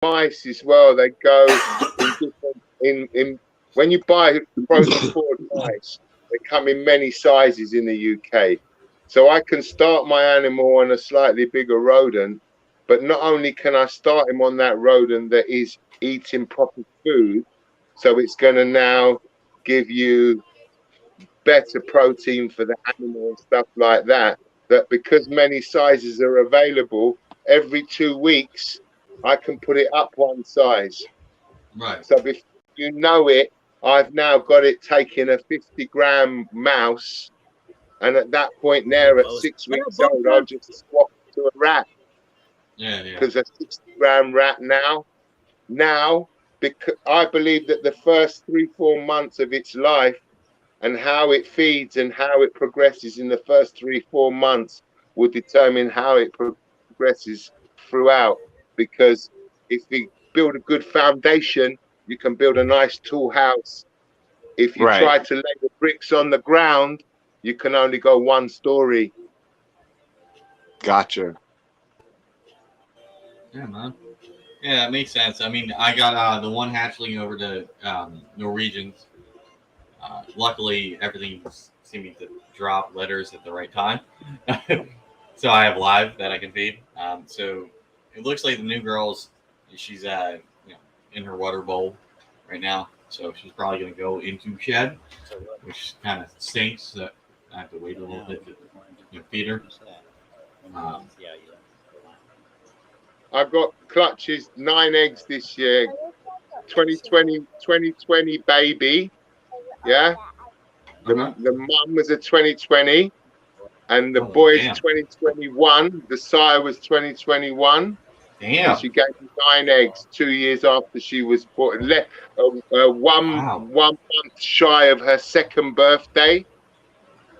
mice as well. They go in different in when you buy frozen forward mice, they come in many sizes in the UK. So I can start my animal on a slightly bigger rodent, but not only can I start him on that rodent that is eating proper food, so it's going to now give you better protein for the animal and stuff like that. That because many sizes are available, every 2 weeks I can put it up one size. Right. So before you know it, I've now got it taking a 50-gram mouse, and at that point there, at 6 weeks old, I'll just swap it to a rat Yeah. because a 60-gram rat now, because I believe that the first 3-4 months of its life and how it feeds and how it progresses in the first 3-4 months will determine how it progresses throughout. Because if you build a good foundation, you can build a nice tall house. If you Right. try to lay the bricks on the ground, you can only go one story. Gotcha. Yeah, man. Yeah, it makes sense. I mean, I got the one hatchling over to Norwegians. Luckily, everything's seeming to drop letters at the right time. So I have live that I can feed. So it looks like the new girl's, she's in her water bowl right now. So she's probably going to go into shed, which kind of stinks. So I have to wait a little bit to feed her. I've got clutches 9 eggs this year. 2020 baby. Yeah. The mum was a 2020 and the boy's 2021. The sire was 2021. Damn. And she gave me 9 eggs 2 years after she was born. 1 month shy of her second birthday.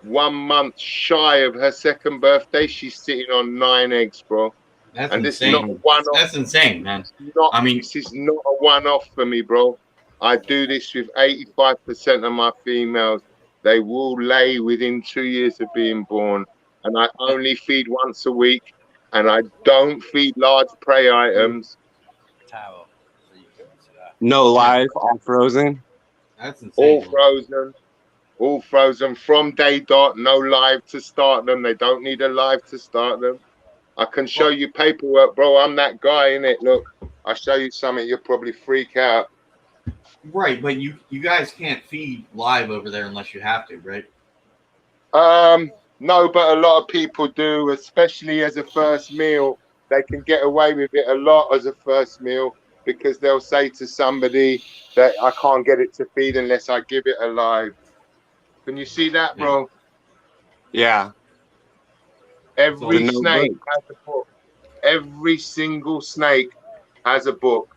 1 month shy of her second birthday. She's sitting on 9 eggs, bro. That's and insane. This is not a one-off. That's insane, man. This is not a one-off for me, bro. I do this with 85% of my females. They will lay within 2 years of being born. And I only feed once a week. And I don't feed large prey items. No live, all frozen. That's insane. All frozen. All frozen from day dot. No live to start them. They don't need a live to start them. I can show you paperwork, bro. I'm that guy, innit? Look, I'll show you something. You'll probably freak out. Right, but you guys can't feed live over there unless you have to, right? No, but a lot of people do, especially as a first meal. They can get away with it a lot as a first meal because they'll say to somebody that I can't get it to feed unless I give it alive. Can you see that, bro? Yeah. Every snake has a book. Every single snake has a book.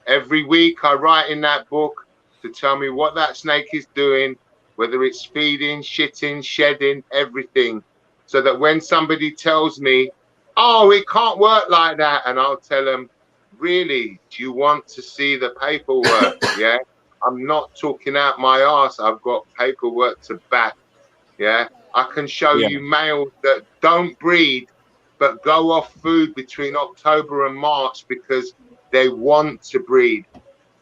Every week I write in that book to tell me what that snake is doing, whether it's feeding, shitting, shedding, everything. So that when somebody tells me, oh, it can't work like that, and I'll tell them, really, do you want to see the paperwork? Yeah. I'm not talking out my ass. I've got paperwork to back. Yeah. I can show you males that don't breed, but go off food between October and March because they want to breed.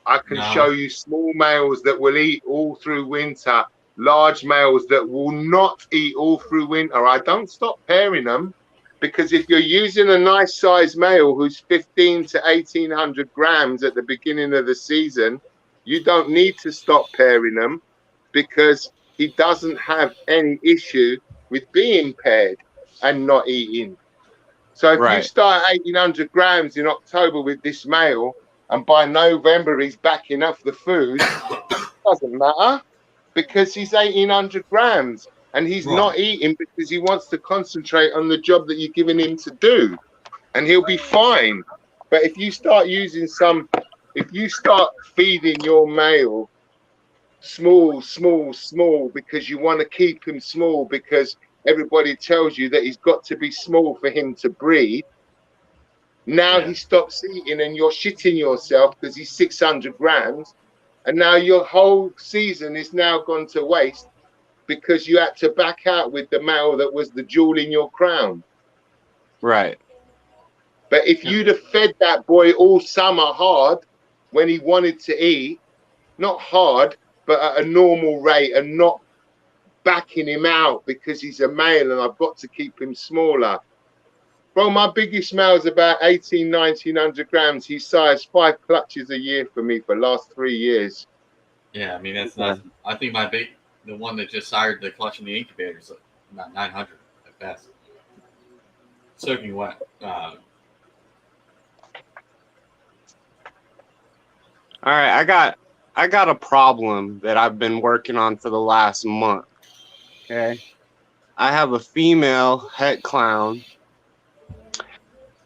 I can show you small males that will eat all through winter, large males that will not eat all through winter. I don't stop pairing them because if you're using a nice size male who's 15 to 1800 grams at the beginning of the season, you don't need to stop pairing them because he doesn't have any issue with being paired and not eating. So if you start 1800 grams in October with this male and by November he's backing up the food, it doesn't matter because he's 1800 grams and he's not eating because he wants to concentrate on the job that you're giving him to do and he'll be fine. But if you start if you start feeding your male small because you want to keep him small because everybody tells you that he's got to be small for him to breed. Now he stops eating and you're shitting yourself because he's 600 grams. And now your whole season is now gone to waste because you had to back out with the male that was the jewel in your crown. Right. But if you'd have fed that boy all summer hard when he wanted to eat, not hard, but at a normal rate, and not backing him out because he's a male and I've got to keep him smaller. Bro, my biggest male is about 18, 1900 grams. He's sized 5 clutches a year for me for the last 3 years. Yeah, I mean, that's not. I think the one that just sired the clutch in the incubator is about 900 at best. Soaking wet. All right, I got a problem that I've been working on for the last month. Okay, I have a female het clown.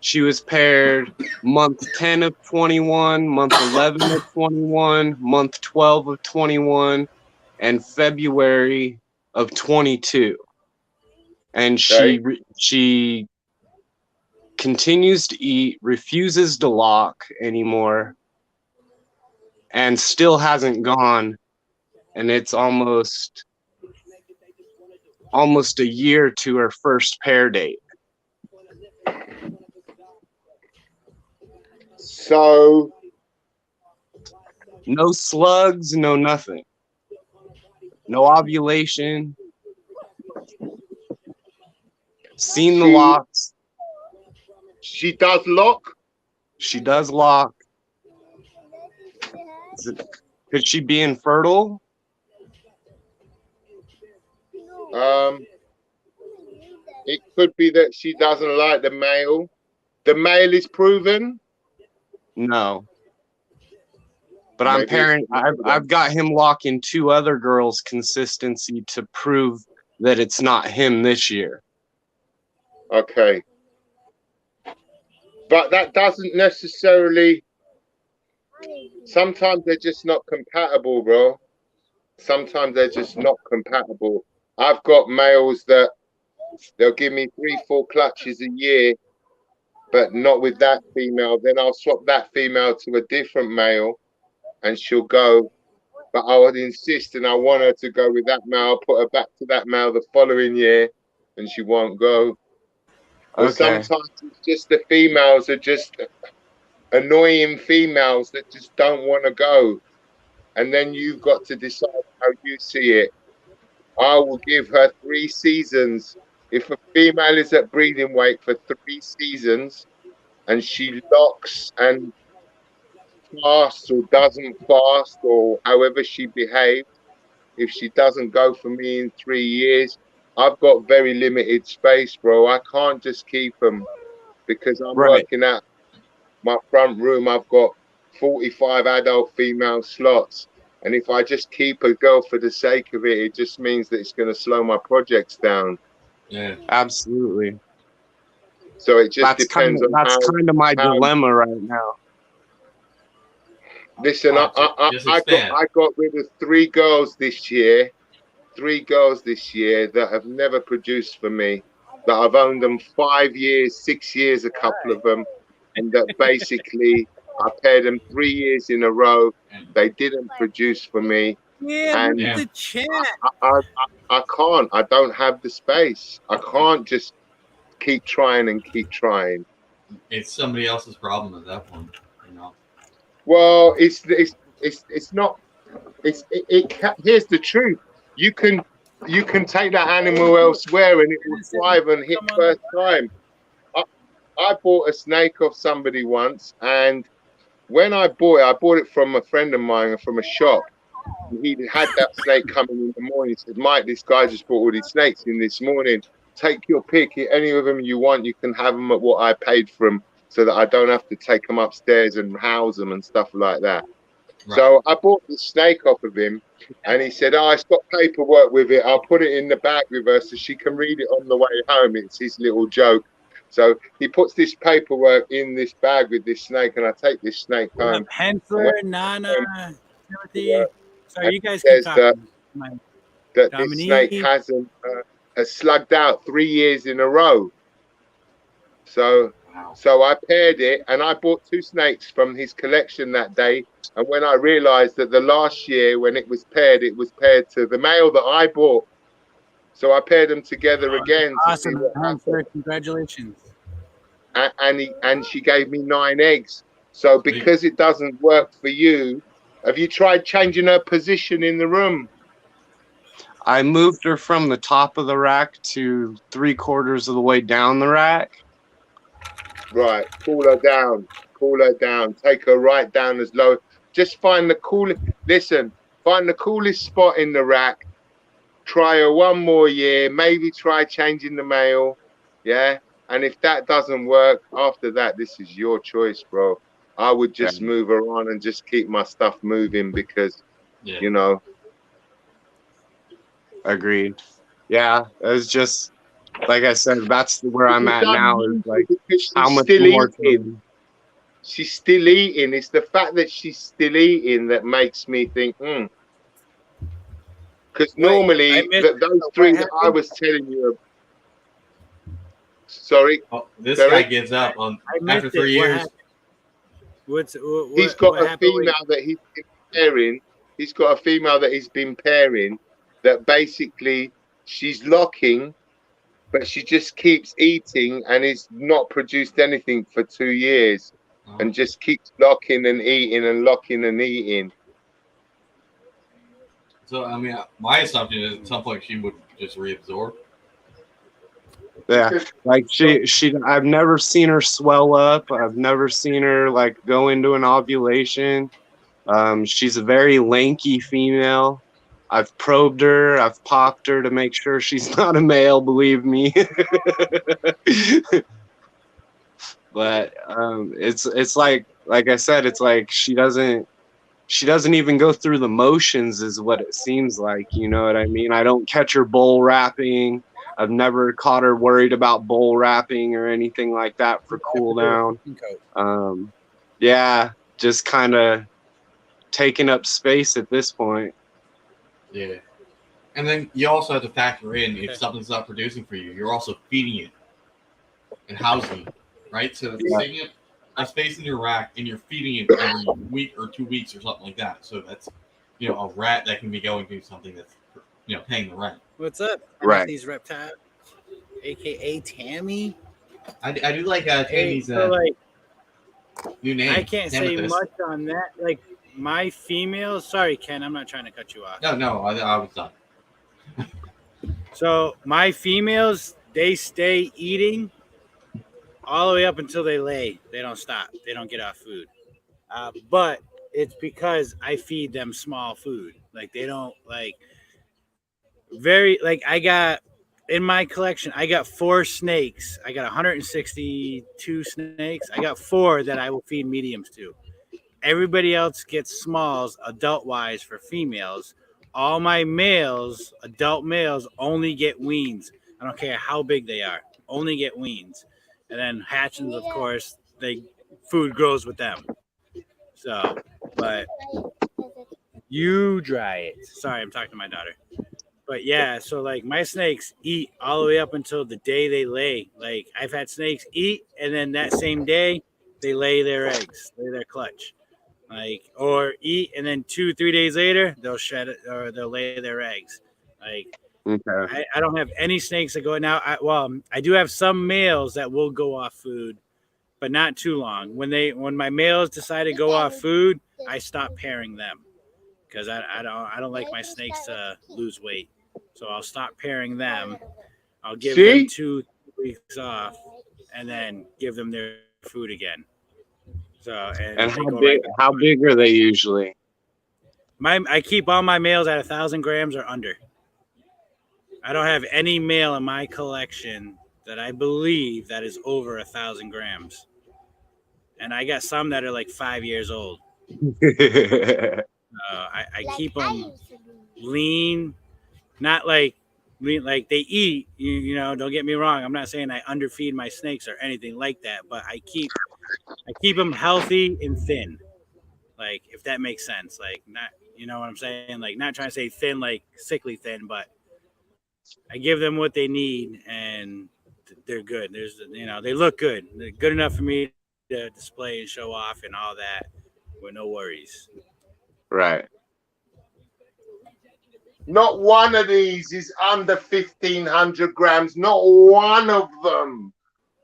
She was paired month 10 of 21, month 11 of 21, month 12 of 21, and February of 22. And she continues to eat, refuses to lock anymore, and still hasn't gone. And it's almost a year to her first pair date. So no slugs, no nothing. No ovulation. Seen the locks. She does lock? She does lock. Could she be infertile? It could be that she doesn't like the male. The male is proven? No. But I've got him locking 2 other girls' consistency to prove that it's not him this year. Okay. But that doesn't necessarily... Sometimes they're just not compatible, bro. Sometimes they're just not compatible. I've got males that they'll give me 3-4 clutches a year, but not with that female. Then I'll swap that female to a different male and she'll go. But I would insist and I want her to go with that male. I'll put her back to that male the following year and she won't go. Okay. Sometimes it's just the females are just annoying females that just don't want to go. And then you've got to decide how you see it. I will give her 3 seasons. If a female is at breeding weight for 3 seasons and she locks and fasts or doesn't fast or however she behaves, if she doesn't go for me in 3 years, I've got very limited space, bro. I can't just keep them because I'm working at my front room. I've got 45 adult female slots. And if I just keep a girl for the sake of it, it just means that it's going to slow my projects down. Yeah, absolutely. So it just depends on that's kind of my dilemma right now. Listen, I got rid of 3 girls this year. 3 girls this year that have never produced for me. That I've owned them 5 years, 6 years, a couple of them, and that basically I paired them 3 years in a row. They didn't produce for me. Yeah, and the chat. I can't. I don't have the space. I can't just keep trying and keep trying. It's somebody else's problem at that point, you know. Well, it's not. Here's the truth. You can take that animal elsewhere and it will thrive and hit first time. I bought a snake off somebody once, and when I bought it from a friend of mine from a shop. He had that snake coming in the morning. He said, Mike, this guy just brought all these snakes in this morning. Take your pick. Any of them you want, you can have them at what I paid for them so that I don't have to take them upstairs and house them and stuff like that. Right. So I bought the snake off of him, and he said, oh, it's got paperwork with it. I'll put it in the bag with her so she can read it on the way home. It's his little joke. So he puts this paperwork in this bag with this snake, and I take this snake home. Henfer, Nana, Timothy. So you guys can talk. That this snake hasn't has slugged out 3 years in a row. So I paired it, and I bought 2 snakes from his collection that day. And when I realized that the last year when it was paired to the male that I bought. So I paired them together again. Awesome. Congratulations. and she gave me 9 eggs. So because it doesn't work for you, have you tried changing her position in the room? I moved her from the top of the rack to 3/4 of the way down the rack. Right, cool her down. Cool her down. Take her right down as low. Just find the coolest. Listen, find the coolest spot in the rack. Try her one more year. Maybe try changing the male. Yeah. And if that doesn't work, after that, this is your choice, bro. I would just move her on and just keep my stuff moving because, you know. Agreed. Yeah, it's just like I said. That's where I'm at now. Is like how much more time. She's still eating. It's the fact that she's still eating that makes me think, because normally those 3 that I was telling you. Sorry. Oh, this guy gives up on after 3 years. He's got a female that he's been pairing. He's got a female that he's been pairing that basically she's locking, but she just keeps eating and is not produced anything for 2 years and just keeps locking and eating and locking and eating. So, I mean, my assumption is at some point she would just reabsorb. Yeah, like I've never seen her swell up. I've never seen her like go into an ovulation. She's a very lanky female. I've probed her. I've popped her to make sure she's not a male. Believe me. But it's like I said. It's like she doesn't even go through the motions, is what it seems like. You know what I mean? I don't catch her bull wrapping. I've never caught her worried about bull wrapping or anything like that for cool down. Yeah, just kind of taking up space at this point. Yeah. And then you also have to factor in if something's not producing for you, you're also feeding it and housing it, right? So it's taking up a space in your rack and you're feeding it every week or 2 weeks or something like that. So that's, a rat that can be going through something that's, paying the rent. What's up? Right. These reptiles, aka Tammy. I do like Tammy's new name. I can't say much on that. Like my females. Sorry, Ken. I'm not trying to cut you off. No, I was done. So my females, they stay eating all the way up until they lay. They don't stop. They don't get off food. But it's because I feed them small food. Like they don't like. I got in my collection, I got 4 snakes. I got 162 snakes. I got 4 that I will feed mediums to. Everybody else gets smalls, adult wise, for females. All my males, adult males, only get weans. I don't care how big they are, only get weans. And then hatchings, of course, food grows with them. So, but you dry it. Sorry, I'm talking to my daughter. But yeah, so like my snakes eat all the way up until the day they lay. Like I've had snakes eat, and then that same day they lay their eggs, lay their clutch, like or eat, and then 2-3 days later they'll shed it or they'll lay their eggs. Like I don't have any snakes that go now. I do have some males that will go off food, but not too long. When my males decide to go off food, I stop pairing them. Because I don't like my snakes to lose weight, so I'll stop pairing them. I'll give them 2 weeks off, and then give them their food again. So and how big are they usually? I keep all my males at 1,000 grams or under. I don't have any male in my collection that I believe that is over 1,000 grams, and I got some that are like 5 years old. I keep them lean, not like lean, like they eat. Don't get me wrong. I'm not saying I underfeed my snakes or anything like that, but I keep them healthy and thin. Like if that makes sense. Like not, you know what I'm saying? Like not trying to say thin, like sickly thin, but I give them what they need and they're good. They look good. They're good enough for me to display and show off and all that with no worries. Right. Not one of these is under 1,500 grams. Not one of them.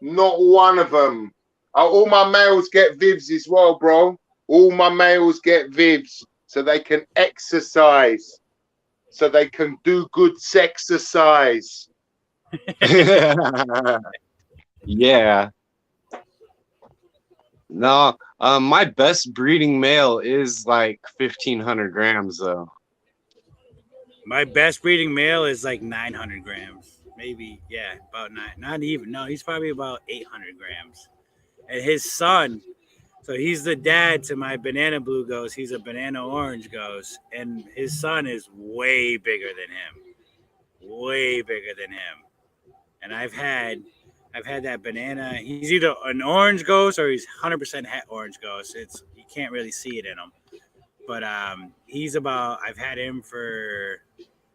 Not one of them. All my males get Vivs as well, bro. All my males get Vivs so they can exercise, so they can do good sexercise. Yeah. No, my best breeding male is like 1,500 grams though. My best breeding male is like 900 grams. Maybe, yeah, about 9. Not even. No, he's probably about 800 grams. And his son, so he's the dad to my banana blue ghost. He's a banana orange ghost. And his son is way bigger than him. Way bigger than him. And I've had that banana. He's either an orange ghost or he's 100% het orange ghost. It's you can't really see it in him. But he's about. I've had him for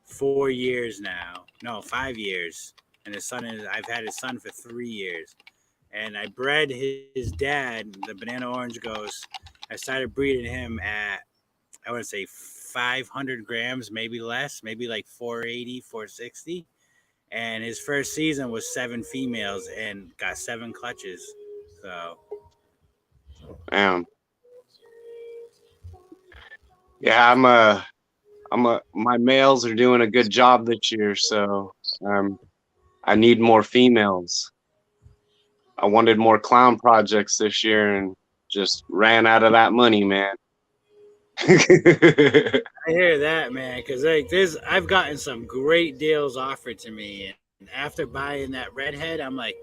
4 years now. No, 5 years. And his son is. I've had his son for 3 years. And I bred his dad, the banana orange ghost. I started breeding him at, I want to say 500 grams, maybe less, maybe like 480, 460. And his first season was 7 females and got 7 clutches. So, Damn. Yeah, my males are doing a good job this year, so I need more females. I wanted more clown projects this year and just ran out of that money, man. I hear that, man, because like I've gotten some great deals offered to me, and after buying that redhead, I'm like,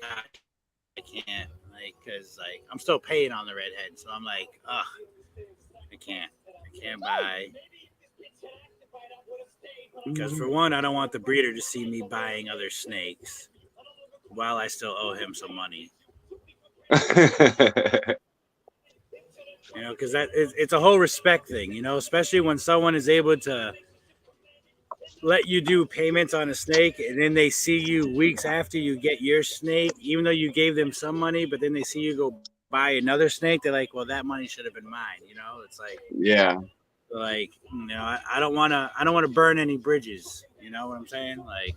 God, I can't, like, because like I'm still paying on the redhead, so I'm like, ugh, I can't buy. Because for one, I don't want the breeder to see me buying other snakes while I still owe him some money. You know, because it's a whole respect thing, you know, especially when someone is able to let you do payments on a snake and then they see you weeks after you get your snake, even though you gave them some money, but then they see you go buy another snake. They're like, well, that money should have been mine. You know, it's like, yeah, like, you know, I don't want to burn any bridges. You know what I'm saying? Like,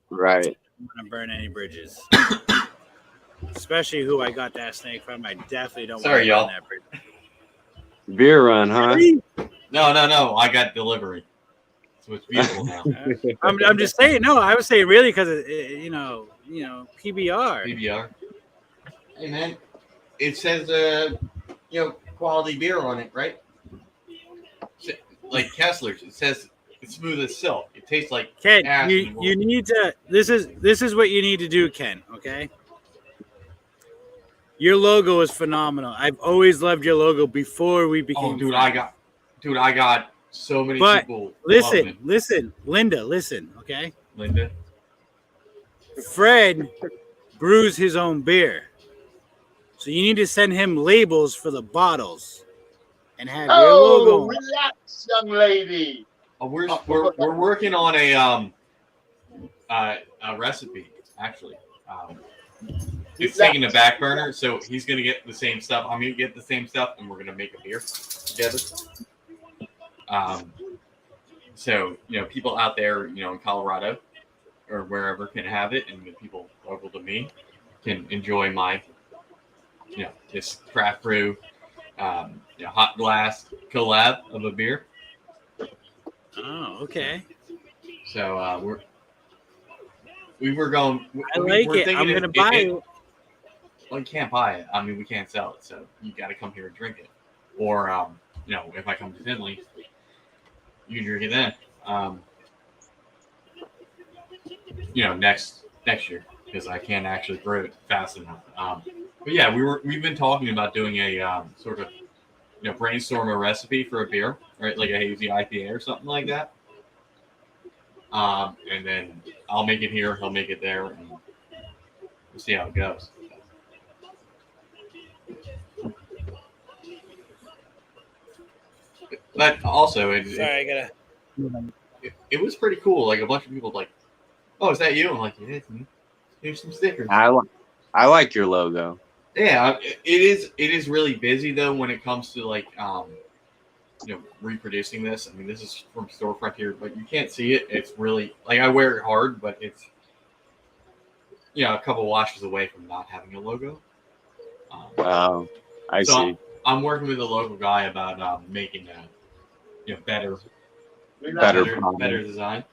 right. I don't want to burn any bridges. Especially who I got that snake from. I definitely don't want to burn that bridge. Beer run, huh? No. I got delivery. So it's beautiful now. I'm just saying. No, I would say really because you know PBR. PBR. Hey man, it says quality beer on it, right? Like Kessler's, it says it's smooth as silk. It tastes like Ken. You need to. This is what you need to do, Ken. Okay. Your logo is phenomenal. I've always loved your logo before we became. Oh, I got so many people. Listen, Linda, listen, okay? Linda. Fred brews his own beer. So you need to send him labels for the bottles and have your logo. Relax, young lady. We're working on a recipe, actually. It's taking the back burner, so he's gonna get the same stuff. I'm gonna get the same stuff, and we're gonna make a beer together. So people out there, in Colorado or wherever can have it, and the people local to me can enjoy my, this craft brew, hot glass collab of a beer. Oh, okay. So we were going. I like it. I'm gonna buy it. Well, you can't buy it. I mean, we can't sell it, so you got to come here and drink it. Or, if I come to Finley, you can drink it then. Next year, because I can't actually brew it fast enough. But yeah, we've been talking about doing a sort of brainstorm a recipe for a beer, right? Like a hazy IPA or something like that. And then I'll make it here, he'll make it there, and we'll see how it goes. But also, it was pretty cool. Like a bunch of people like, "Oh, is that you?" I'm like, "Yeah, it's me. Here's some stickers." I like your logo. Yeah, it is really busy though when it comes to like reproducing this. I mean, this is from Storefront here, but you can't see it. It's really like I wear it hard, but it's a couple washes away from not having a logo. I see. I'm working with a local guy about making a better design.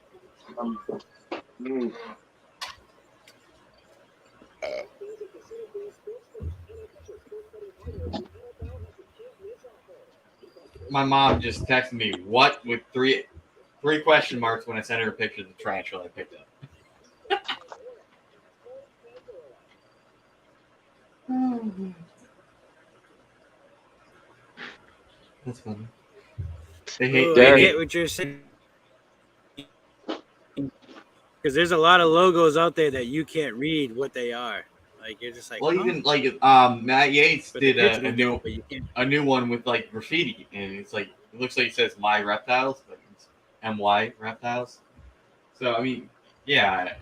My mom just texted me what with three question marks when I sent her a picture of the tarantula I picked up. That's funny. They hate. I get what you're saying. Because there's a lot of logos out there that you can't read what they are. Like you're just like. Well, even like Matt Yates did a new one with like graffiti, and it's like it looks like it says "My Reptiles," but it's MY Reptiles. So I mean, yeah,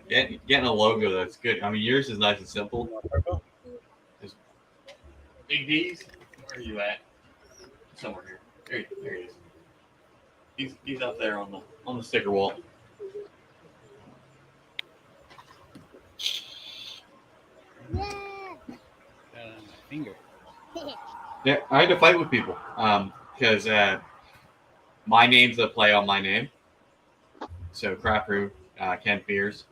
getting a logo that's good. I mean, yours is nice and simple. Big D's, where are you at? Somewhere here. There he is. He's up there on the sticker wall. Finger. Yeah, I had to fight with people because my name's a play on my name. So Craft Brew, Kent Beers.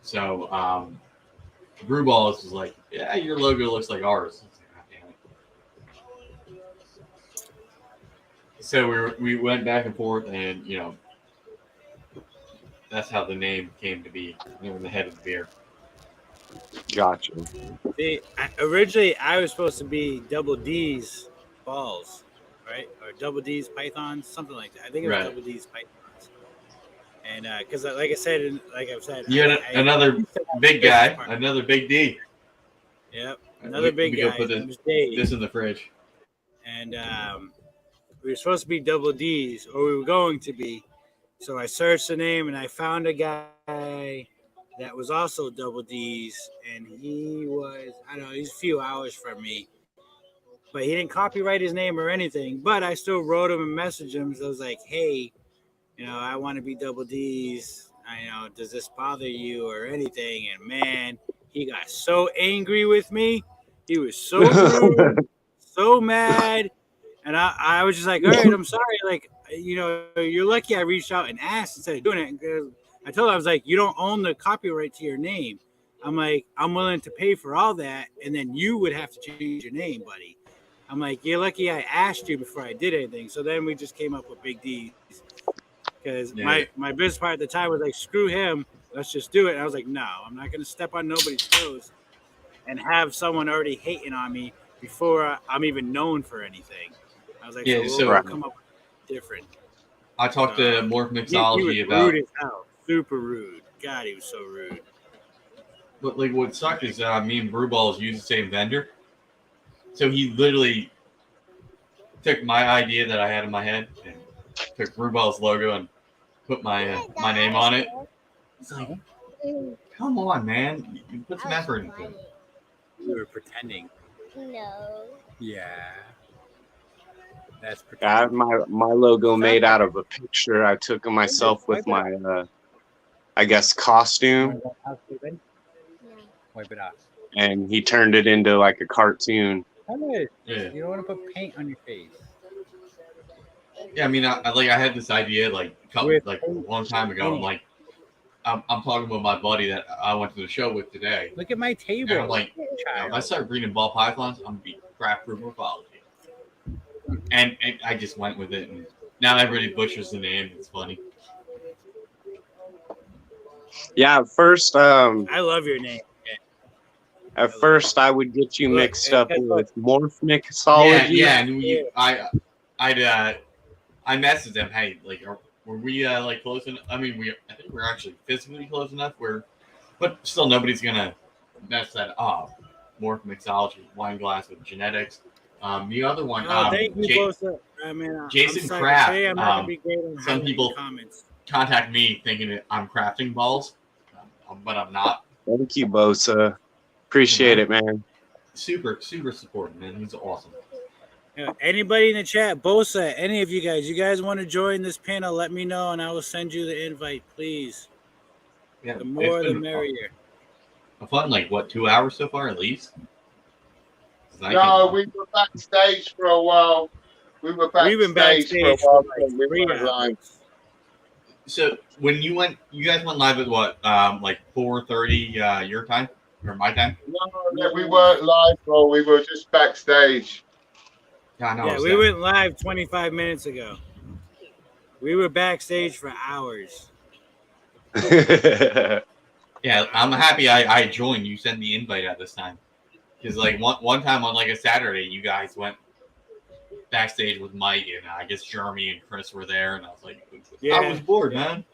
So Brew Balls was like, yeah, your logo looks like ours. So we went back and forth, and that's how the name came to be. The head of the beer. Gotcha. Originally, I was supposed to be Double D's balls, right? Or Double D's pythons, something like that. I think it was Double D's pythons. And because, like I've said, you're another big guy, another big D. Yep, another big guy. Put this in the fridge. And we were supposed to be Double D's, or we were going to be. So I searched the name, and I found a guy that was also Double D's, and he was, I don't know, he's a few hours from me. But he didn't copyright his name or anything, but I still wrote him and messaged him. So I was like, hey, I want to be Double D's. Does this bother you or anything? And man, he got so angry with me. He was so rude, so mad. And I was just like, all right, I'm sorry. Like, you're lucky I reached out and asked instead of doing it. I told him, I was like, you don't own the copyright to your name. I'm like, I'm willing to pay for all that, and then you would have to change your name, buddy. I'm like, you're lucky I asked you before I did anything. So then we just came up with Big D's. Because my business partner at the time was like, screw him, let's just do it. And I was like, no, I'm not going to step on nobody's toes and have someone already hating on me before I'm even known for anything. I was like, we'll come up with different. I talked to Morph Mixology about... rude as hell. Super rude. God, he was so rude. But like, what sucked is me and Brew Balls use the same vendor, so he literally took my idea that I had in my head and took Brew Balls' logo and put my name on it. It's like, come on, man, you put some effort into it. We were pretending. No. Yeah. That's pretending. I have my logo made out of a picture I took of myself with my costume. Wipe it off. And he turned it into like a cartoon. Yeah. You don't want to put paint on your face. Yeah, I mean, I had this idea a long time ago. I'm like, I'm talking with my buddy that I went to the show with today. Look at my table. And I'm like, if I start breeding ball pythons, I'm gonna be Craft Brew Morphology. And I just went with it, and now everybody butchers the name. It's funny. Yeah, at first, I love your name. At first, I would get you mixed up with Morph Mixology. Yeah, and I messaged them. Hey, were we close enough? I mean, I think we're actually physically close enough. But still, nobody's gonna mess that up. Morph Mixology, wine glass with genetics. The other one, thank you both. Jason Kraft. Some people contact me thinking that I'm crafting balls, but I'm not. Thank you, Bosa. Appreciate it, man. Super supportive, man. He's awesome. Anybody in the chat, Bosa, any of you guys want to join this panel, let me know and I will send you the invite, please. Yeah, The more, it's the been merrier. a fun, like, what, 2 hours so far at least? 'Cause I No, can- we were backstage for a while. We've been For a backstage for while. like We 3 weren't live. hours. So when you guys went live at what, like 4:30 your time or my time? No, we weren't live, bro. We were just backstage. Yeah, I know. Yeah, we went live 25 minutes ago. We were backstage for hours. Yeah, I'm happy I joined. You sent the invite out this time. Because like one time on like a Saturday, you guys went backstage with Mike and I guess Jeremy and Chris were there, and I was like, Yeah. I was bored, man.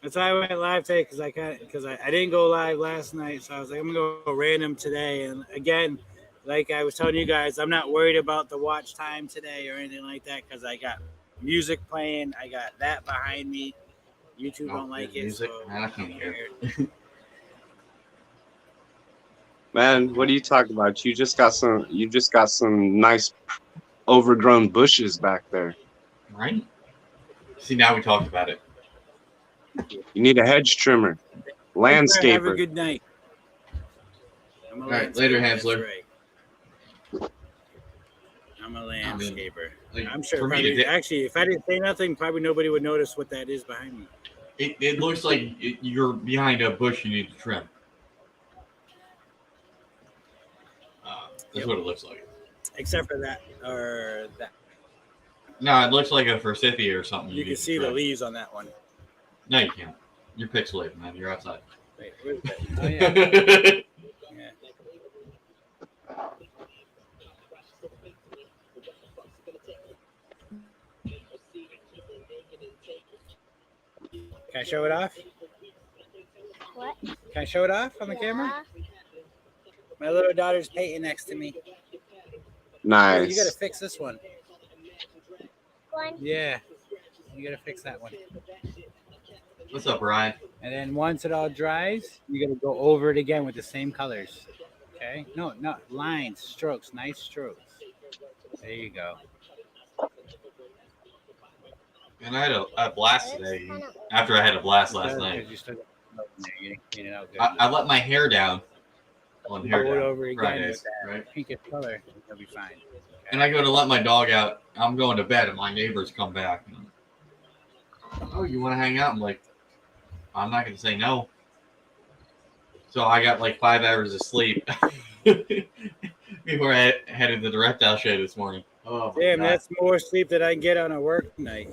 That's why I went live today because I didn't go live last night, so I was like, I'm gonna go random today. And again, like I was telling you guys, I'm not worried about the watch time today or anything like that because I got music playing, I got that behind me. YouTube don't like it. Music, So man, I can't hear. Man, what are you talking about? You just got some nice overgrown bushes back there. Right? See, now we talked about it. You need a hedge trimmer. Landscaper. Have a good night. All right, later, Hansler. Right. I'm a landscaper. Like, I'm sure. for me Probably, to actually, if I didn't say nothing, probably nobody would notice what that is behind me. it looks like you're behind a bush you need to trim. That's what it looks like. Except for that, or that. No, it looks like a forsythia or something. You can see the leaves on that one. No, you can't. You're pixelated, man. You're outside. Wait, where's that? Oh, yeah. Yeah. Can I show it off? What? Can I show it off on the camera? My little daughter's painting next to me. Nice. Oh, you gotta fix this one. One. Yeah. You gotta fix that one. What's up, Ryan? And then once it all dries, you gotta go over it again with the same colors. Okay? No, not lines, strokes, nice strokes. There you go. And I had a blast today. After I had a blast last night, Because you still got smoke in there. You didn't clean it out good. I let my hair down on hair Roll it down over again Fridays, with that right? pinkish color. You'll be fine. And I go to let my dog out. I'm going to bed, and my neighbors come back. And, oh, you want to hang out? I'm like, I'm not going to say no. So I got like 5 hours of sleep before I headed to the reptile show this morning. Oh, my Damn, God. that's more sleep than I get on a work night.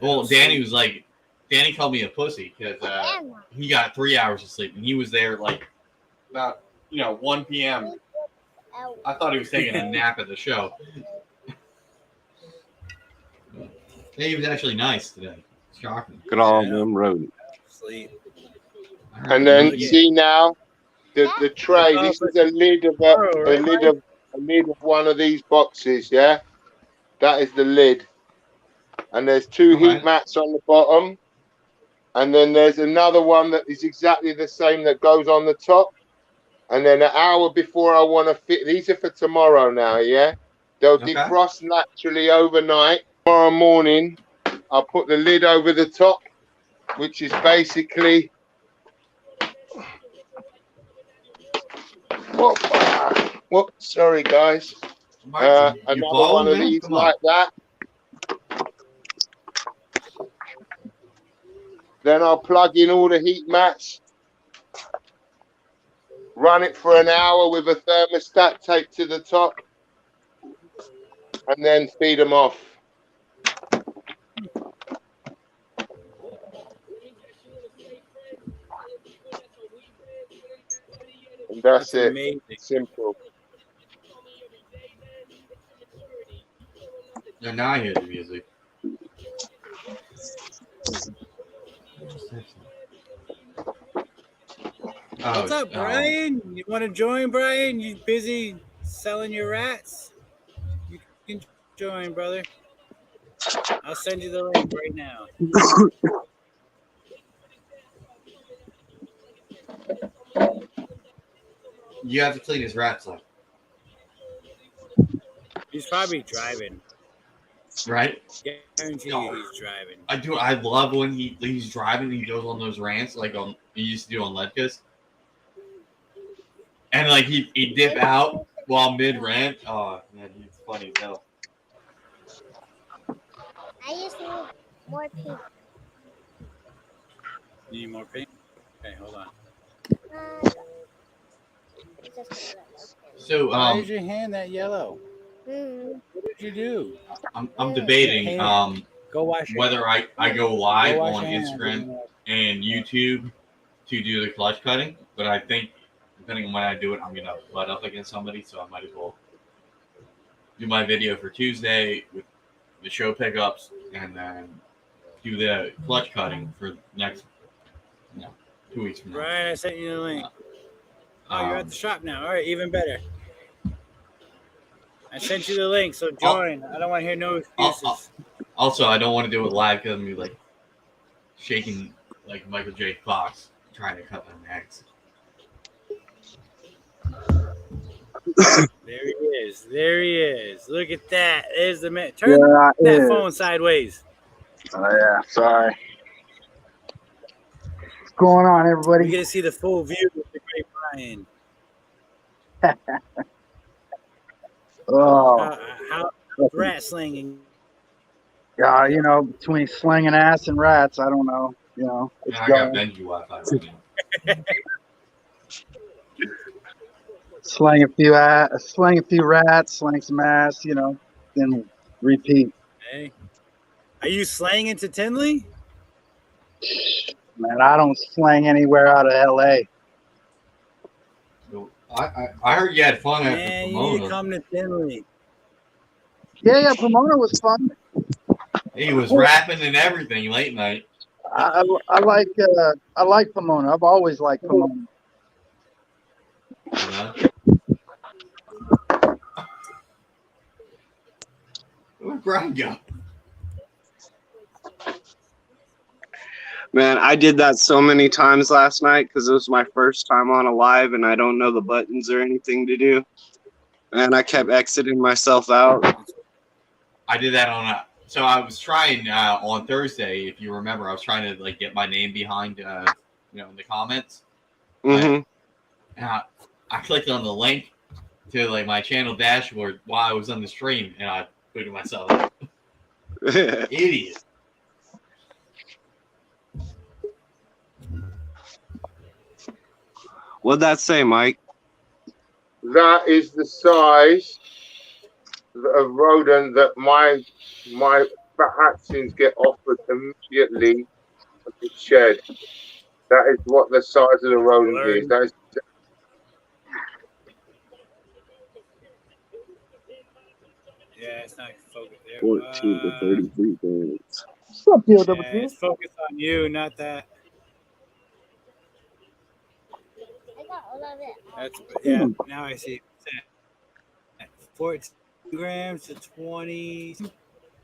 Well, Danny was like, Danny called me a pussy because he got 3 hours of sleep, and he was there like about 1 p.m. I thought he was taking a nap at the show. He was actually nice today. Shocking. Look at all of them rodents. Sleep. All right. And then Yeah. see now the tray. This is a lid of a lid of one of these boxes. Yeah, that is the lid. And there's two Okay. heat mats on the bottom, and then there's another one that is exactly the same that goes on the top. And then an hour before I want to fit, these are for tomorrow now. Yeah, they'll Okay. defrost naturally overnight. Tomorrow morning, I'll put the lid over the top, which is basically. Whoop, sorry guys. Mark, you Another balling, one of man? these Come on. like that. Then I'll plug in all the heat mats, run it for an hour with a thermostat taped to the top, and then feed them off. And that's it. Amazing. Simple. Yeah, now I hear the music. What's up, Brian? You want to join, Brian? You busy selling your rats? You can join, brother. I'll send you the link right now. You have to clean his rats up. He's probably driving. right? Guarantee No. you he's driving. I love when he's driving and he goes on those rants like he used to do on Ledkus. And like he dip out while mid rant. Oh man, he's funny as hell. I just need more pink. You need more paint? Okay, hold on. Just So Why is your hand that yellow? mm, What did you do? I'm debating Go wash your whether I go live Go wash on your hands. Instagram and YouTube to do the clutch cutting, but I think depending on when I do it, I'm gonna butt up against somebody, so I might as well do my video for Tuesday with the show pickups and then do the clutch cutting for next 2 weeks from now. Brian, I sent you the link. Oh, you're at the shop now. All right, even better. I sent you the link, so join. I don't want to hear no excuses. Also, I don't want to do it live because I'm gonna be like shaking like Michael J. Fox trying to cut my necks. There he is. There he is. Look at that. There's the man. Turn that phone sideways. Oh, yeah. Sorry. What's going on, We everybody? get to see the full view of the great Brian. Oh, How rat slinging. yeah. You know, between slinging ass and rats, I don't know. You know, it's And I got going. Benji Wi-Fi right now. Slang a few rats, slang some ass. You know, then repeat. Hey. Are you slanging to Tinley? Man, I don't slang anywhere out of L.A. So I heard you had fun after Man, you need to Pomona. come to Tinley. Yeah. Pomona was fun. He was rapping and everything late night. I like Pomona. I've always liked Pomona. You know? Where'd Brian go? Man, I did that so many times last night because it was my first time on a live and I don't know the buttons or anything to do. And I kept exiting myself out. I did that so I was trying on Thursday, if you remember, I was trying to like get my name behind, in the comments. Mm-hmm. I clicked on the link to like my channel dashboard while I was on the stream, and I booted myself out. Idiot. What'd that say, Mike? That is the size of rodent that my vaccines get offered immediately at the shed. That is what the size of the rodent is. That is Yeah, it's not focused there. 14 to 33 days. What's up, Yeah, POW? it's focused on you, not that. I got all of it. Yeah, now I see. 14 grams to 20.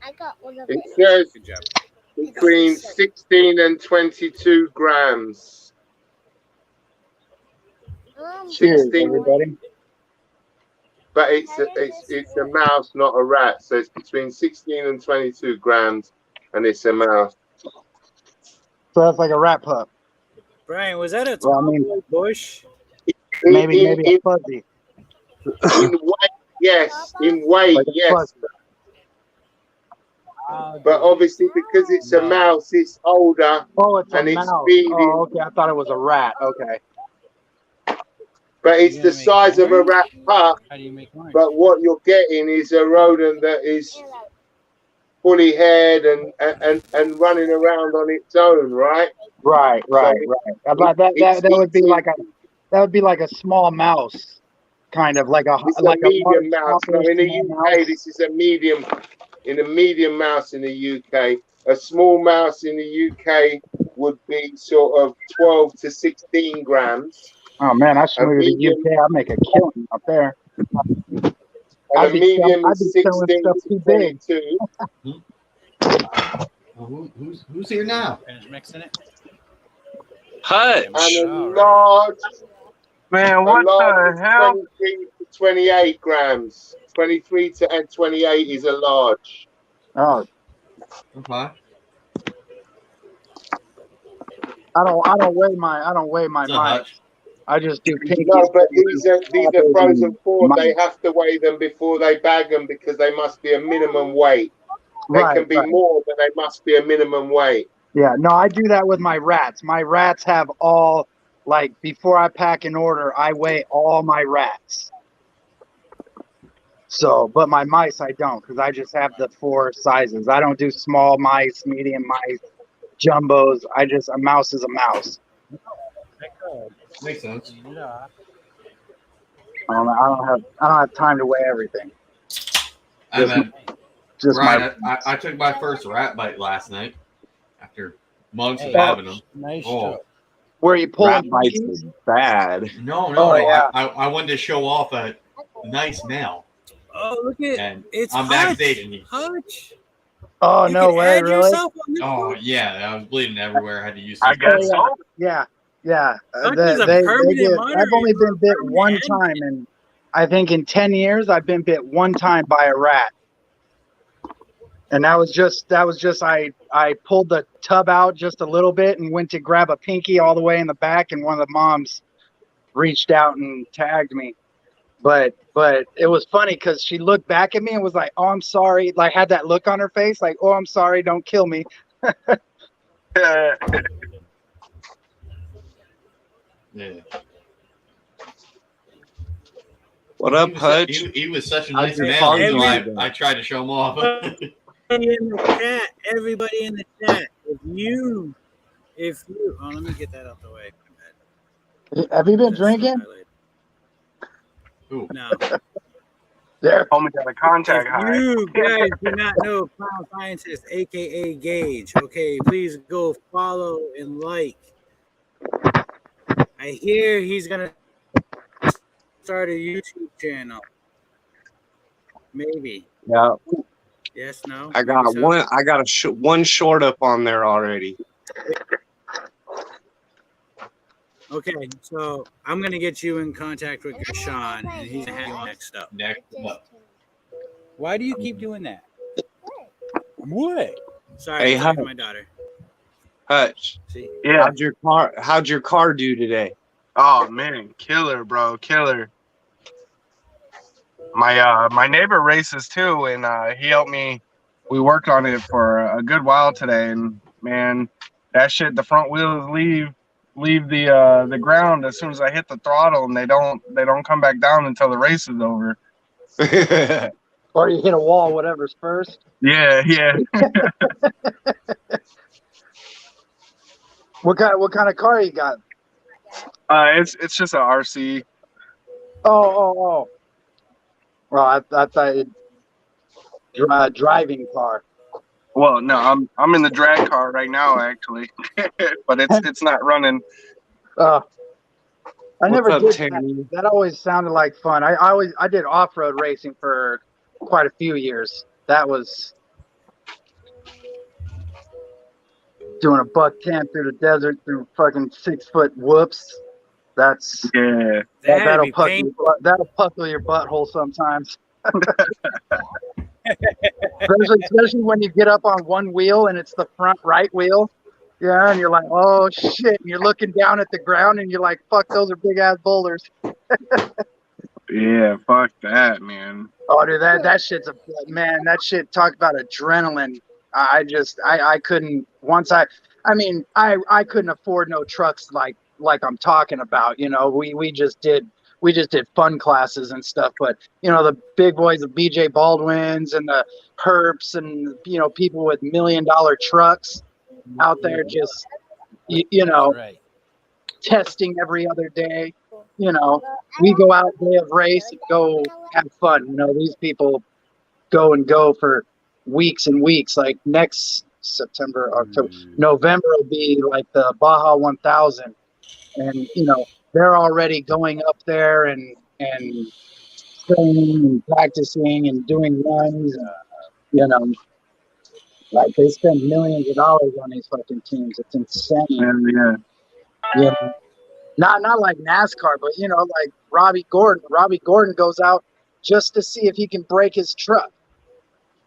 I got all of it it. says Good job. between 16 and 22 grams. Cheers, 16, everybody. but it's a mouse, not a rat. So it's between 16 and 22 grams, and it's a mouse. So that's like a rat pup. Brian, was that a Well, I mean, bush? maybe a fuzzy. In weight, yes. In weight, Like a yes. fuzzy. But obviously, because it's a mouse, it's older. Oh, it's a And it's mouse. feeding. Oh, okay. I thought it was a rat. Okay. But it's You the gonna make size of a orange? rat pup. How do you make orange? But what you're getting is a rodent that is fully haired and running around on its own, right? Right. About that would be like a small mouse, kind of like a It's like a medium a mouse. No, in the small UK, mouse. this is a medium mouse in the UK. A small mouse in the UK would be sort of 12 to 16 grams. Oh man, I should move to the medium- UK. I'd make a killing up there. And I'd a be medium selling- is I'd be selling 16 stuff to too big. 22. Who's here now? Finish mixing it. Hutch. And a All right. large, Man, a what large the hell? 23 to 28 grams. 23 to and 28 is a large. Oh, Okay. I don't weigh my It's a mice. hutch. I just do pinky. No, but these are frozen four. They have to weigh them before they bag them because they must be a minimum weight. They Right, can be right. more, but they must be a minimum weight. Yeah, no, I do that with my rats. My rats have all, like, before I pack an order, I weigh all my rats. So, but my mice, I don't, because I just have the 4 sizes. I don't do small mice, medium mice, jumbos. A mouse is a mouse. Makes sense. I don't have time to weigh everything. I've had, Just Ryan, I took my first rat bite last night after months of Hey, having them. Nice Oh. job. where you Rat pulling bites monkeys? is bad. No, Oh, yeah. I wanted to show off a nice male. Oh, look at And it's I'm backstage and he, Hutch. Oh, You no can way, add really? yourself on this oh one. yeah, I was bleeding everywhere. I had to use I some. guess so. Yeah. Hutch is a permanent monitor. I've only been bit Permanent one head. time, and I think in 10 years I've been bit one time by a rat. And that was just I pulled the tub out just a little bit and went to grab a pinky all the way in the back, and one of the moms reached out and tagged me. But it was funny because she looked back at me and was like, "Oh, I'm sorry," like had that look on her face, like, "Oh, I'm sorry, don't kill me." Yeah. What up, Hutch? He was such a How's nice your man. farm until doing? I tried to show him off. Everybody in the chat, if you, oh, let me get that out the way. Have you been That's drinking? Ooh. No. There. Homie got a contact If high. you guys do not know Clown Scientist, aka Gage, okay, please go follow and like. I hear he's gonna start a YouTube channel. Maybe. Yeah, Yes. No. I got Maybe so? one. I got one short up on there already. Okay, so I'm gonna get you in contact with Gashawn, and he's gonna have you on next up. Next up. Why do you keep doing that? What? Sorry, Hey, I'm talking to Hutch. my daughter. Hutch, See, Yeah. how'd your car do today? Oh man, killer, bro, killer. My neighbor races too, and he helped me. We worked on it for a good while today, and man, that shit, the front wheels leave the ground as soon as I hit the throttle, and they don't come back down until the race is over. Or you hit a wall, whatever's first. Yeah. What kind of car you got? It's just an RC. Oh. Well, I thought it driving car. Well, no, I'm in the drag car right now actually, but it's not running. I never up, did Tammy? that. That always sounded like fun. I did off-road racing for quite a few years. That was doing a $110 through the desert through fucking 6-foot whoops. That's Yeah. that'll be puckle painful. that'll puckle your butthole sometimes. especially when you get up on one wheel and it's the front right wheel. Yeah, and you're like, oh shit, and you're looking down at the ground and you're like, fuck, those are big ass boulders. Yeah, fuck that, man. Oh, dude, that shit's man. That shit, talk about adrenaline. I couldn't once I couldn't afford no trucks like I'm talking about. You know, we just did fun classes and stuff. But you know, the big boys, the BJ Baldwins and the Herps, and you know, people with $1 million trucks out there just you know, right. testing every other day. You know, we go out day of race and go have fun. You know, these people go for weeks and weeks. Like next September, October, November will be like the Baja 1000, and you know, they're already going up there and training and practicing and doing runs. You know, like they spend millions of dollars on these fucking teams. It's insane. Yeah. You know? Not like NASCAR, but you know, like Robbie Gordon. Robbie Gordon goes out just to see if he can break his truck.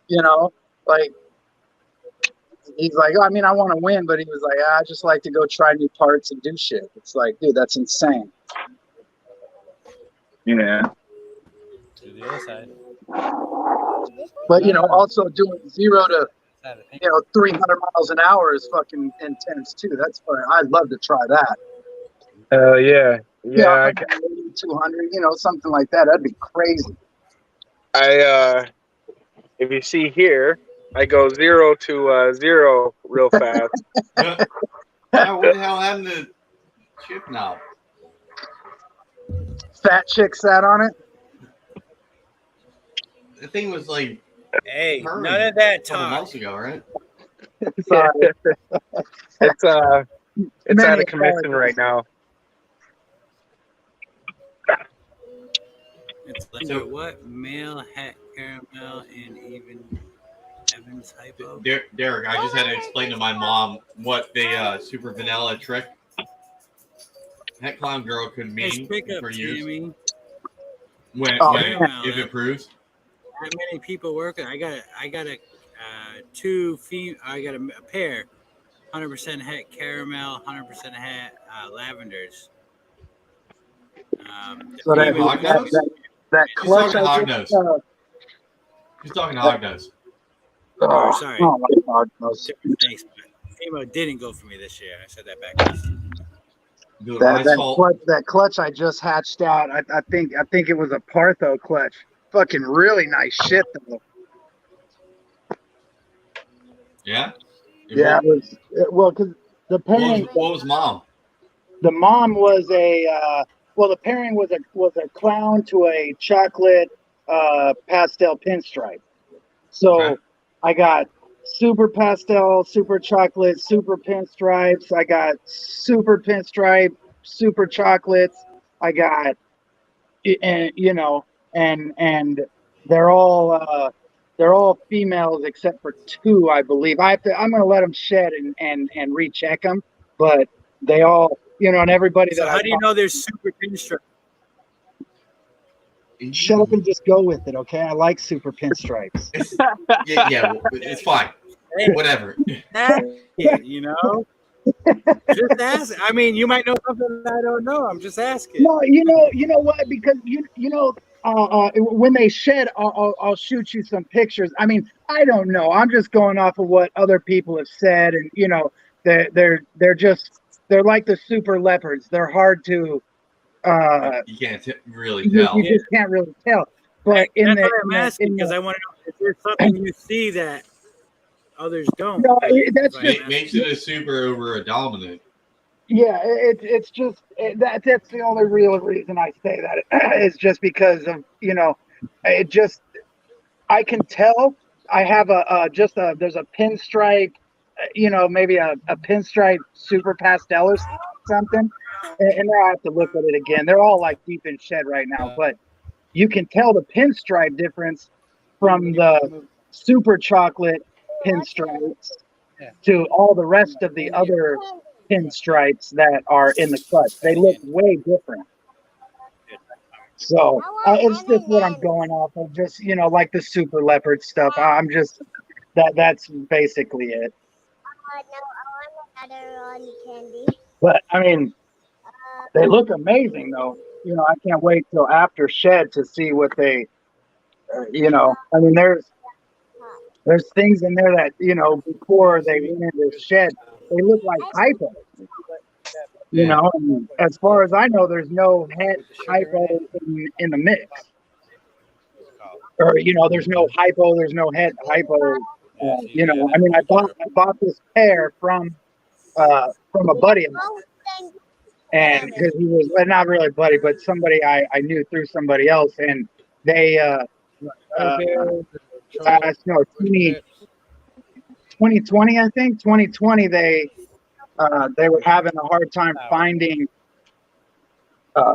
You know, Like, he's like, I mean, I want to win, but he was like, I just like to go try new parts and do shit. It's like, dude, that's insane. Yeah. To the other side. But also doing 0 to 300 miles an hour is fucking intense too. That's fun. I'd love to try that. Yeah. Yeah. 200, something like that. That'd be crazy. If you see here, I go 0 to 0 real fast. Oh, what the hell happened to chip knob? Fat chick sat on it. The thing was like, hey, purring none of that a couple talk. months ago, right? Sorry. It's out Many of commission right now. It's like So- what? Male hat caramel and even Evans hypo. Derek, I just had to explain to my mom what the super vanilla trick Het Clown Girl could Nice mean pickup, for use Jimmy. when man. if it proves. Not many people working. I got a a pair, 100% het caramel, 100% het lavenders. So that- that that clutch. talking I hog just, nose. He's talking hog nose. Oh, sorry. Oh my God, no. Different things, but Emo didn't go for me this year. I said that backwards. Dude, I saw That clutch I just hatched out. I think it was a Partho clutch. Fucking really nice shit though. yeah. Yeah, because the pairing. What was mom? The mom was the pairing was a clown to a chocolate pastel pinstripe. So Okay. I got super pastel, super chocolate, super pinstripes. I got super pinstripe, super chocolates. I got, and they're all females except for 2, I believe. I'm gonna let them shed and recheck them, but they all, and everybody So that how do you know there's super pinstripe? Shut up and just go with it, okay? I like super pinstripes. Yeah, it's fine. Whatever. Yeah, just ask. I mean, you might know something I don't know. I'm just asking. No, you know what? Because when they shed, I'll shoot you some pictures. I mean, I don't know. I'm just going off of what other people have said, and they're like the super leopards. They're hard to. You can't really tell. You just can't really tell. But That's why I'm asking, because I want to know if there's something you see that others don't. No, That's Makes it a super over a dominant. Yeah, it's just that's the only real reason I say that is just because of it just I can tell I have there's a pinstripe, maybe a pinstripe super pastel or something, and now I have to look at it again. They're all like deep in shed right now, but you can tell the pinstripe difference from the super chocolate pinstripes to all the rest of the other pinstripes that are in the clutch. They look way different. So it's just what I'm going off of, just like the super leopard stuff. I'm just that's basically it. I want another candy. But I mean, they look amazing though. I can't wait till after shed to see what they, I mean, there's things in there that, before they went into the shed, they look like hypo. And as far as I know, there's no het hypo in the mix. Or, there's no hypo, there's no het hypo. I mean, I bought this pair from a buddy of mine. And because he was not really a buddy, but somebody I knew through somebody else. And they, 2020, I think 2020, they were having a hard time finding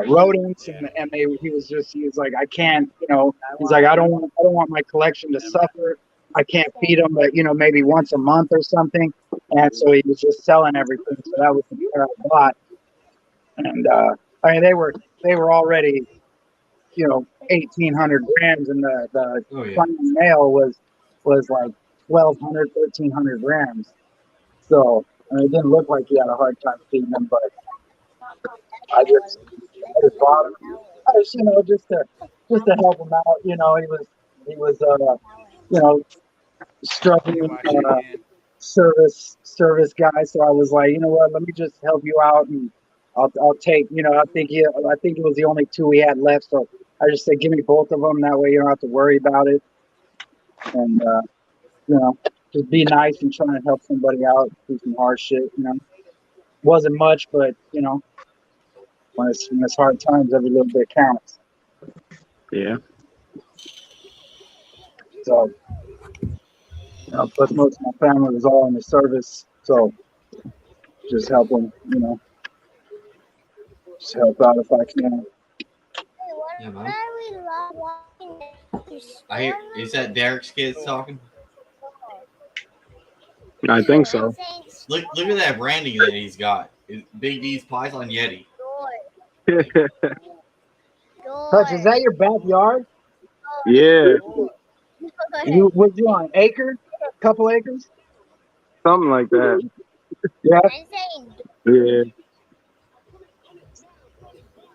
rodents, and he was like, I can't, he's like, I don't want my collection to suffer. I can't feed them, but maybe once a month or something. And so he was just selling everything. So that was the pair I bought. And I mean, they were already, 1,800 grams, and the final male was like 1,200, 1,300 grams. So I mean, it didn't look like he had a hard time feeding them, but I just bought him. I just, just to help him out. He was struggling service guy. So I was like, you know what? Let me just help you out, and I'll take. I think it was the only 2 we had left. So I just said, give me both of them. That way you don't have to worry about it. And just be nice and try and help somebody out through some hard shit. Wasn't much, but when it's hard times, every little bit counts. Yeah. So, plus most of my family was all in the service, so just help them, just help out if I can. Yeah, man. I hear, is that Derek's kids talking? I think so. Look at that branding that he's got. Big D's Python Yeti. Hutch, is that your backyard? Yeah, Was you on an acre? Couple acres? something like that. Yeah. Yeah. You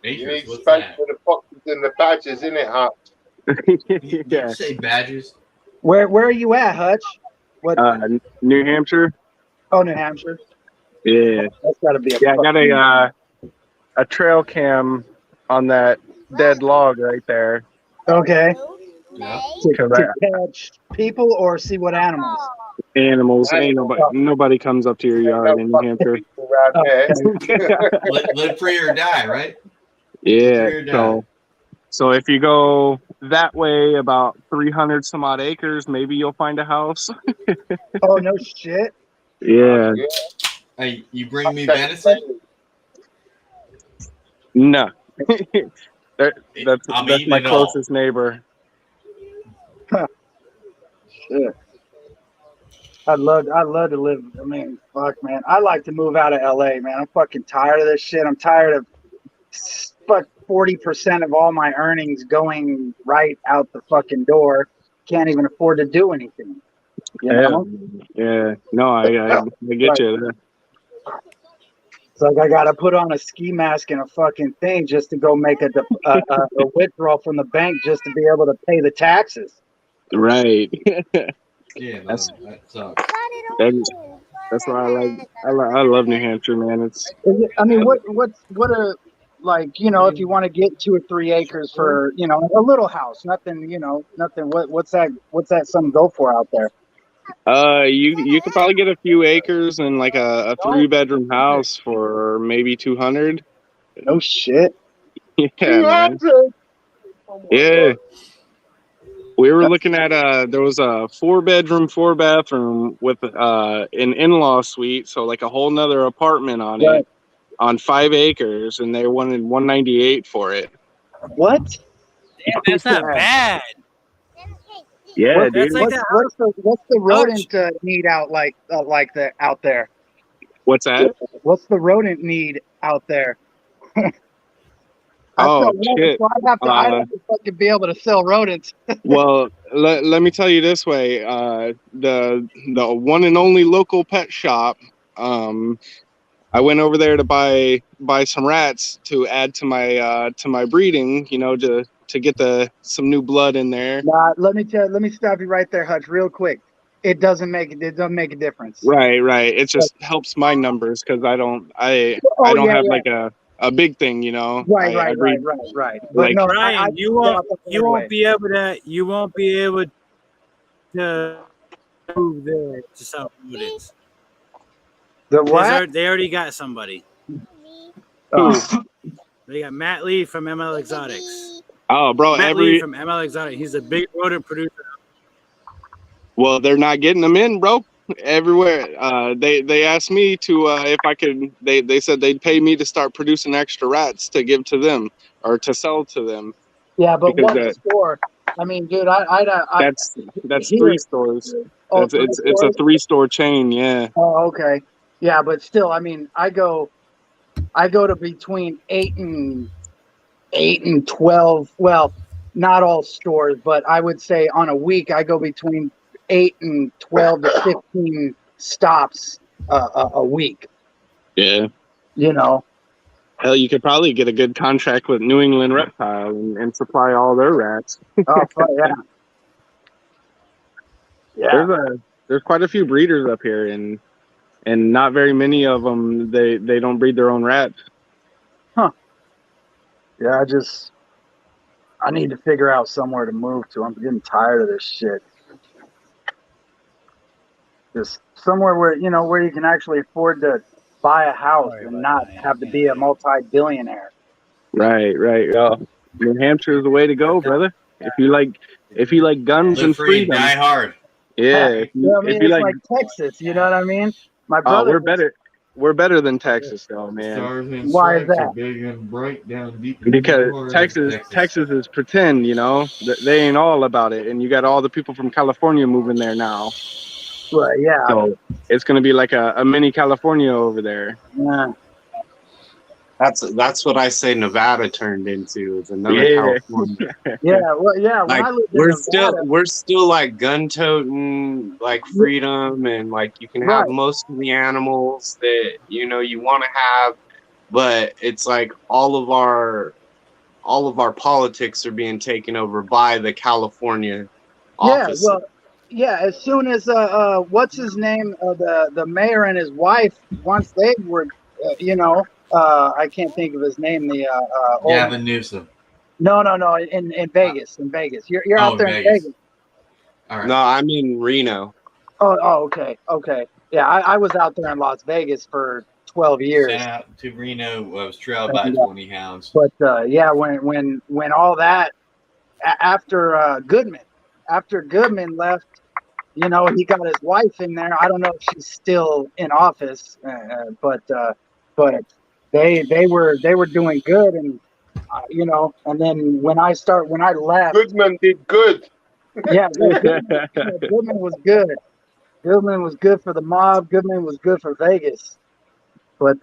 Acres, need what's space that? for the foxes and the badgers, innit, huh? Did Yeah. you say badgers? Where are you at, Hutch? What? New Hampshire. Oh, New Hampshire. Yeah. That's got to be a. Yeah, I got a trail cam on that dead log right there. Okay. Yeah. To catch people or see what animals? Animals. Ain't nobody comes up to your yard in New Hampshire. Around there. Live free or die, right? Yeah. So if you go that way about 300 some odd acres, maybe you'll find a house. Oh, no shit. Yeah. Hey, you bring me venison? No. That's my eating it all. closest neighbor. Shit. I'd love to live. I mean, fuck, man. I like to move out of LA, man. I'm fucking tired of this shit. I'm tired of 40% of all my earnings going right out the fucking door. Can't even afford to do anything. You know? Yeah. No, I get you there. It's like I gotta put on a ski mask and a fucking thing just to go make a withdrawal from the bank just to be able to pay the taxes. Right. Yeah, That's- that sucks. That's why I love New Hampshire, man. I mean, what are, like, if you want to get 2 or 3 acres for, a little house, nothing. What's that something go for out there? You could probably get a few acres and like a 3-bedroom house for maybe 200. No shit. Yeah, man. Yeah. We were looking at there was a 4-bedroom, 4-bathroom with an in-law suite, so like a whole nother apartment on it, on 5 acres, and they wanted $198 for it. What? Damn, that's not bad. Yeah, What- dude. That's like What's the rodent need out out there? What's that? What's the rodent need out there? Oh, shit. So I'd have to fucking be able to sell rodents. Well, let me tell you this way: the one and only local pet shop. I went over there to buy some rats to add to my breeding. To get some new blood in there. Nah, let me stop you right there, Hutch, real quick. It doesn't make a difference. Right. It just helps my numbers because I don't have like a big thing, Right. I breed, But like- no, Brian, you won't be able to move there to sell rodents. The what? They already got somebody. Oh. They got Matt Lee from ML Exotics. Oh, bro, Matt Lee from ML Exotics. He's a big rodent producer. well, they're not getting them in, bro. Everywhere. They asked me to if I could. They said they'd pay me to start producing extra rats to give to them or to sell to them. Yeah, but Because one store. I mean, dude, That's here- 3 stores. Oh, It's a stores? 3-store chain. Yeah. Oh, okay. Yeah, but still, I mean, I go to between 8 and 12. Well, not all stores, but I would say on a week I go between 8 and 12 to 15 stops a week. Yeah. You know. Hell, you could probably get a good contract with New England Reptile and supply all their rats. Oh, yeah. Yeah. There's quite a few breeders up here, and not very many of them they don't breed their own rats. Huh. Yeah, I need to figure out somewhere to move to. I'm getting tired of this shit. Just somewhere where you can actually afford to buy a house and not have to be a multi-billionaire. Right. New Hampshire is the way to go, brother. If you like guns and freedom, die hard. Yeah. It's like Texas. You know what I mean? My brother. We're better. We're better than Texas, though, man. Why is that? Big and bright down deep because Texas is pretend, they ain't all about it, and you got all the people from California moving there now. Right. Yeah. So it's gonna be like a mini California over there. Yeah. That's what I say Nevada turned into, is another California. Yeah, well, yeah. Like, we're still like gun toting, like freedom, and like you can have most of the animals that you want to have, but it's like all of our politics are being taken over by the California office. Yeah, well, yeah. As soon as what's his name, the mayor and his wife, once they were, I can't think of his name. Gavin Newsom. No. In Vegas. In Vegas. You're out there in Vegas. All right. No, I'm in Reno. Oh, okay. Yeah, I was out there in Las Vegas for 12 years. Sent out to Reno. I was trailed by 20 hounds. But when all that after Goodman left, he got his wife in there. I don't know if she's still in office, but they were doing good, and and then when I left, Goodman did good. Yeah, Goodman was good. Goodman was good for the mob. Goodman was good for Vegas. But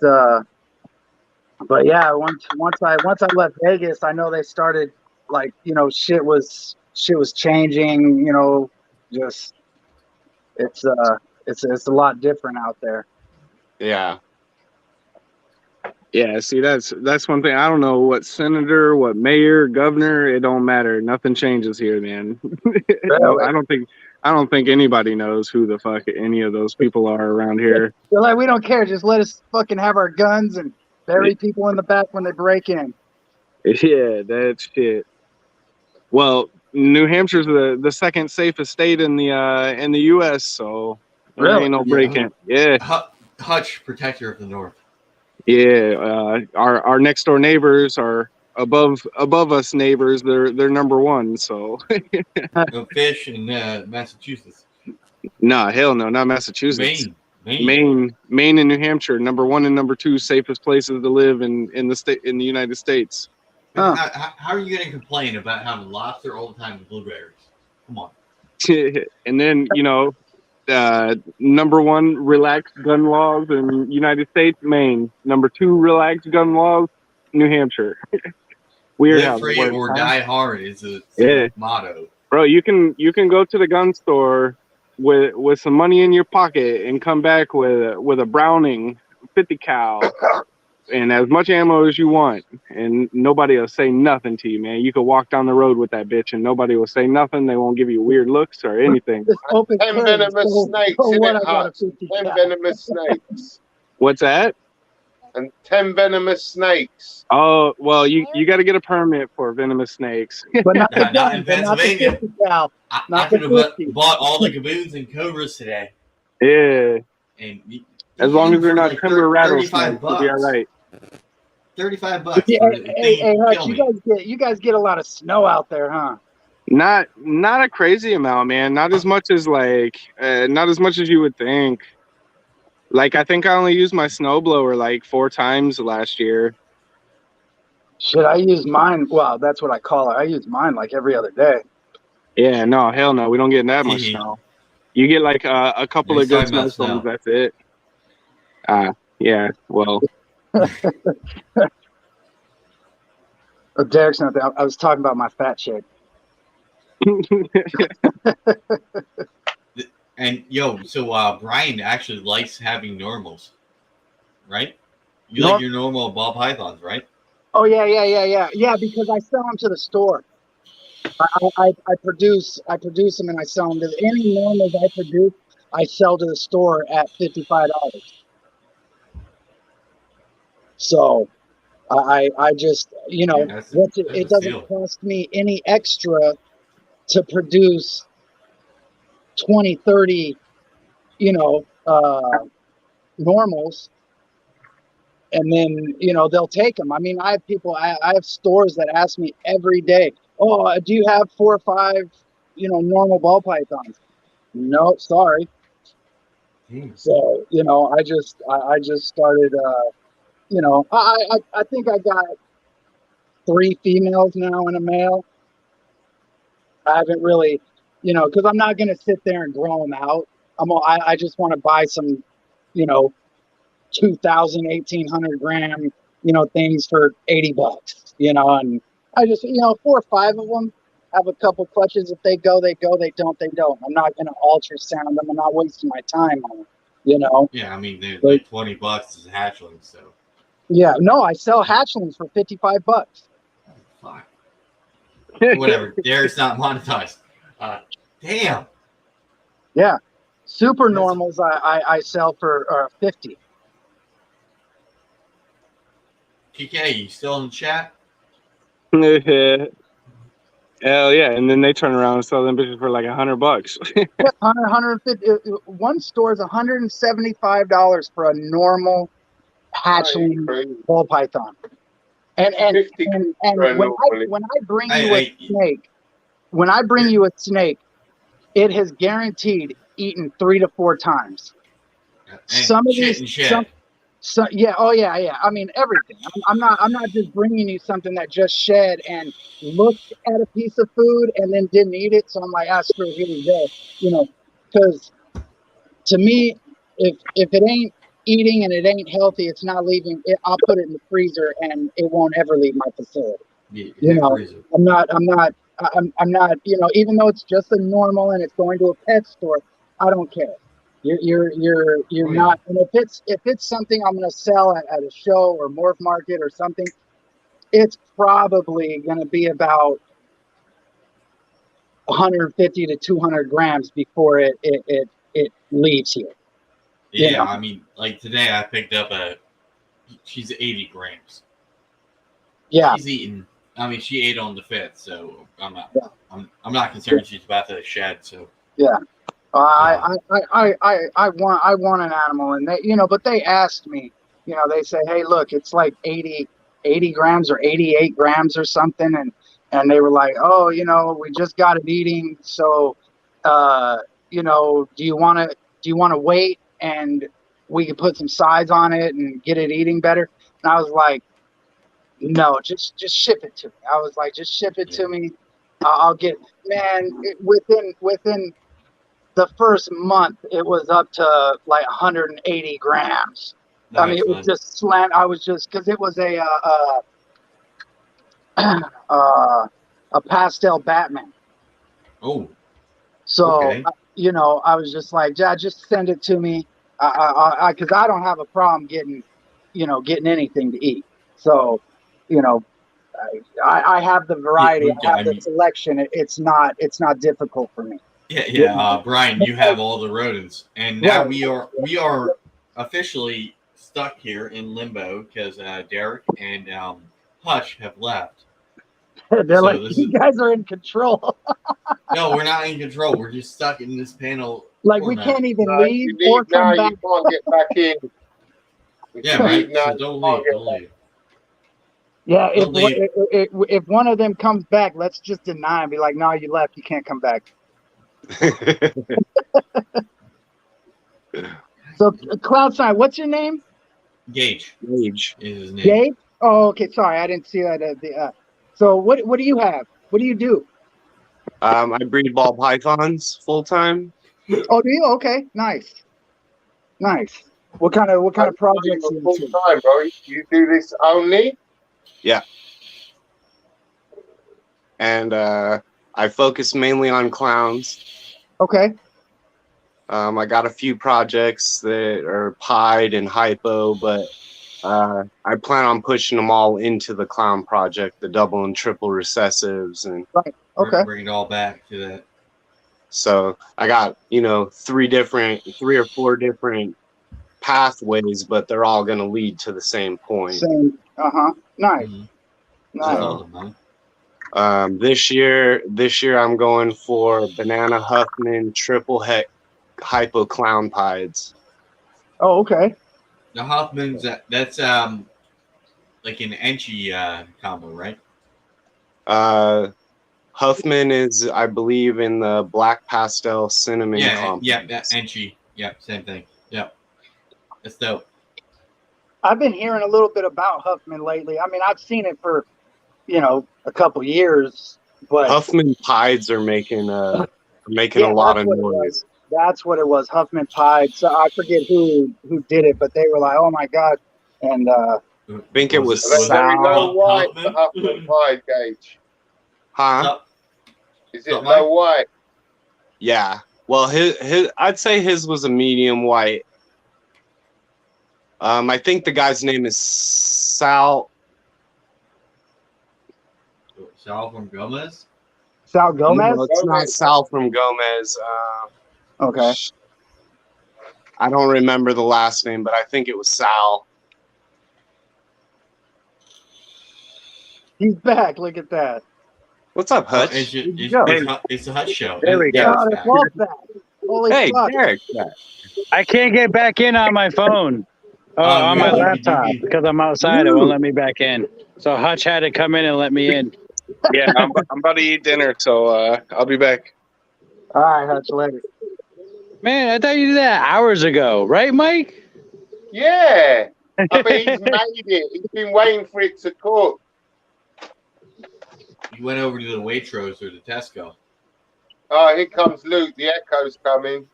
yeah, once I left Vegas, I know they started shit was changing. Just it's a lot different out there. Yeah. Yeah, see, that's one thing. I don't know what senator, what mayor, governor, it don't matter. Nothing changes here, man. No, I don't think anybody knows who the fuck any of those people are around here. They're like, we don't care. Just let us fucking have our guns and bury people in the back when they break in. Yeah, that's shit. Well, New Hampshire's the second safest state in the U.S., so there ain't no break-in. Yeah. Hutch, protector of the North. Yeah, our next door neighbors are above us neighbors. They're number one. So no fish in Massachusetts. Nah, hell no, not Massachusetts. Maine and New Hampshire, number 1 and number 2 safest places to live in the United States. Huh. How are you going to complain about having lobster all the time with blueberries? Come on. And then number 1 relaxed gun laws in United States, Maine. Number 2 relaxed gun laws, New Hampshire. Weird. Live free or die hard is a motto. Bro, you can go to the gun store with some money in your pocket and come back with a Browning 50 cal and as much ammo as you want, and nobody will say nothing to you, man. You could walk down the road with that bitch and nobody will say nothing. They won't give you weird looks or anything. 10 venomous snakes in it, Hutch. 10 venomous snakes. What's that? And 10 venomous snakes. Oh, well, you got to get a permit for venomous snakes. But not in Pennsylvania. I could have bought all the gaboons and cobras today. Yeah. And as long as they're not timber rattlesnakes, you'll be all right. $35. Yeah, hey, Hutch, you guys get a lot of snow out there, huh? Not a crazy amount, man. Not as much as you would think. Like, I think I only used my snowblower like 4 times last year. Shit, I use mine. Well, that's what I call it. I use mine like every other day. Yeah, no, hell no. We don't get that much snow. You get like a couple of good snowstorms. That's it. Yeah, well. Derek's not there. I was talking about my fat shape. And so Brian actually likes having normals, right? You like your normal ball pythons, right? Oh yeah. Because I sell them to the store. I produce them and I sell them to any normals I produce. I sell to the store at $55. So I just That's it a doesn't steal. cost me any extra to produce 20, 30, normals, and then they'll take them. I mean, I have people, I have stores that ask me every day, oh, do you have 4 or 5 normal ball pythons? No, sorry. So I just started I think I got 3 females now and a male. I haven't really because I'm not going to sit there and grow them out. I just want to buy some 2,000, 1,800 gram, things for $80, and I just, 4 or 5 of them, have a couple clutches. If they go, they go. They don't, they don't. I'm not going to ultrasound them. I'm not wasting my time on them, Yeah, I mean, they're like $20 as a hatchling, so. Yeah, no, I sell hatchlings for $55. Fuck. Whatever. Derek's not monetized. Damn. Yeah. Super normals I sell for 50. TK, you still in the chat? Hell yeah! And then they turn around and sell them bitches for like $100. 150. One store is $175 for a normal hatchling ball python. And when I bring you a snake, it has guaranteed eaten 3 to 4 times. Some of these, yeah, oh yeah. I mean everything. I'm not just bringing you something that just shed and looked at a piece of food and then didn't eat it. So I'm like, screw it, here we go. Because to me, if it ain't eating and it ain't healthy, it's not leaving. I'll put it in the freezer and it won't ever leave my facility. I'm not. Even though it's just a normal and it's going to a pet store, I don't care. You're not. And if it's something I'm going to sell at a show or Morph Market or something, it's probably going to be about 150 to 200 grams before it leaves here. Yeah, I mean, like today I picked up she's 80 grams. Yeah. She's eating. I mean, she ate on the 5th, so I'm not concerned she's about to shed. So yeah. I want an animal, and they, but they asked me, they say, hey, look, it's like 80 grams or 88 grams or something. And they were like, oh, we just got it eating. So, do you want to wait and we can put some size on it and get it eating better? And I was like, no, just ship it to me. I was like, just ship it to me. I'll get, man, within the first month, it was up to like 180 grams. Nice, I mean, it was just slant. I was just, because it was a pastel Batman. Oh. So, okay. I was just like, just send it to me. Because I don't have a problem getting anything to eat. So, I have the variety. I have the selection. It's not difficult for me. Yeah. Brian, you have all the rodents, and now we are officially stuck here in limbo because Derek and Hutch have left. They're like, you guys are in control. No, we're not in control. We're just stuck in this panel. Like format. We can't even leave or come back. You can't get back in. Yeah, right. So don't leave. Yeah, if one of them comes back, let's just deny and be like, no, you left. You can't come back. So, Cloudside, what's your name? Gage. Gage is his name. Gage? Oh, okay. Sorry, I didn't see that. So, what do you have? What do you do? I breed ball pythons full time. Oh, do you? Okay, nice. What kind of projects? Full time, bro. You do this only? Yeah. And I focus mainly on clowns. Okay. I got a few projects that are pied and hypo, but I plan on pushing them all into the clown project, the double and triple recessives, and Okay. Bring it all back to that. so I got, you know, three or four different pathways, but they're all going to lead to the same point. Same. Nice. Mhm. Nice. That's awesome, man. This year I'm going for Banana Huffman triple hypo clown pieds. Oh, okay. The Hoffman's that's like an Enchi combo, right? Huffman is, I believe, in the black pastel cinnamon combo. Yeah, that Enchi. Yeah, same thing. Yeah, that's dope. I've been hearing a little bit about Huffman lately. I mean, I've seen it for, you know, a couple years, but Huffman pieds are making a Yeah, lot of that's what it noise. was. That's what it was. Huffman Pied. So I forget who did it, but they were like, "Oh my god!" And I think it was Is it very low Sal. white Huffman? for Huffman Pied, Gage? Huh? Is it Something low white? Yeah. Well, his I'd say his was a medium white. I think the guy's name is Sal. Sal from Gomez. Sal Gomez. No, it's not Sal from Gomez. Okay, I don't remember the last name, but I think it was Sal. he's back. Look at that. What's up, Hutch? It's the Hutch show. There we go. God, I love that. Holy Hey, fuck! Derek. I can't get back in on my phone. On my laptop because I'm outside. It won't let me back in. So Hutch had to come in and let me in. Yeah, I'm about to eat dinner, so I'll be back. All right, Hutch, later. Man, I thought you did that hours ago, right, Mike? Yeah. I bet he's made it. He's been waiting for it to cook. You went over to the Waitrose or the Tesco. Oh, here comes Luke. The echo's coming.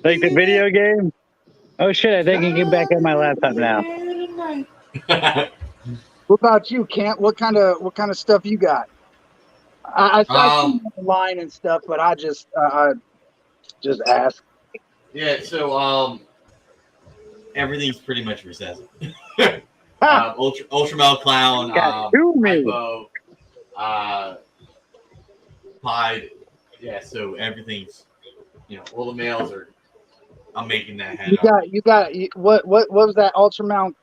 Like the video game? Oh shit, I think I can get back on my laptop now. What about you, Kent? What kind of stuff you got? I see you online and stuff, but I just ask. Yeah, so everything's pretty much recessive. Ultramel Clown, Hypo, Pied. Yeah, so everything's, you know, all the males are. I'm making that head. What was that Ultramel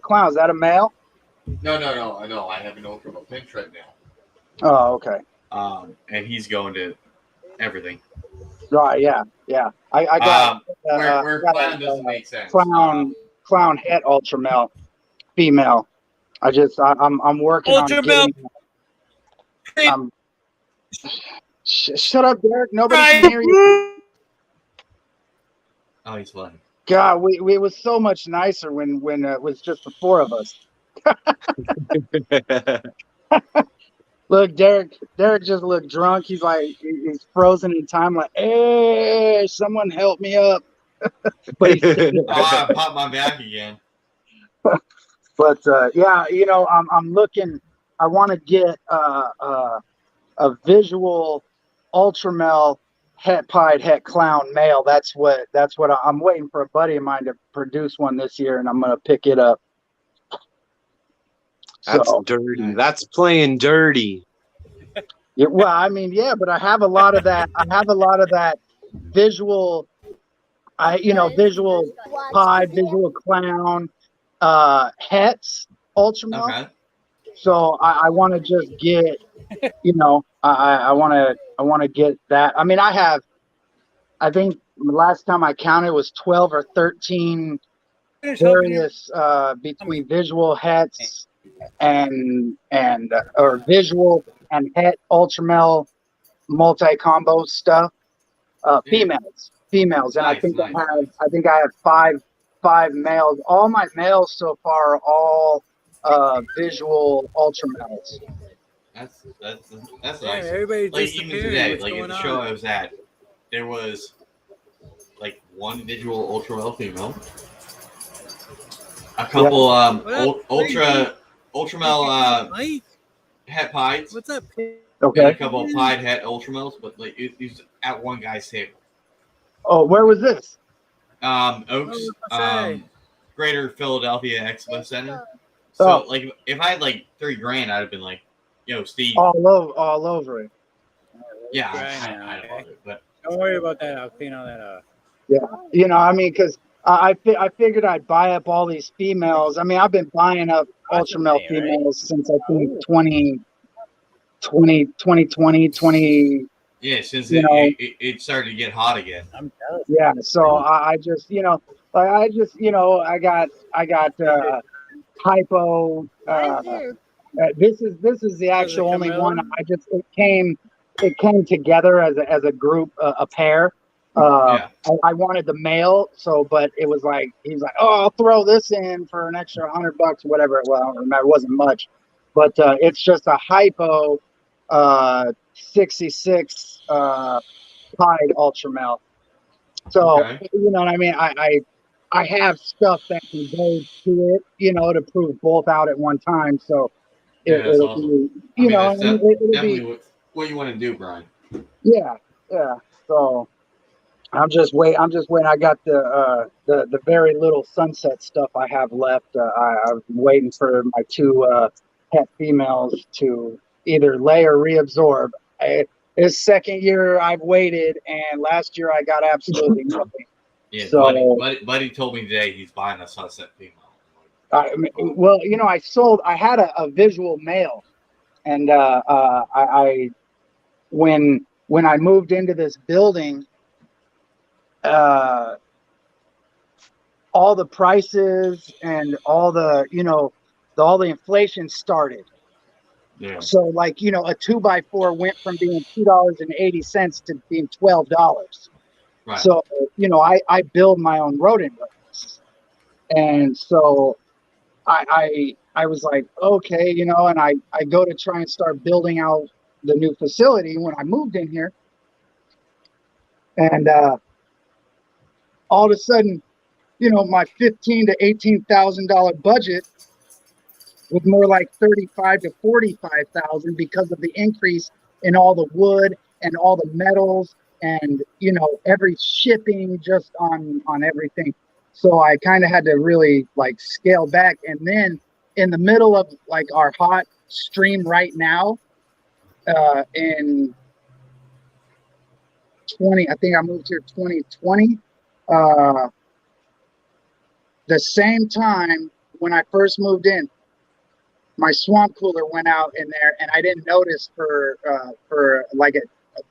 Clown? Is that a male? No. I have an Ultramel Pinch right now. Oh, okay. And he's going to everything. Right. Yeah. I got. Where clown doesn't make sense. Clown het Ultramel female. I'm working Ultramel. on getting. Shut up, Derek. Nobody can hear you. Oh, he's funny. God, it was so much nicer when it was just the four of us. Look, Derek just looked drunk. He's like, he's frozen in time. Like, hey, someone help me up. But I popped my back again. But yeah, you know, I'm looking. I want to get a visual Ultramel het pied het clown male. That's what I'm waiting for a buddy of mine to produce one this year, and I'm gonna pick it up. That's dirty. That's playing dirty. Yeah, well, I mean, yeah, but I have a lot of that. I have a lot of that visual. Visual pie, visual clown, hets Ultramel. Okay. So I want to just get, you know, I want to get that. I mean, I think the last time I counted was 12 or 13 various between visual hets and or visual and het Ultramel multi combo stuff. Females, and Nice, I think I have five males. All my males so far are all visual Ultramels. That's nice. Everybody Like even today, like at the show I was at, there was like one visual Ultramel female, a couple Ultramel Het Pieds. What's up, Pete? Got a Okay. couple of Pied Het Ultramills, but like it was at one guy's table. Oh, where was this? Oaks, Oh, say. Greater Philadelphia Expo Center. So Oh. like if I had like $3,000, I'd have been like, yo, Steve. All over it. Yeah, Right now, I love it, but Don't worry about that. I'll clean all that up. You know, I mean, because I figured I'd buy up all these females. I mean, I've been buying up ultra male Awesome, right? females since I think 2020. yeah, since You know. it started to get hot again. I'm jealous. Yeah. So I just, you know, like I got hypo. This is the actual it only come one. out? It came together as a group, a pair. Yeah. I wanted the male, but it was like he's like, oh, I'll throw this in for an extra $100, whatever. Well, I don't remember, it wasn't much, but it's just a hypo 66 Pied ultra male. So Okay. you know what I mean. I have stuff that can go to it, you know, to prove both out at one time. So Yeah, that's it'll awesome. be, you know, that's it'll definitely be, what you want to do, Brian. yeah. So I'm just waiting. I got the very little sunset stuff I have left. I'm waiting for my two het females to either lay or reabsorb. This second year I've waited, and last year I got absolutely nothing. Yeah, So- buddy told me today he's buying a sunset female. Well, you know, I had a visual male, and I when I moved into this building, all the prices and all the, you know, all the inflation started. Yeah. So like, you know, a 2x4 went from being $2.80 to being $12. Right. So, you know, I build my own rodent rodents. And so I was like, okay, you know, and I go to try and start building out the new facility when I moved in here. And all of a sudden, you know, my $15,000 to $18,000 budget was more like $35,000 to $45,000 because of the increase in all the wood and all the metals and, you know, every shipping just on everything. So I kind of had to really like scale back. And then in the middle of like our hot stream right now, in 20, I think I moved here 2020. The same time when I first moved in, my swamp cooler went out in there, and I didn't notice for like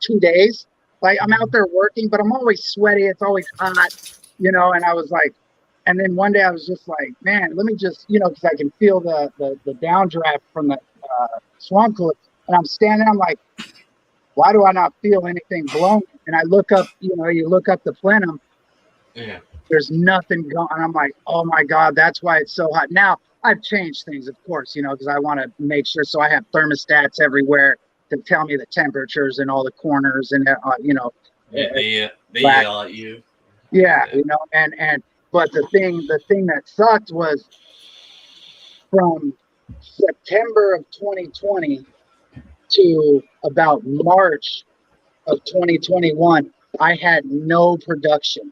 2 days. Like I'm out there working, but I'm always sweaty. It's always hot, you know. And I was like, and then one day I was just like, man, let me just, you know, because I can feel the downdraft from the swamp cooler, and I'm standing. I'm like, why do I not feel anything blowing? And I look up, you know, you look up the plenum. Yeah. There's nothing going. And I'm like, oh my God, that's why it's so hot. Now I've changed things, of course, you know, because I want to make sure. So I have thermostats everywhere to tell me the temperatures in all the corners, and you know, They yell at you. yeah, you know, and but the thing that sucked was from September of 2020 to about March of 2021, I had no production.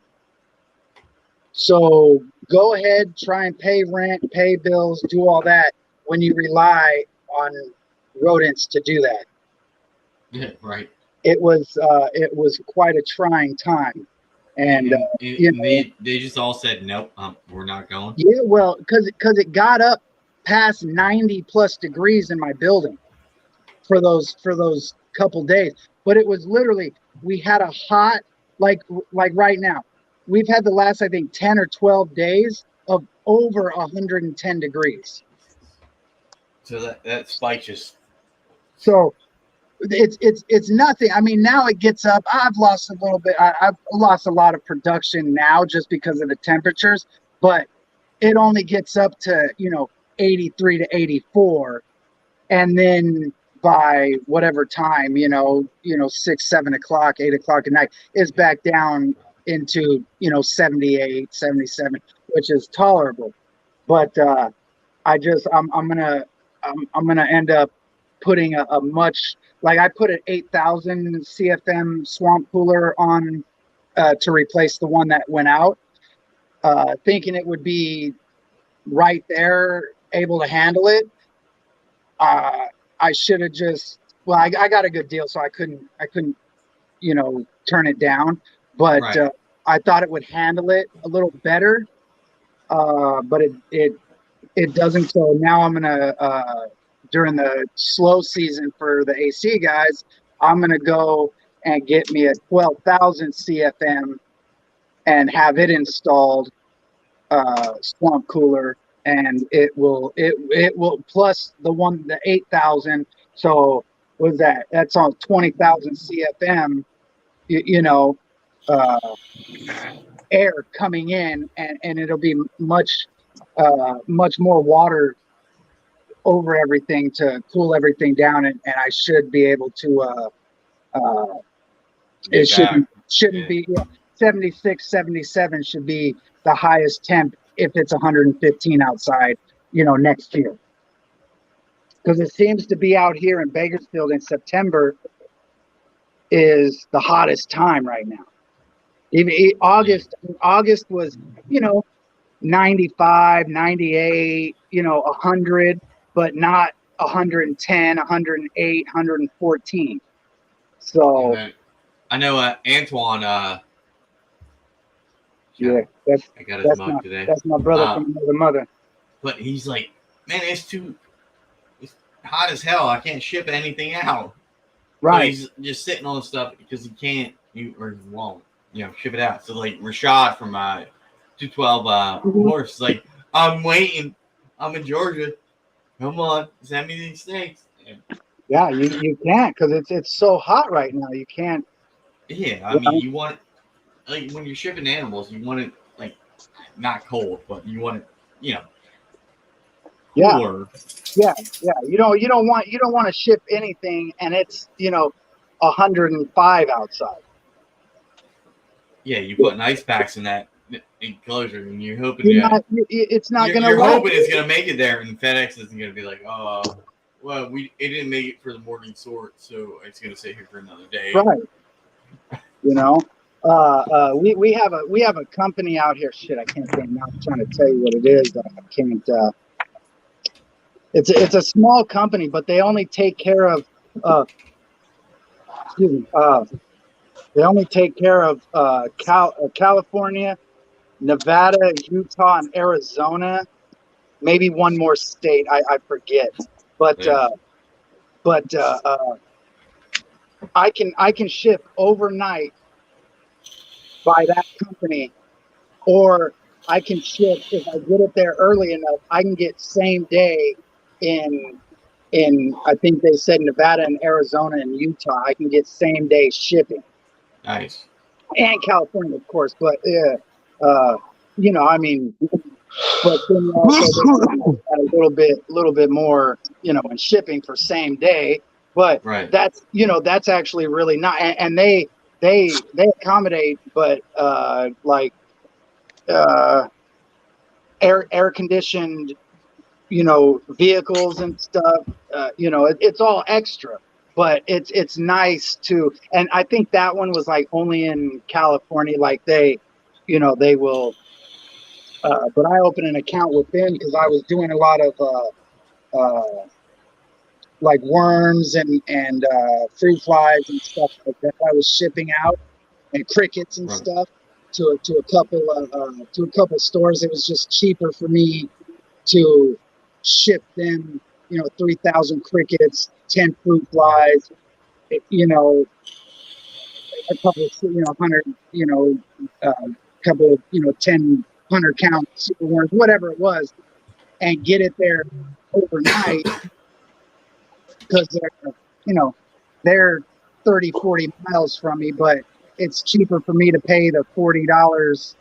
So go ahead, try and pay rent, pay bills, do all that when you rely on rodents to do that. Yeah, right. It was quite a trying time. And you know, they just all said nope, we're not going. yeah, well, because it got up past 90 plus degrees in my building for those couple days. But it was literally, we had a hot, like right now, we've had the last, I think, 10 or 12 days of over 110 degrees. So that spike just. So it's nothing. I mean, now it gets up. I've lost a little bit. I've lost a lot of production now just because of the temperatures, but it only gets up to, you know, 83 to 84. And then by whatever time, you know, 6, 7 o'clock, 8 o'clock at night is back down into, you know, 78, 77, which is tolerable. But I'm gonna end up putting a much, like I put an 8,000 CFM swamp cooler on to replace the one that went out, thinking it would be right there, able to handle it. I should have just, well, I got a good deal, so I couldn't, turn it down. But Right. I thought it would handle it a little better, but it doesn't. So now I'm gonna during the slow season for the AC guys, I'm gonna go and get me a 12,000 CFM and have it installed, swamp cooler, and it will plus the 8,000. So what's that? That's on 20,000 CFM. Air coming in, and it'll be much more water over everything to cool everything down, and I should be able to it shouldn't be 76, 77 should be the highest temp if it's 115 outside, next year. Because it seems to be out here in Bakersfield in September is the hottest time right now. Even August was, 95, 98, 100, but not 110, 108, 114. So I know Antoine. Yeah, I got his mug today. That's my brother from another mother. But he's like, man, it's hot as hell. I can't ship anything out. Right. So he's just sitting on stuff because he can't, or he won't, ship it out. So like Rashad from 212 Horse is like, I'm waiting. I'm in Georgia. Come on, send me these snakes. Yeah, you can't because it's so hot right now. You can't. Yeah, I mean, you want, like, when you're shipping animals, you want it like not cold, but you want it, cooler. Yeah. You don't want to ship anything and it's 105 outside. Yeah, you put ice packs in that enclosure, and you're hoping it's not going to. You're hoping it's going to make it there, and FedEx isn't going to be like, oh, well, it didn't make it for the morning sort, so it's going to sit here for another day. Right. We have a company out here. Shit, I can't say. Now I'm trying to tell you what it is. I can't. It's a small company, but they only take care of. They only take care of California, Nevada, Utah, and Arizona. Maybe one more state. I forget. But I can ship overnight by that company, or I can ship if I get it there early enough. I can get same day in I think they said Nevada and Arizona and Utah. I can get same day shipping. Nice. And California, of course, but I mean, but then also a little bit more, in shipping for same day. But right. That's actually really not, and they accommodate, but air conditioned, vehicles and stuff. It's all extra, but it's nice to, and I think that one was like only in California, like they will. But I opened an account with them because I was doing a lot of like worms and fruit flies and stuff like that. I was shipping out, and crickets and stuff to a couple stores. It was just cheaper for me to ship them, 3,000 crickets, 10 fruit flies, a couple of, 100, couple of, 10 100 count super worms, whatever it was, and get it there overnight because they're 30, 40 miles from me, but it's cheaper for me to pay the $40,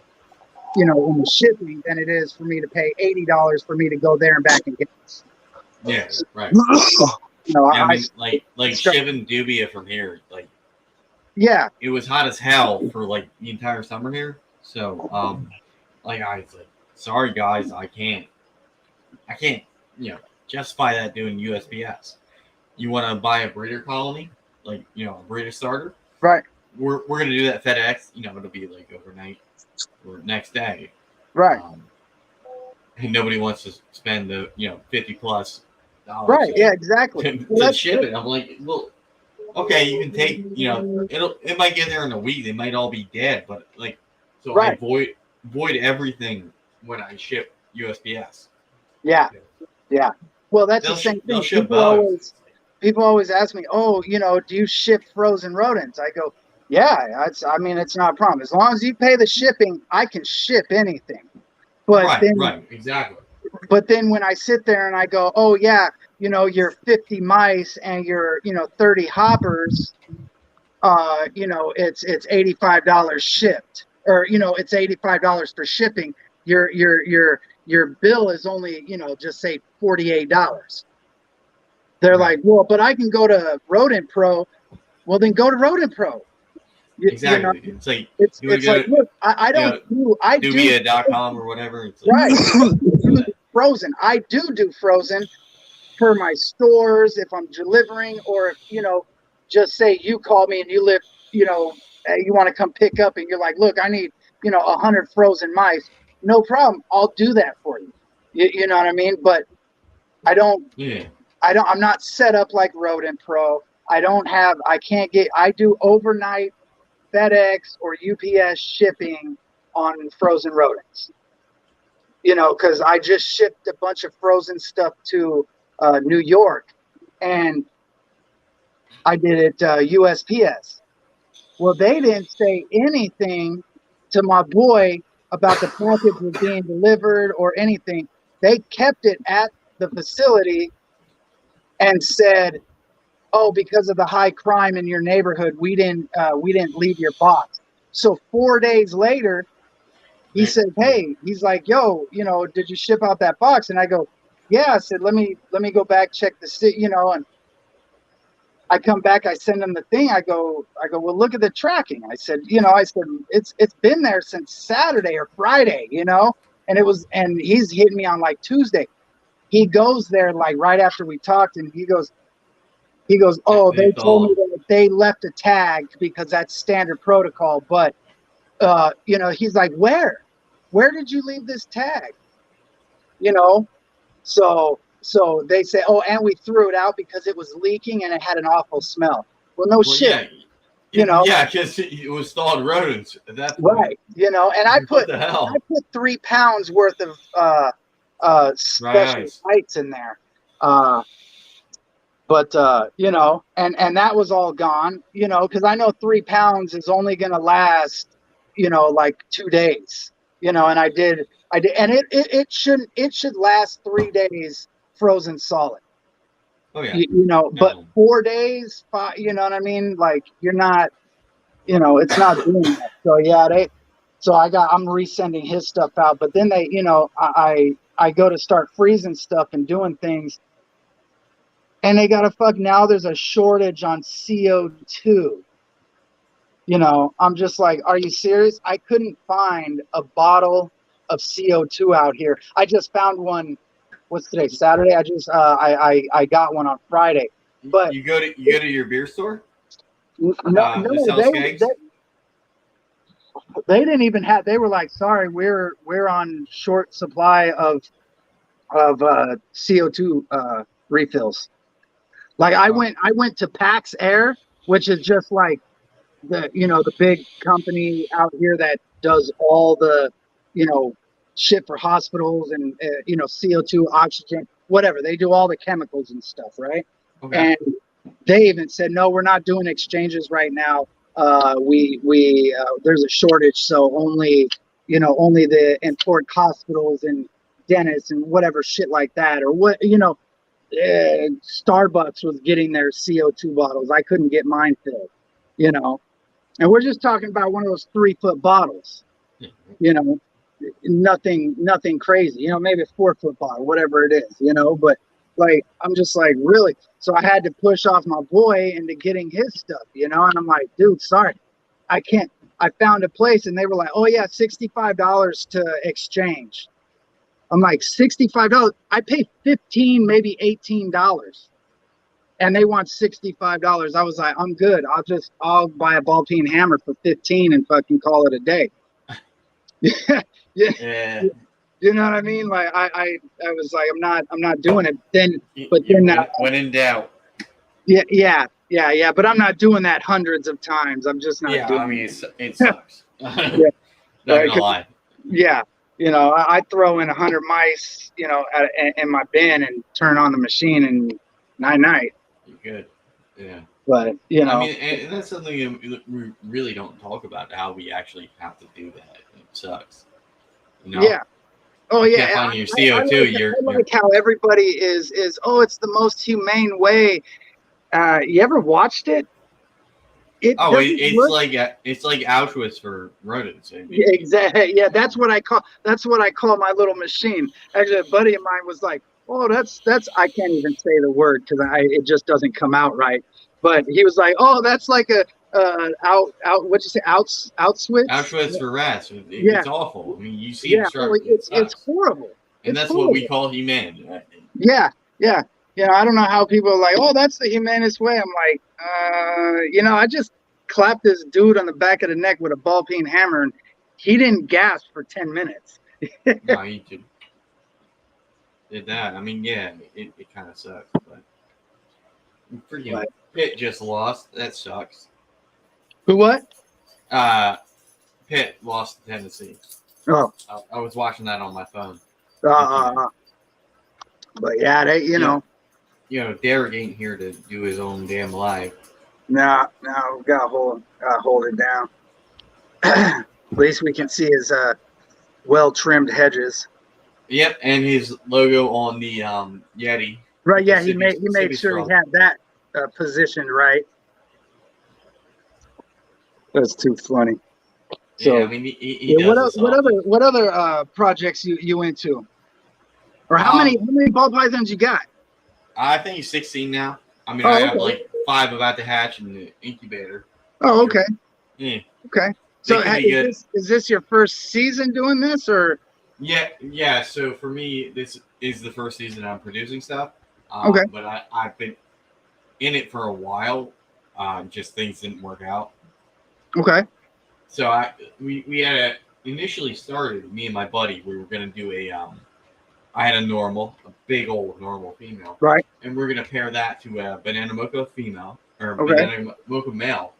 in the shipping than it is for me to pay $80 for me to go there and back and get it. Yeah, right. I mean, like shipping dubia from here, like, yeah, it was hot as hell for like the entire summer here. So, like I was like, sorry guys, I can't, justify that doing USPS. you want to buy a breeder colony, like a breeder starter, Right. We're gonna do that FedEx. It'll be like overnight or next day. Right. And nobody wants to spend the $50+ Right. Yeah. Exactly. to ship it. I'm like, well, okay, you can take. It might get there in a week. They might all be dead, but so Right. I void everything when I ship USPS. Yeah. Yeah. Well, that's They'll the same they'll thing. ship bugs. People always ask me, "Oh, do you ship frozen rodents?" I go, "Yeah, it's not a problem. As long as you pay the shipping, I can ship anything." But right, exactly. But then when I sit there and I go, "Oh yeah, your 50 mice and your 30 hoppers, it's $85 shipped, or it's $85 for shipping. Your bill is only just say $48." They're like, "Well, but I can go to Rodent Pro." Well, then go to Rodent Pro. Exactly. It's like look, I don't do Dubia.com or whatever. It's right. Frozen. I do frozen for my stores if I'm delivering, or if just say you call me and you live, you want to come pick up and you're like, "Look, I need 100 frozen mice." No problem. I'll do that for you. You know what I mean? But I don't. Yeah. I'm not set up like Rodent Pro. I do overnight FedEx or UPS shipping on frozen rodents. Because I just shipped a bunch of frozen stuff to New York, and I did it USPS. Well, they didn't say anything to my boy about the package was being delivered or anything. They kept it at the facility and said, "Oh, because of the high crime in your neighborhood, we didn't leave your box." So 4 days later, he said, "Hey," he's like, "Yo, did you ship out that box?" And I go, "Yeah." I said, let me go back, check the and I come back, I send him the thing. I go, "Well, look at the tracking." I said, it's been there since Saturday or Friday, and he's hitting me on like Tuesday. He goes there like right after we talked, and he goes, "Oh, they told me that they left a tag because that's standard protocol." But, he's like, "Where did you leave this tag?" So they say, "Oh, and we threw it out because it was leaking and it had an awful smell." Well, shit. Yeah, because it was thawed rodents at that point. Right. And I put 3 pounds worth of special bites in there. But and that was all gone, because I know 3 pounds is only going to last, like 2 days, and I did, and it should last 3 days frozen solid. Oh yeah. But 4 days, 5, you know what I mean? Like you're not, it's not doing that. So yeah, I'm resending his stuff out, but then they, I go to start freezing stuff and doing things. And they now there's a shortage on CO2. I'm just like, are you serious? I couldn't find a bottle of CO2 out here. I just found one. What's today? Saturday. I just I got one on Friday. But you go to your beer store? No, they didn't even have. They were like, "Sorry, we're on short supply of CO2 refills." Like I went to Pax Air, which is just like the big company out here that does all the shit for hospitals and CO2, oxygen, whatever. They do all the chemicals and stuff, right? Okay. And they even said, "No, we're not doing exchanges right now. We there's a shortage, so only the important hospitals and dentists and whatever shit like that, or what Starbucks was getting their CO2 bottles. I couldn't get mine filled, and we're just talking about one of those 3-foot bottles, nothing crazy, maybe a 4-foot bottle, whatever it is, but like, I'm just like, really? So I had to push off my boy into getting his stuff, and I'm like, dude, sorry, I can't. I found a place and they were like, "Oh yeah, $65 to exchange." I'm like, $65? I pay $15, maybe $18. and they want $65. I was like, I'm good. I'll buy a ball peen hammer for 15 and fucking call it a day. Yeah. Yeah. You know what I mean? Like I was like, I'm not doing it. Then, When in doubt. yeah. But I'm not doing that hundreds of times. I'm just not Yeah, doing I mean, it. it sucks. Yeah. Not Right, gonna lie. Yeah. You know, I throw in 100 mice, you know, in my bin and turn on the machine and night. You're good. Yeah. But, you know. I mean, and that's something that we really don't talk about, how we actually have to do that. It sucks. You know? Yeah. Oh, You yeah. can't find your CO2. I like how everybody is, oh, it's the most humane way. You ever watched it? It's like Auschwitz for rodents. I mean. Yeah, exactly. Yeah, that's what I call my little machine. Actually, a buddy of mine was like, "Oh, that's I can't even say the word because it just doesn't come out right." But he was like, "Oh, that's like a what'd you say, Auschwitz? Auschwitz for rats. It's awful. I mean, you see it's horrible. And that's what we call humane. Right? Yeah. You know, I don't know how people are like, oh, that's the humanest way. I'm like, you know, I just clapped this dude on the back of the neck with a ball peen hammer, and he didn't gasp for 10 minutes. No, he did that. I mean, yeah, it kind of sucks, but freaking Pitt just lost. That sucks. Who what? Pitt lost to Tennessee. Oh, I was watching that on my phone. But yeah, they, you know. You know, Derek ain't here to do his own damn life. No, we gotta hold it down. At least we can see his well-trimmed hedges. Yep, and his logo on the Yeti. Right, yeah, he made sure he had that positioned right. That's too funny. So, yeah, I mean, he does what other projects you into? Or how many ball pythons you got? I think he's 16 now. I mean, I have like 5 about to hatch in the incubator. Oh, okay. Yeah. Okay. So is this your first season doing this, or? Yeah. So for me, this is the first season I'm producing stuff. Okay. But I've been in it for a while. Just things didn't work out. Okay. So we had initially started, me and my buddy, we were gonna do I had a big old normal female. Right. And we're going to pair that to a banana mocha female, or okay. banana mocha male.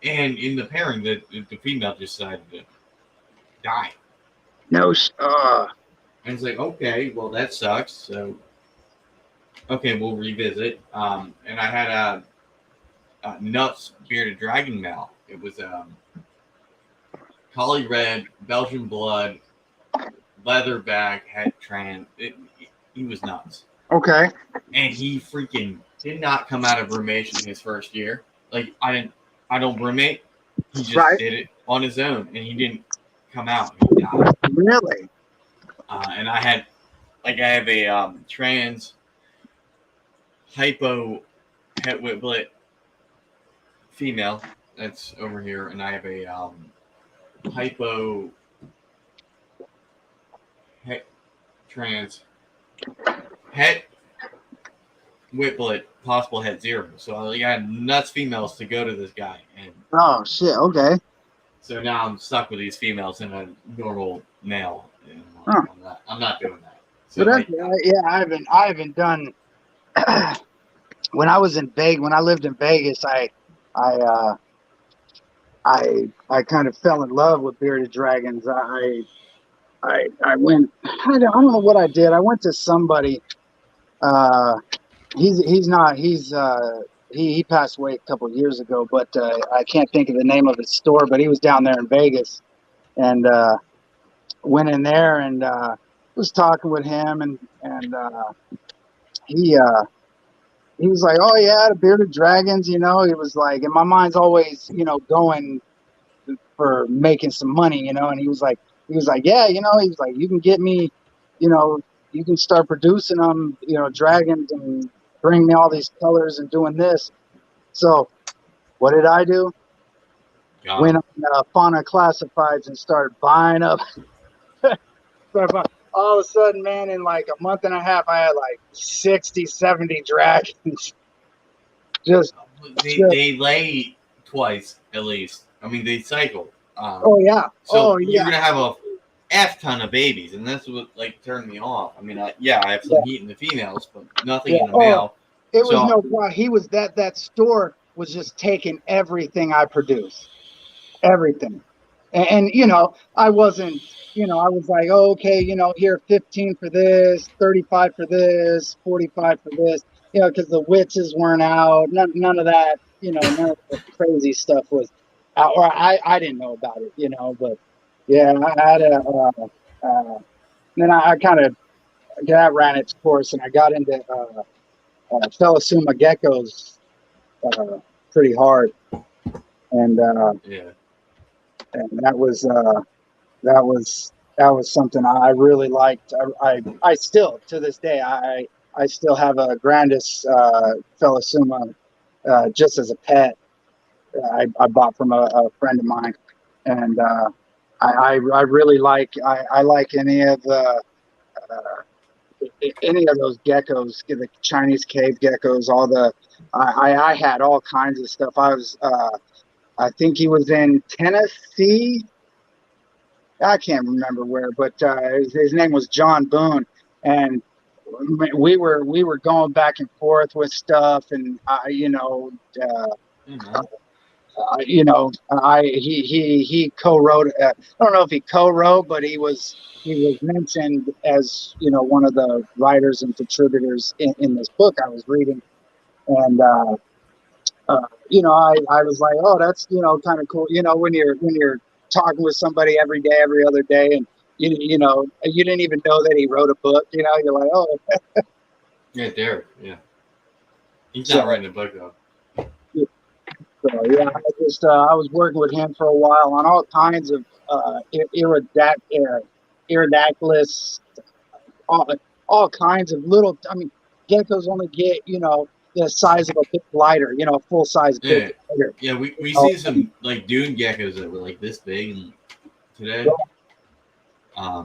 And in the pairing, the female decided to die. No. And it's like, okay, well, that sucks. So, okay, we'll revisit. And I had a Nuts bearded dragon male. It was collie red, Belgian blood, leather bag, had trans. He was nuts. Okay. And he freaking did not come out of brumation his first year. Like I don't brumate. He just did it on his own, and he didn't come out. He died. Really? And I have a trans hypo het whiplet female that's over here, and I have a hypo het trans het whiplet possible het 0. So I had nuts females to go to this guy, and oh shit, okay. So now I'm stuck with these females in a normal male. And I'm not doing that. So that's, I haven't done. When I lived in Vegas, I kind of fell in love with bearded dragons. I went. I don't know what I did. I went to somebody. He passed away a couple of years ago, but I can't think of the name of his store. But he was down there in Vegas, and went in there and was talking with him, and he was like, "Oh yeah, the bearded dragons," you know. He was like, and my mind's always, you know, going for making some money, you know. And he was like, yeah, you know, he was like, you can get me, you know, you can start producing them, you know, dragons, and bring me all these colors and doing this. So what did I do? Went on Fauna Classifieds and started buying up. All of a sudden, man, in like a month and a half, I had like 60, 70 dragons. Just They lay twice at least. I mean, they cycle. oh yeah. So Oh you're yeah. gonna have a F ton of babies, and that's what like turned me off. I mean, I have some heat in the females, but nothing in the male. It was So- no problem. He was that store was just taking everything I produce, everything, and you know I wasn't, you know I was like, oh, okay, you know, here 15 for this, 35 for this, 45 for this, you know, because the witches weren't out, none of that, you know, none of the crazy stuff was out, or I didn't know about it, you know, but yeah, I had then I kind of that ran its course, and I got into Felisuma geckos pretty hard, and Yeah. and that was something I really liked. I still to this day I still have a Grandis Felisuma just as a pet. I bought from a friend of mine, and I really like I like any of the any of those geckos, the Chinese cave geckos, all the I had all kinds of stuff. I think he was in Tennessee. I can't remember where, but his name was John Boone, and we were going back and forth with stuff, and he co-wrote. I don't know if he co-wrote, but he was mentioned as, you know, one of the writers and contributors in this book I was reading, and you know, I was like, oh, that's, you know, kind of cool, you know, when you're talking with somebody every day, every other day, and you know, you didn't even know that he wrote a book, you know, you're like, oh. Yeah, Derek. Yeah, he's not writing a book though. So yeah, I was working with him for a while on all kinds of Iridaclys, all kinds of little. I mean, geckos only get, you know, the size of a big glider, you know, full size big glider. Yeah, we see some like dune geckos that were like this big today. I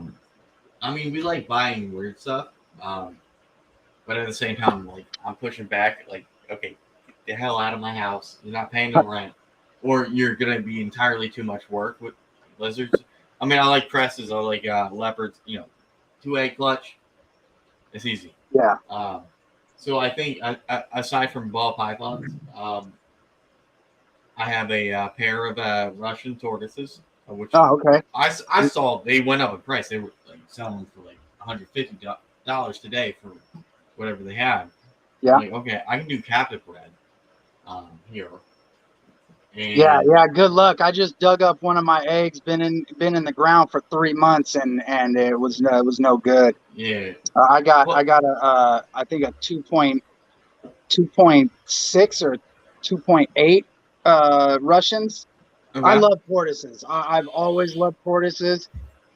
mean, we like buying weird stuff, but at the same time, like I'm pushing back, like, okay, get the hell out of my house. You're not paying the rent, or you're gonna be entirely too much work with lizards. I mean, I like cresses, I like leopards. You know, 2-egg clutch. It's easy. Yeah. So I think aside from ball pythons, I have a pair of Russian tortoises, which okay. I saw they went up in price. They were like selling for like $150 today for whatever they had. Yeah. Like, okay, I can do captive bred here. And yeah. Good luck. I just dug up one of my eggs. Been in the ground for 3 months, and it was no good. Yeah. I got a I think a 2.6 or 2.8 Russians. Okay. I love tortoises. I've always loved tortoises.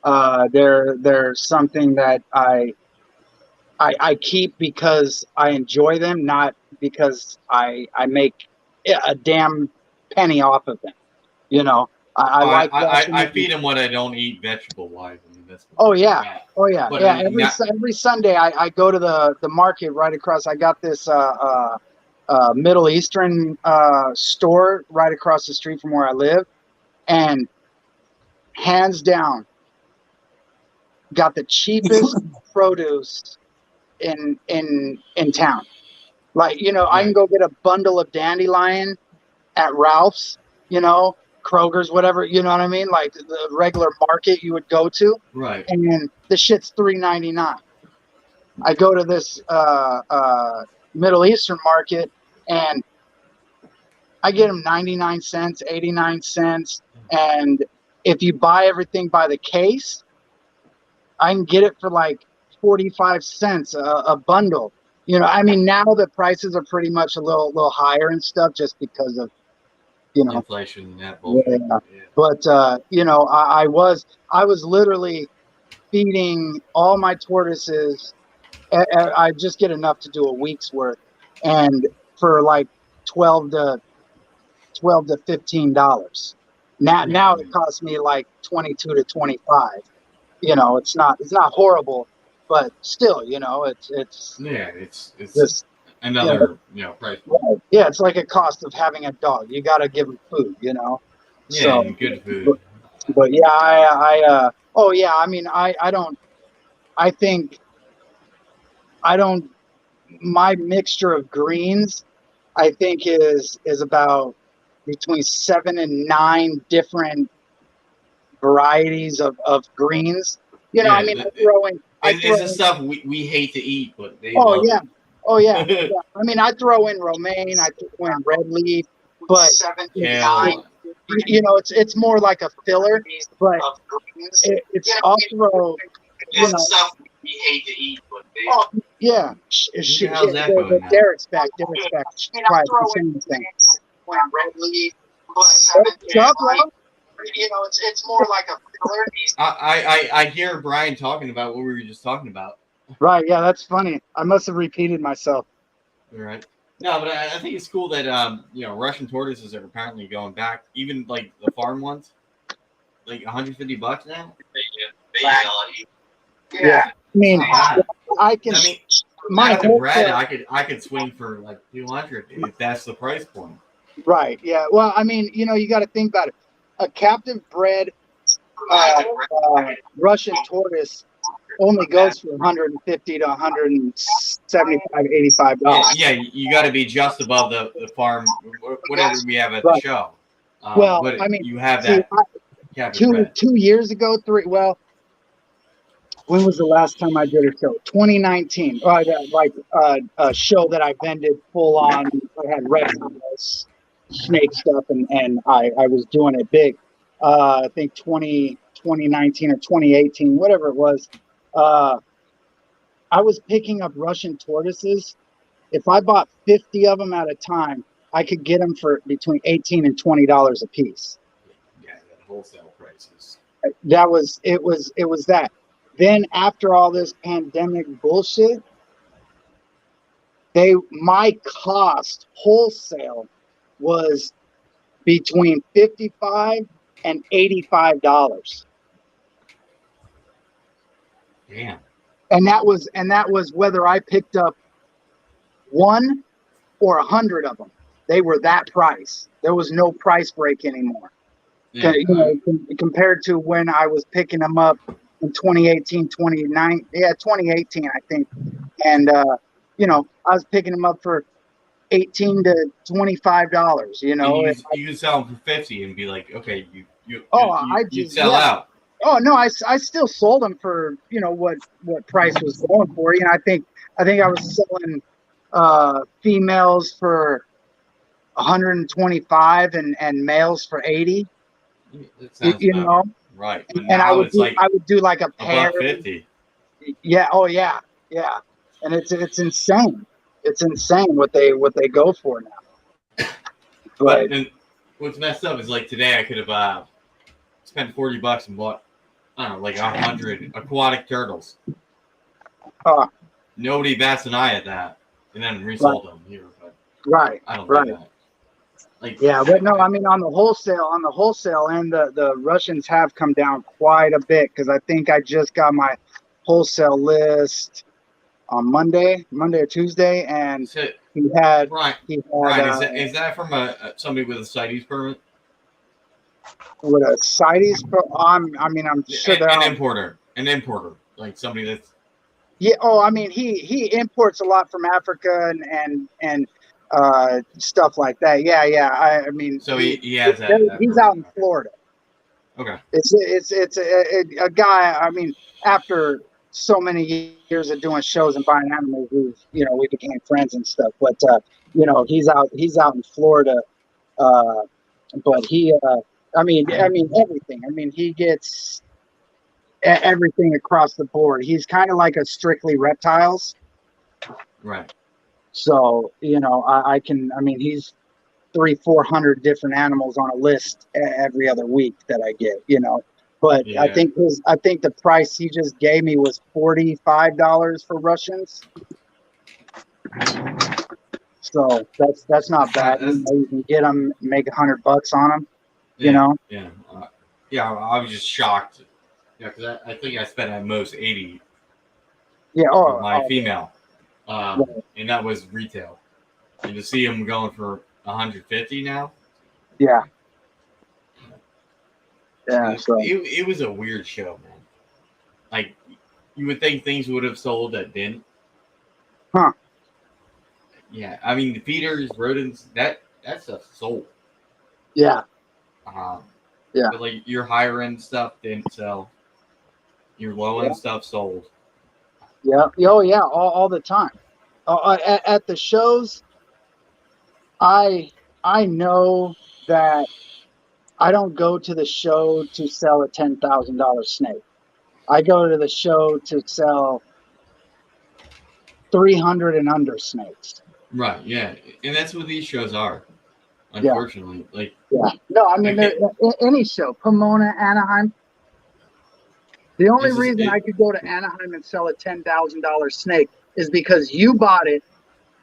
They're something that I keep because I enjoy them, not because I make a damn penny off of them. You know, I feed them what I don't eat vegetable wise. I mean, that's oh yeah. But yeah. Every Sunday I go to the market right across. I got this Middle Eastern store right across the street from where I live, and hands down, got the cheapest produce in town. Like, you know, I can go get a bundle of dandelion at Ralph's, you know, Kroger's, whatever, you know what I mean? Like the regular market you would go to. Right. And then the shit's $3.99. I go to this Middle Eastern market and I get them 99 cents, 89 cents. And if you buy everything by the case, I can get it for like 45 cents a bundle. You know, I mean, now the prices are pretty much a little higher and stuff just because of, you know, inflation and that bullshit. Yeah. But you know, I was literally feeding all my tortoises. I just get enough to do a week's worth, and for like $12 to $15. Now it costs me like $22 to $25. You know, it's not horrible, but still, you know, it's yeah, it's just, another price. Yeah, it's like a cost of having a dog. You got to give them food, you know. Yeah, So, and good food. but yeah, I think my mixture of greens, I think is about between 7 and 9 different varieties of greens. You know, Yeah, I mean, it's the stuff we hate to eat, but they oh love yeah, it. oh yeah, yeah. I mean, I throw in romaine, I throw in red leaf, but Kale. you know, it's more like a filler, but it's also, you know, we hate to eat, but they yeah. how's that going now? Derek's back. Quiet, saying the thing. Chuck, you know, it's more like a filler. I hear Brian talking about what we were just talking about. Right, yeah, that's funny. I must have repeated myself. All right. No, but I think it's cool that Russian tortoises are apparently going back, even like the farm ones, like $150 now. Yeah, I mean, I can. I mean, my after bread, I could swing for like 200 if that's the price point. Right. Yeah. Well, I mean, you know, you got to think about it. A captive bred Russian tortoise only goes for $150 to $175, $85. Yeah, you got to be just above the farm, whatever we have at the show. Well, but I mean, you have that captive bred. 2 years ago, well, when was the last time I did a show? 2019. A show that I vended full on. I had reptiles, snake stuff, and I was doing it big. I think 2019 or 2018, whatever it was. I was picking up Russian tortoises. If I bought 50 of them at a time, I could get them for between $18 and $20 a piece. Yeah, the wholesale prices. It was that. Then after all this pandemic bullshit, my cost wholesale was between $55 and $85. Damn. And that was whether I picked up 1 or 100 of them. They were that price. There was no price break anymore. Yeah, compared to when I was picking them up in 2018, 2018, I think. And, I was picking them up for $18 to $25, you know. You can sell them for 50 and be like, okay, you sell out. Oh no, I still sold them for, what price was going for. I think I was selling females for 125 and males for 80. That sounds right. But and I would do like a pair. $150. Yeah. Oh yeah. Yeah. And it's insane. It's insane what they go for now. But what's messed up is like today I could have spent $40 and bought, I don't know, like 100 aquatic turtles. Nobody bats an eye at that, and then resold them here. But right. I don't do that. Like, yeah, but no, I mean on the wholesale end, the Russians have come down quite a bit because I think I just got my wholesale list on Monday or Tuesday, and he had. Brian, is that from somebody with a CITES permit? With a CITES permit? I'm sure they're an importer, like somebody that's. Yeah. Oh, I mean, he imports a lot from Africa and stuff like that. Yeah. I mean, so he has that. He's out in Florida. Okay. It's a guy. I mean, after so many years of doing shows and buying animals, we became friends and stuff. But he's out in Florida. But he, I mean everything. I mean, he gets everything across the board. He's kind of like a Strictly Reptiles. Right. So, he's 300-400 different animals on a list every other week that I get, but yeah. I think the price he just gave me was $45 for Russians. So that's not bad. You can get them, make $100 on them, Yeah. I was just shocked. Yeah, because I think I spent at most 80. Yeah. My female. and that was retail. And to see them going for 150 now, Yeah. Yeah. So it was a weird show, man. Like you would think things would have sold that didn't. Huh. Yeah, I mean the feeders, rodents, that stuff sold. yeah. Yeah. But like your higher end stuff didn't sell. Your low end stuff sold. Yeah. Oh yeah. All the time. At the shows, I know that I don't go to the show to sell a $10,000 snake. I go to the show to sell 300 and under snakes. Right. Yeah, and that's what these shows are. Unfortunately, like no, I mean any show, Pomona, Anaheim. The only reason I could go to Anaheim and sell a $10,000 snake is because you bought it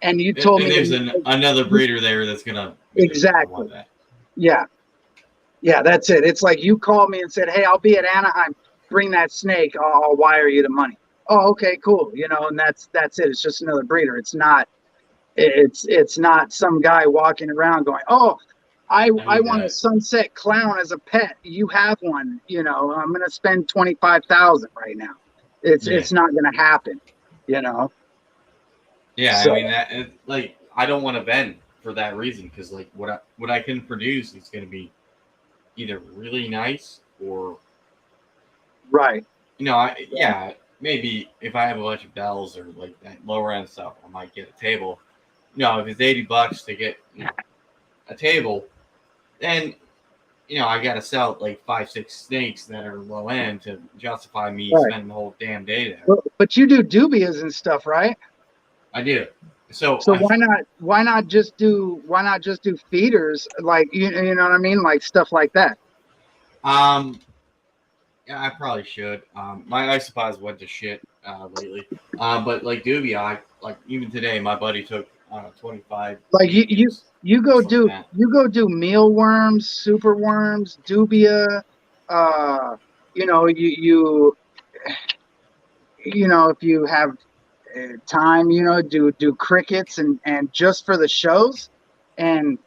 and you told me there's another breeder there that's gonna exactly. That. Yeah, that's it. It's like you called me and said, "Hey, I'll be at Anaheim. Bring that snake. I'll wire you the money." Oh, okay, cool. And that's it. It's just another breeder. It's not some guy walking around going, "Oh, I want a sunset clown as a pet. You have one. I'm gonna spend $25,000 right now." It's not gonna happen. Yeah, so, I mean that. Like, I don't want to bend for that reason because like what I can produce is going to be either really nice or right. Maybe if I have a bunch of bells or like that lower end stuff, I might get a table. If it's $80 to get a table, then I got to sell like 5-6 snakes that are low end to justify me spending the whole damn day there. But you do dubias and stuff, right? I do. So why not just do feeders, like you know what I mean, like stuff like that? Yeah, I probably should. My isopods went to shit lately. But like dubia, like even today, my buddy took 25. Like you go do mealworms, super worms, dubia. If you have time, do crickets and just for the shows, and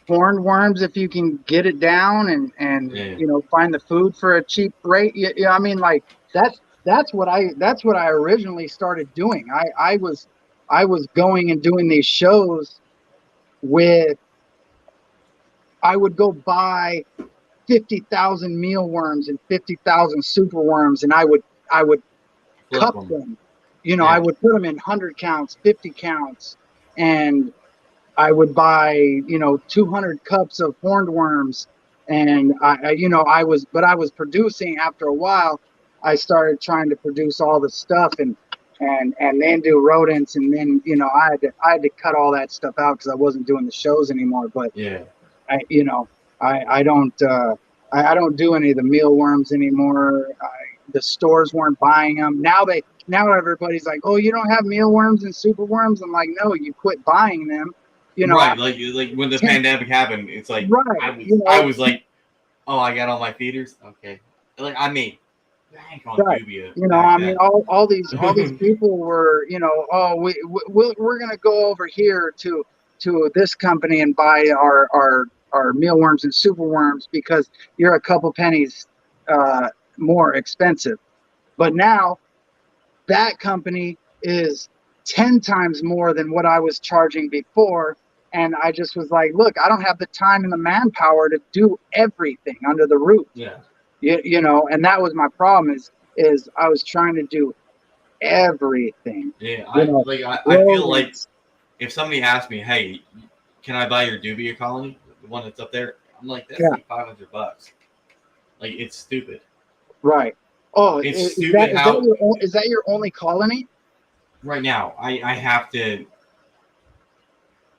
horned worms if you can get it down and find the food for a cheap rate. I mean, like that's what I originally started doing. I was going and doing these shows I would go buy 50,000 mealworms and 50,000 super worms, and I would cup them. I would put them in 100 counts, 50 counts, and I would buy 200 cups of horned worms, and I was producing. After a while, I started trying to produce all the stuff and then do rodents, and then I had to cut all that stuff out because I wasn't doing the shows anymore. But I don't do any of the mealworms anymore. The stores weren't buying them. Now everybody's like, "Oh, you don't have mealworms and super worms?" I'm like, "No, you quit buying them." Right, like when the pandemic happened, it's like I was like, "Oh, I got all my feeders." Okay, like I mean, bank on dubia. I mean, all these people were, we're gonna go over here to this company and buy our mealworms and super worms because you're a couple pennies more expensive. But now that company is 10 times more than what I was charging before. And I just was like, look, I don't have the time and the manpower to do everything under the roof. Yeah. And that was my problem is I was trying to do everything. Yeah. I feel like if somebody asked me, "Hey, can I buy your dubia colony, the one that's up there?" I'm like, that's like $500. Like, it's stupid. Right. Oh, it's stupid. Is that your only colony? Right now, I have to.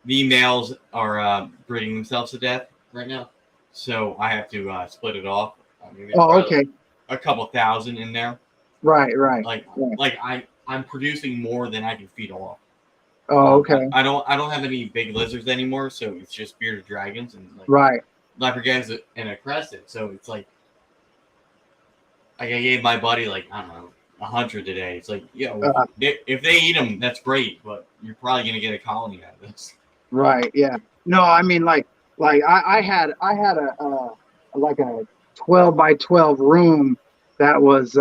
The males are breeding themselves to death right now, so I have to split it off. I mean, okay. A couple thousand in there. Right. Like I'm producing more than I can feed off. Oh, okay. I don't have any big lizards anymore, so it's just bearded dragons and leprechauns and a crested. So it's like I gave my buddy, like, I don't know, 100 today. It's like, if they eat them, that's great, but you're probably gonna get a colony out of this. Right. Yeah. No, I mean, like I had a like a 12 by 12 room that was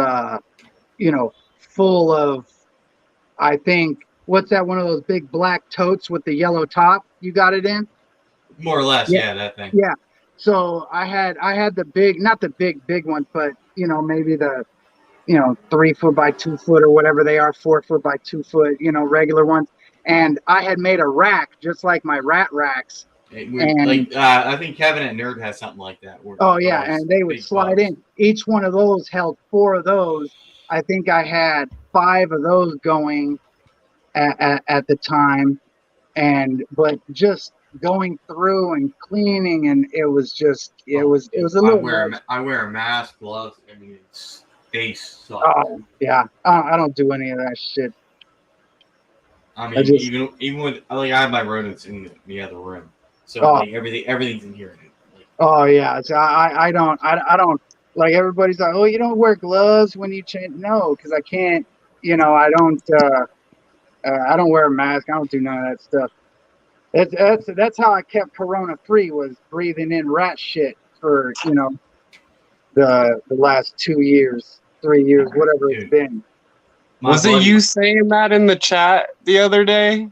full of, I think, what's that, one of those big black totes with the yellow top you got it in? More or less, yeah, that thing. Yeah. So I had the big, not the big ones, but maybe the 3 foot by 2 foot or whatever they are, 4 foot by 2 foot, regular ones. And I had made a rack just like my rat racks. I think Kevin at Nerd has something like that. And they would slide in. Each one of those held 4 of those. I think I had 5 of those going at the time, but just going through and cleaning, and it was a little. I wear a mask, gloves. I mean, they suck. Oh yeah, I don't do any of that shit. I mean, even with I have my rodents in the other room, so everything's in here. Oh yeah, so I don't like, everybody's like, oh, you don't wear gloves when you change. No, because I can't. I don't wear a mask. I don't do none of that stuff. That's how I kept Corona free, was breathing in rat shit for the last 2 years, 3 years, whatever it's been. Was it you saying that in the chat the other day?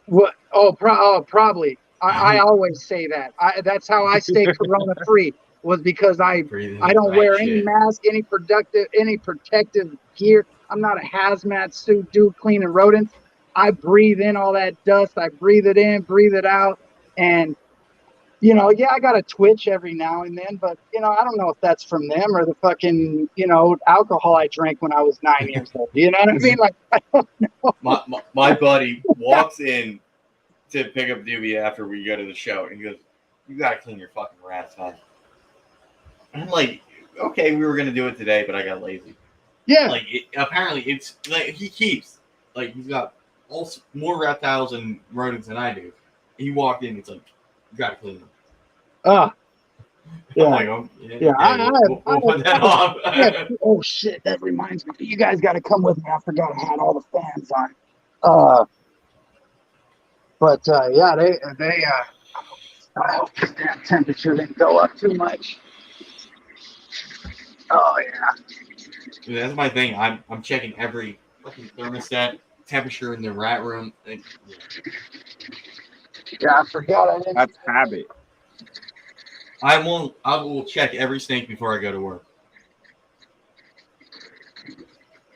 What? Probably. I always say that. That's how I stay Corona free, was because I don't wear any mask, any protective gear. I'm not a hazmat suit dude cleaning rodents. I breathe in all that dust. I breathe it in, breathe it out. And, I got a twitch every now and then, but, I don't know if that's from them or the fucking, alcohol I drank when I was 9 years old. You know what I mean? Like, I don't know. My buddy walks in to pick up Doobie after we go to the show, and he goes, "You got to clean your fucking rats, man." And I'm like, okay, we were going to do it today, but I got lazy. Yeah. Like, apparently it's, like, he keeps, like, he's got more reptiles and rodents than I do. He walked in, it's like, you gotta clean them. Yeah. I'm like, we'll put that off. Yeah. Oh shit, that reminds me. You guys gotta come with me. I forgot I had all the fans on. They I hope the damn temperature didn't go up too much. Oh yeah. Dude, that's my thing. I'm checking every fucking thermostat temperature in the rat room. Yeah, I forgot. I didn't. That's habit. I will check every snake before I go to work.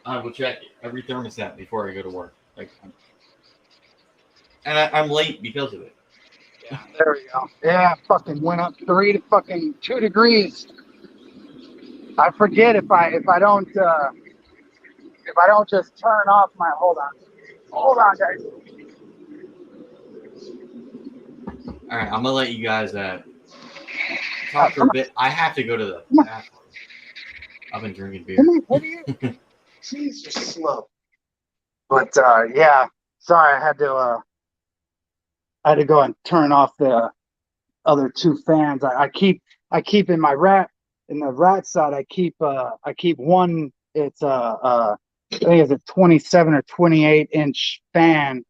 I will check every thermostat before I go to work. I'm late because of it. Yeah, there we go. Yeah, fucking went up 3 to fucking 2 degrees. I forget if I don't just turn off my hold on guys. All right, I'm gonna let you guys talk for a bit. I have to go to the bathroom. I've been drinking beer. What are you? Jeez, you're slow. But yeah, sorry, I had to go and turn off the other 2 fans. I keep in the rat side. I keep one. It's I think it's a 27 or 28 inch fan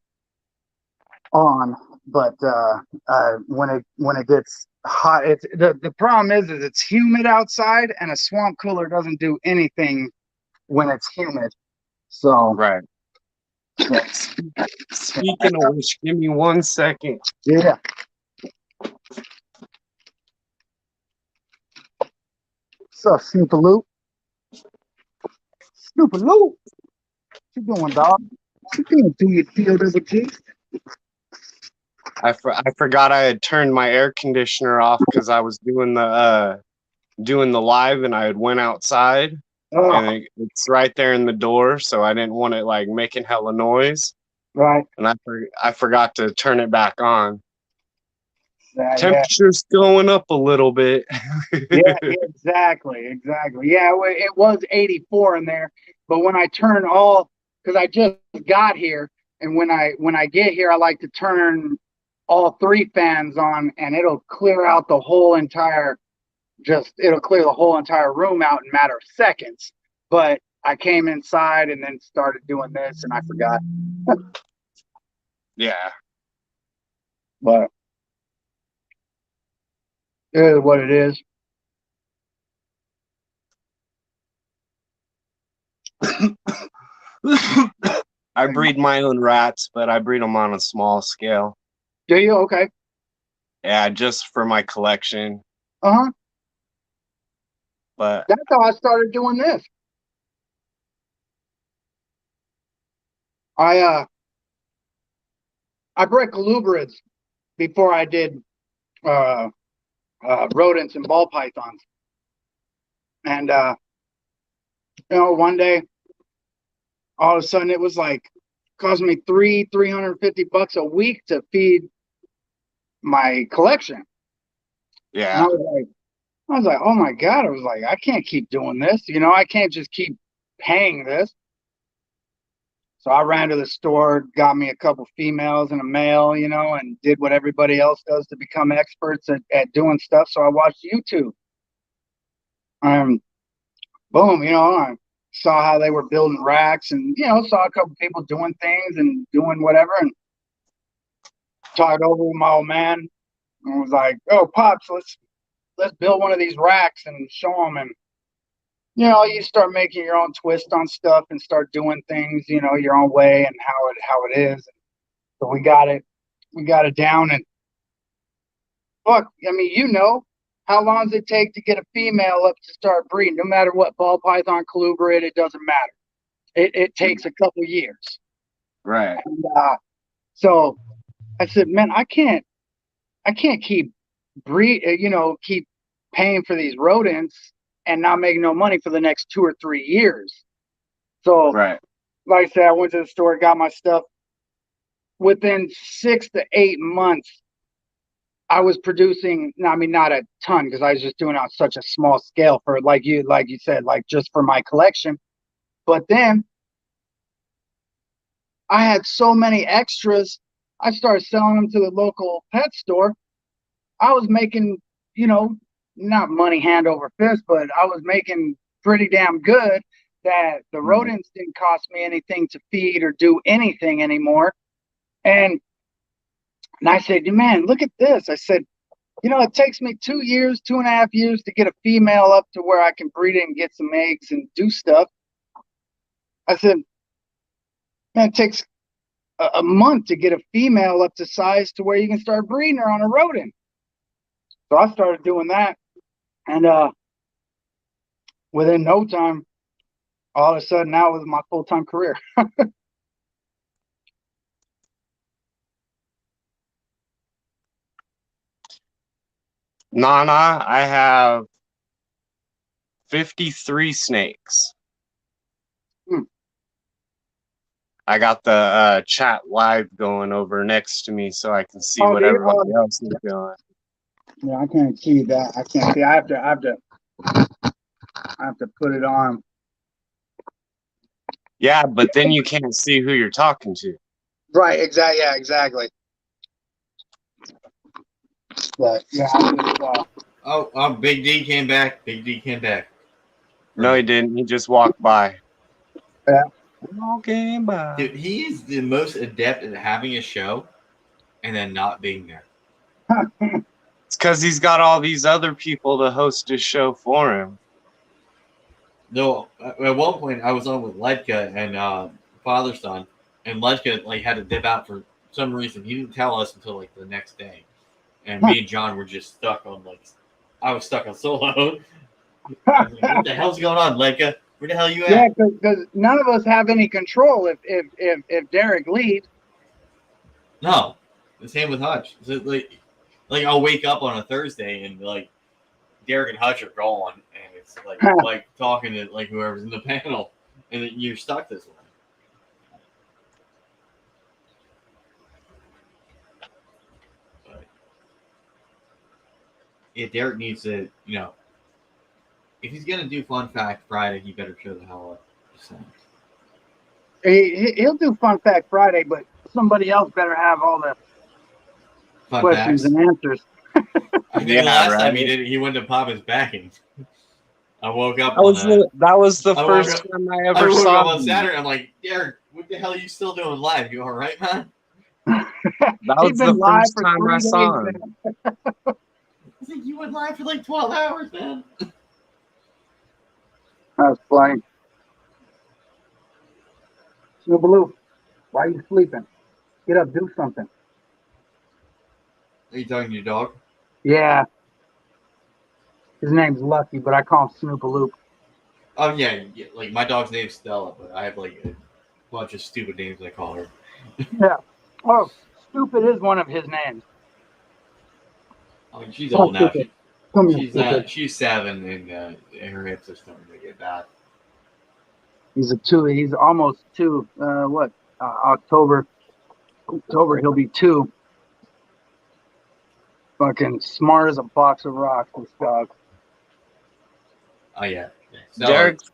on, but when it gets hot, the problem is it's humid outside, and a swamp cooler doesn't do anything when it's humid. So right. Speaking of which, give me 1 second. Yeah. What's up, Snoopaloop? Snoopaloop. What you doing, dog? What you doing? Do your deal to the teeth? I forgot I had turned my air conditioner off because I was doing the live, and I had went outside. Oh. And it's right there in the door, so I didn't want it like making hella noise. Right. And I forgot to turn it back on. Temperature's going up a little bit. Yeah, exactly. Yeah, it was 84 in there, but when I turn because I just got here, and when I get here, I like to turn all 3 fans on, and it'll clear out the whole entire. It'll clear the whole entire room out in a matter of seconds. But I came inside and then started doing this, and I forgot. Yeah. But it is what it is. I breed my own rats, but I breed them on a small scale. Do you? Okay. Yeah, just for my collection. Uh-huh. But That's how I started doing this. I bred colubrids before I did rodents and ball pythons. And one day, all of a sudden, it was like cost me $350 a week to feed my collection. yeah. And I was like, oh my God. I was like, I can't keep doing this. I can't just keep paying this. So I ran to the store, got me a couple females and a male, and did what everybody else does to become experts at doing stuff. So I watched YouTube. Boom, I saw how they were building racks and, saw a couple people doing things and doing whatever, and talked over with my old man and was like, oh, Pops, let's build one of these racks and show them. And, you start making your own twist on stuff and start doing things, your own way and how it is. So we got it down, and fuck, I mean, how long does it take to get a female up to start breeding? No matter what ball python, colubrid, it doesn't matter. It takes a couple years. Right. And, so I said, man, I can't keep keep paying for these rodents and not making no money for the next 2 or 3 years. So, right. Like I said, I went to the store, got my stuff. Within 6 to 8 months, I was producing, I mean, not a ton, because I was just doing it on such a small scale for, like you said, like just for my collection. But then I had so many extras, I started selling them to the local pet store. I was making, not money hand over fist, but I was making pretty damn good that the rodents didn't cost me anything to feed or do anything anymore. And I said, man, look at this. I said, it takes me 2.5 years to get a female up to where I can breed it and get some eggs and do stuff. I said, man, it takes a month to get a female up to size to where you can start breeding her on a rodent. So I started doing that. And within no time, all of a sudden, now it was my full-time career. Nana, I have 53 snakes. I got the chat live going over next to me so I can see what everybody else is doing. Yeah, I can't see that. I can't see. I have to put it on. Yeah, but then you can't see who you're talking to. Right. Exactly. Yeah. Exactly. But yeah. Oh, Big D came back. Big D came back. No, he didn't. He just walked by. Yeah. Walking by. Dude, he is the most adept at having a show and then not being there. It's because he's got all these other people to host his show for him. No, at one point I was on with Ledka and Father Son, and Ledka had to dip out for some reason. He didn't tell us until the next day, and me and John were just stuck on I was stuck on solo. I was like, what the hell's going on, Ledka? Where the hell you at? Yeah, because none of us have any control if Derek leaves. No, the same with Hutch. So, I'll wake up on a Thursday and Derek and Hutch are gone, and it's like talking to whoever's in the panel, and then you're stuck this way. But yeah, Derek needs to, if he's gonna do Fun Fact Friday, he better show the hell up. He'll do Fun Fact Friday, but somebody else better have all the fun questions facts and answers. I think the last time he did it, he went to pop his back and I woke up That was the I woke first up- time I I ever woke saw up on him. Saturday. I'm like, Derek, what the hell are you still doing live? You all right, man? That He's was been the live first for time 3 I saw days, him. man. I think you went live for like 12 hours, man. That's funny. Snoobaloo, why are you sleeping? Get up, do something. Are you talking to your dog? Yeah. His name's Lucky, but I call him Snoopaloop. Oh yeah, like my dog's name's Stella, but I have like a bunch of stupid names I call her. Yeah. Oh, Stupid is one of his names. I mean, she's old now. Stupid. Come here, Stupid. She's 7, and her hips are starting to get bad. He's a 2. He's almost 2. October he'll be 2. Fucking smart as a box of rocks, this dog. Oh yeah. Derek's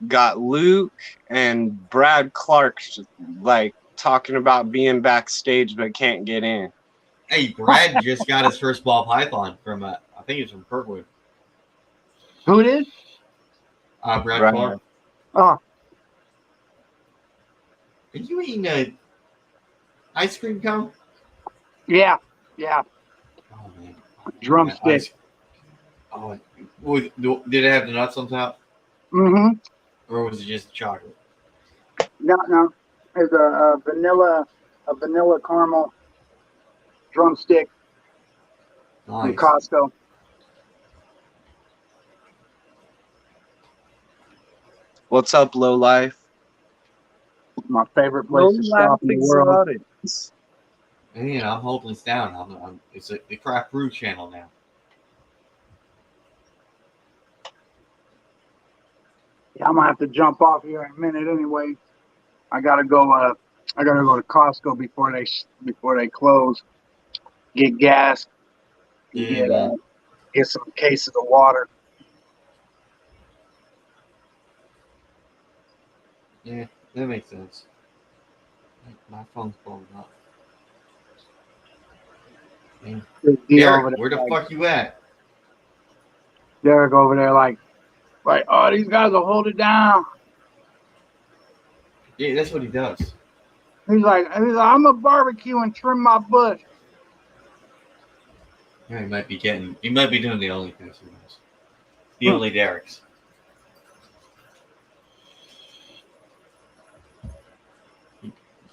got Luke and Brad Clark like talking about being backstage but can't get in. Hey, Brad just got his first ball python from I think it's from Kirkwood. Who did? Brad Clark. Oh, Are you eating ice cream cone? yeah. Oh man. Drumstick. Did it have the nuts on top, Mm-hmm. or was it just chocolate? No. There's a vanilla caramel drumstick from Nice. Costco. What's up, low life? My favorite place to stop in the world. Man, I'm holding this down. It's the Craft Brew channel now. Yeah, I'm gonna have to jump off here in a minute anyway. I gotta go to Costco before they close. Get gas. Yeah. Get some cases of water. Yeah, that makes sense. My phone's blowing up. Man. Big deal over Derek, there, where the like, fuck you at? Derek over there, like, oh, these guys will hold it down. Yeah, that's what he does. He's like, I'm a barbecue and trim my bush. Yeah, he might be doing the only things he does. The only Derek's.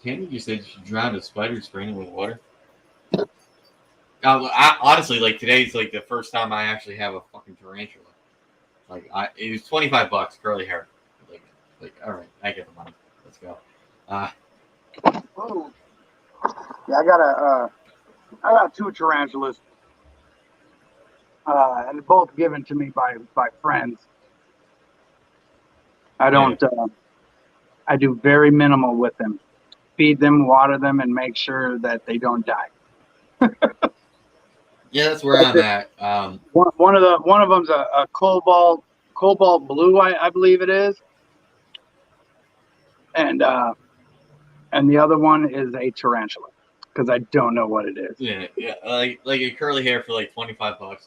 Candy, you said you drowned a spider spraying it with water? Honestly, like today's like the first time I actually have a fucking tarantula. Like it was $25, curly hair. Like all right, I get the money. Let's go. Oh. Yeah, I got 2 tarantulas. And both given to me by friends. I don't. I do very minimal with them. Feed them, water them, and make sure that they don't die. Yeah, that's where I'm at. One of them's a cobalt blue, I believe it is, and the other one is a tarantula because I don't know what it is. Yeah, like a curly hair for like $25.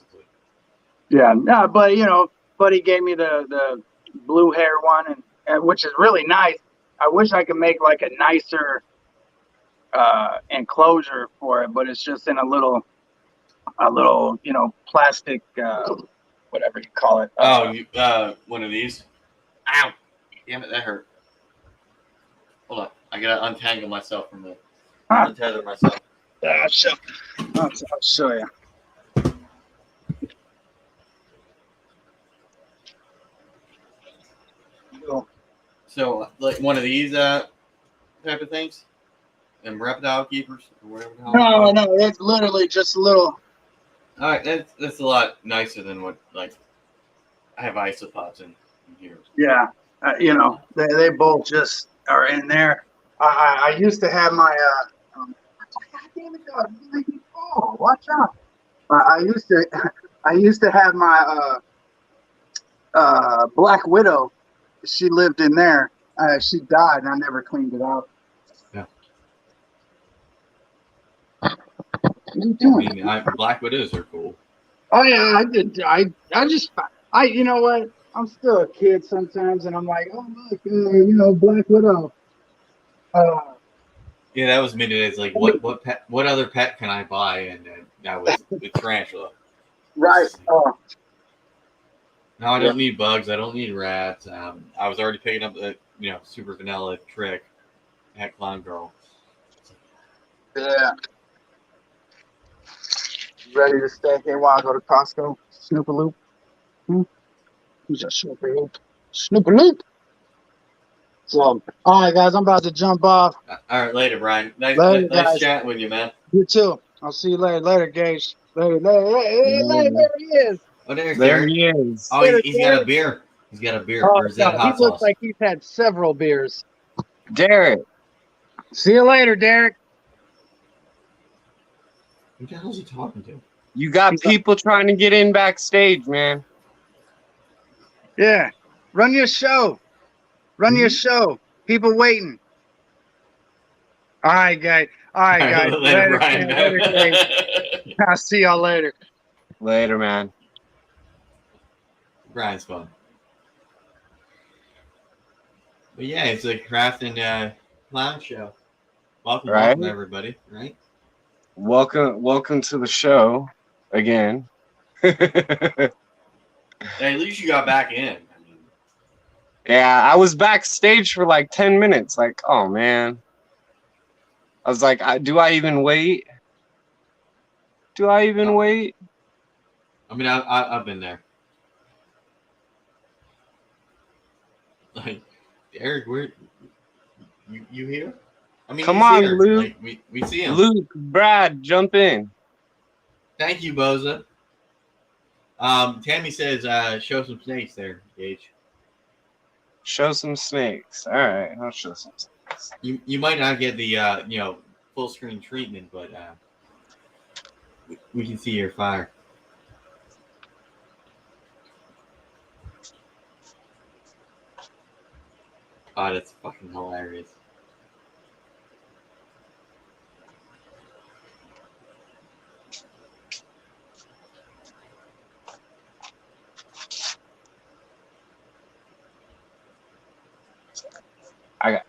Yeah, no, but he gave me the blue hair one, and which is really nice. I wish I could make like a nicer enclosure for it, but it's just in a little plastic whatever you call it. One of these. Ow! Damn it, that hurt. Hold on, I gotta untangle myself from the untether myself. I'll show you. So, like one of these type of things, and reptile keepers or whatever. No, it's literally just a little. All right, that's a lot nicer than what like I have isopods in here. Yeah, they both just are in there. I used to have my God damn it, dog! Oh, watch out! I used to have my Black Widow. She lived in there. She died, and I never cleaned it out. Yeah. What are you doing? I mean, Black Widows are cool. Oh yeah, I did. I you know what? I'm still a kid sometimes, and I'm like, oh look, you know, Black Widow. Yeah, that was me today. It's like, what other pet can I buy? And that was the tarantula. Right. No, I don't need bugs. I don't need rats. I was already picking up the super vanilla trick at Clown Girl. Yeah. Ready to stay here while I go to Costco? Snooper Loop. Who's a Snooper Loop? Snooper Loop. So, all right, guys, I'm about to jump off. All right, later, Brian. Nice chatting with you, man. You too. I'll see you later. Later, Gage. Later. There he is. Oh, there he is. Oh, he's got a beer. He's got a beer. Oh, or is that hot he looks sauce? like he's had several beers. Derek. See you later, Derek. Who the hell is he talking to? You got people trying to get in backstage, man. Yeah. Run your show. Run your show. People waiting. All right, guys. Later, Brian. Later, I'll see y'all later. Later, man. Brian's fun. But yeah, it's a craft and clown show. Welcome, everybody. Right? Welcome to the show again. Hey, at least you got back in. Yeah, I was backstage for like 10 minutes. Like, oh man. I was like, do I even wait? Do I even wait? I mean, I've been there. Like, Eric, where you here? I mean, come on, here. Luke. Like, we see him. Luke, Brad, jump in. Thank you, Boza. Tammy says, show some snakes there, Gage. Show some snakes. All right, I'll show some snakes. You might not get the full screen treatment, but we can see your fire. Oh, that's fucking hilarious.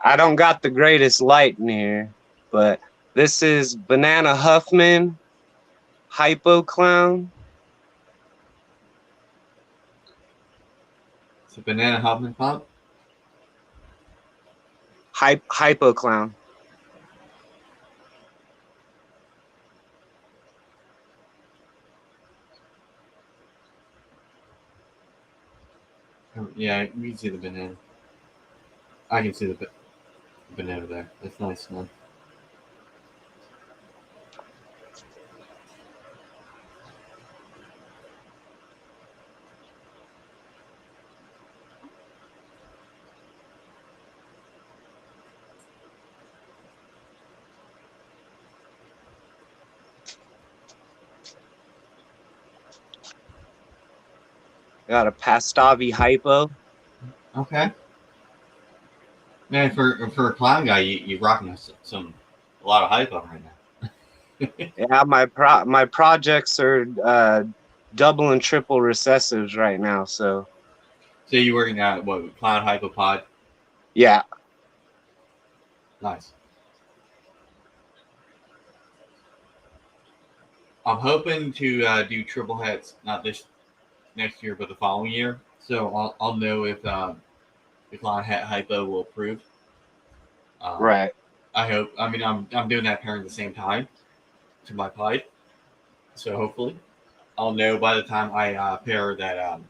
I don't got the greatest light in here, but this is Banana Huffman, Hypo Clown. It's a Banana Huffman pop? Hypo Clown. Yeah, you can see the banana. I can see the banana there. That's nice, man. Got a Pastavi Hypo. Okay. Man, for a clown guy, you're rocking a lot of hype on right now. Yeah, my projects are double and triple recessives right now. So you working at what, Clown Hypopod? Yeah. Nice. I'm hoping to do triple hets, not this next year, but the following year. So I'll know if the Clown Het Hypo will approve. Right. I hope. I mean, I'm doing that pairing at the same time to my pipe. So hopefully, I'll know by the time I pair that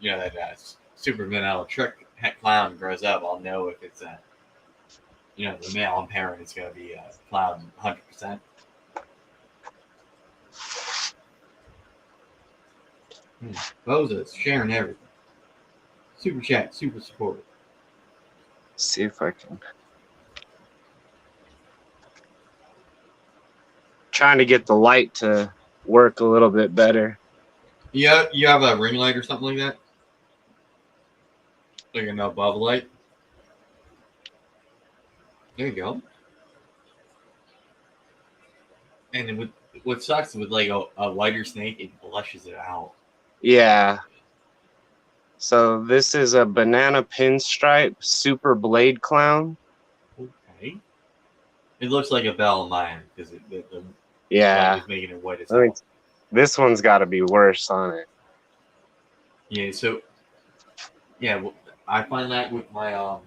that super vanilla trick Het Clown grows up. I'll know if it's the male I'm pairing is going to be Clown 100%. Boza's sharing everything. Super chat, super supportive. See if I can. Trying to get the light to work a little bit better. Yeah, you have a ring light or something like that? Like an above light? There you go. And what sucks with like a lighter snake, it blushes it out. Yeah. So this is a banana pinstripe super blade clown. Okay. It looks like a bell in my end because the Yeah. light is making it white as I mean, hell. this one's got to be worse on it. Yeah, so well, I find that with my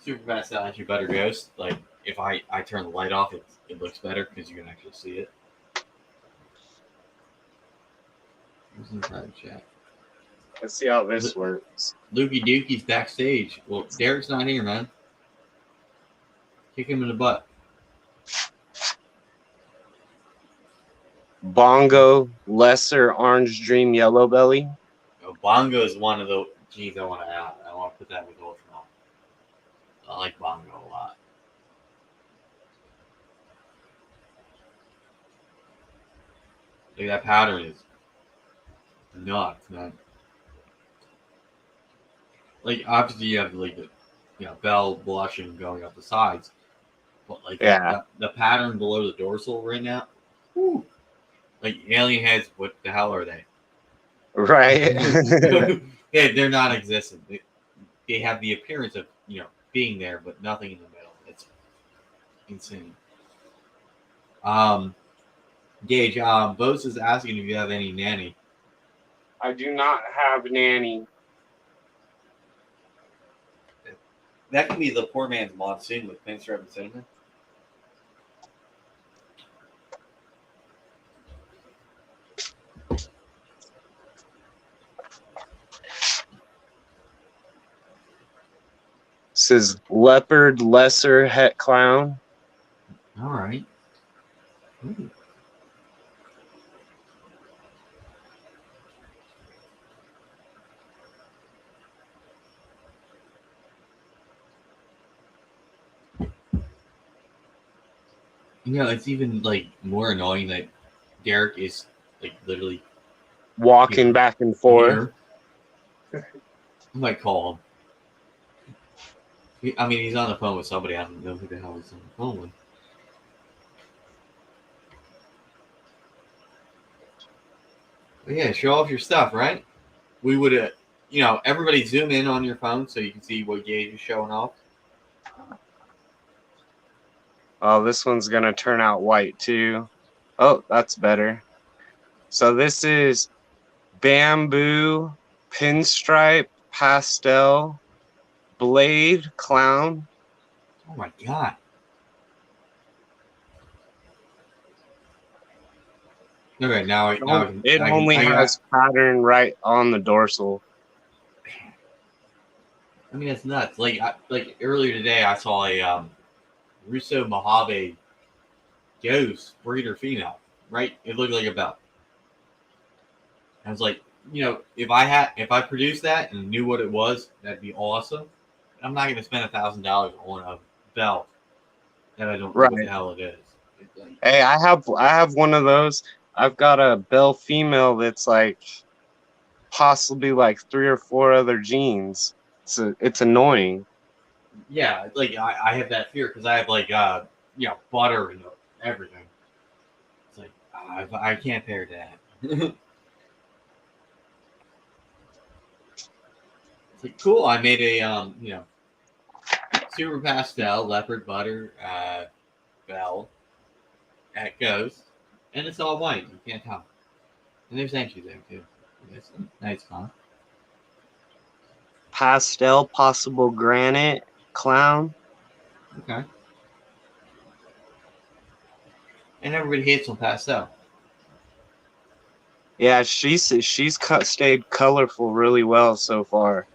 super fast Angie Butter Ghost, like if I turn the light off, it looks better because you can actually see it. Who's in the private chat? Let's see how this works. Lukey Dookie's backstage. Well, Derek's not here, man. Kick him in the butt. Bongo, Lesser, Orange Dream, Yellow Belly. Oh, Bongo is one of the genes I want to add. I want to put that with Ultron. I like Bongo a lot. Like that pattern is nuts, man. Like obviously you have like the bell blushing going up the sides, but like the pattern below the dorsal right now, whew, like alien heads. What the hell are they? Right. Yeah, they're non-existent. They have the appearance of being there, but nothing in the middle. It's insane. Gage, Bose is asking if you have any nanny. I do not have nanny. That could be the poor man's monsoon with pinstripe and cinnamon. This is Leopard, Lesser, Het Clown. All right. Ooh. It's even like more annoying that Derek is like literally walking back and forth. I might call him. I mean, he's on the phone with somebody. I don't know who the hell he's on the phone with. But yeah, show off your stuff, right? We would, everybody zoom in on your phone so you can see what Gage is showing off. Oh, this one's going to turn out white too. Oh, that's better. So this is Bamboo, Pinstripe, Pastel, Blade, Clown. Oh my God. Okay, now it only has pattern right on the dorsal. I mean, it's nuts. Like earlier today, I saw a Russo Mojave ghost breeder female. Right, it looked like a bell. I was like, if I produced that and knew what it was, that'd be awesome. I'm not going to spend $1,000 on a bell that I don't know what the hell it is. Hey, I have one of those. I've got a bell female that's like possibly like 3 or 4 other genes. It's annoying. Yeah, like I have that fear because I have like butter and everything. It's like I can't bear that. It's like cool. I made a super pastel leopard butter bell at Ghost, and it's all white. You can't tell. And there's Angie there too. It's nice, huh? Pastel, possible granite, clown. Okay. And everybody hates on pastel. Yeah, she's stayed colorful really well so far.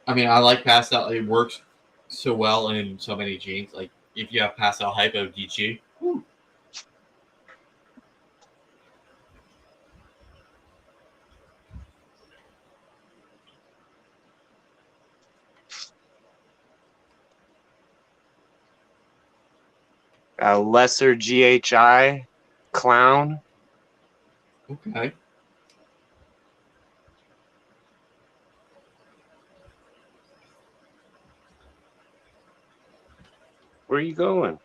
I mean, I like pastel. It works so well in so many genes. Like if you have pastel hypo DG. Woo. Lesser GHI, clown. Okay. Where are you going?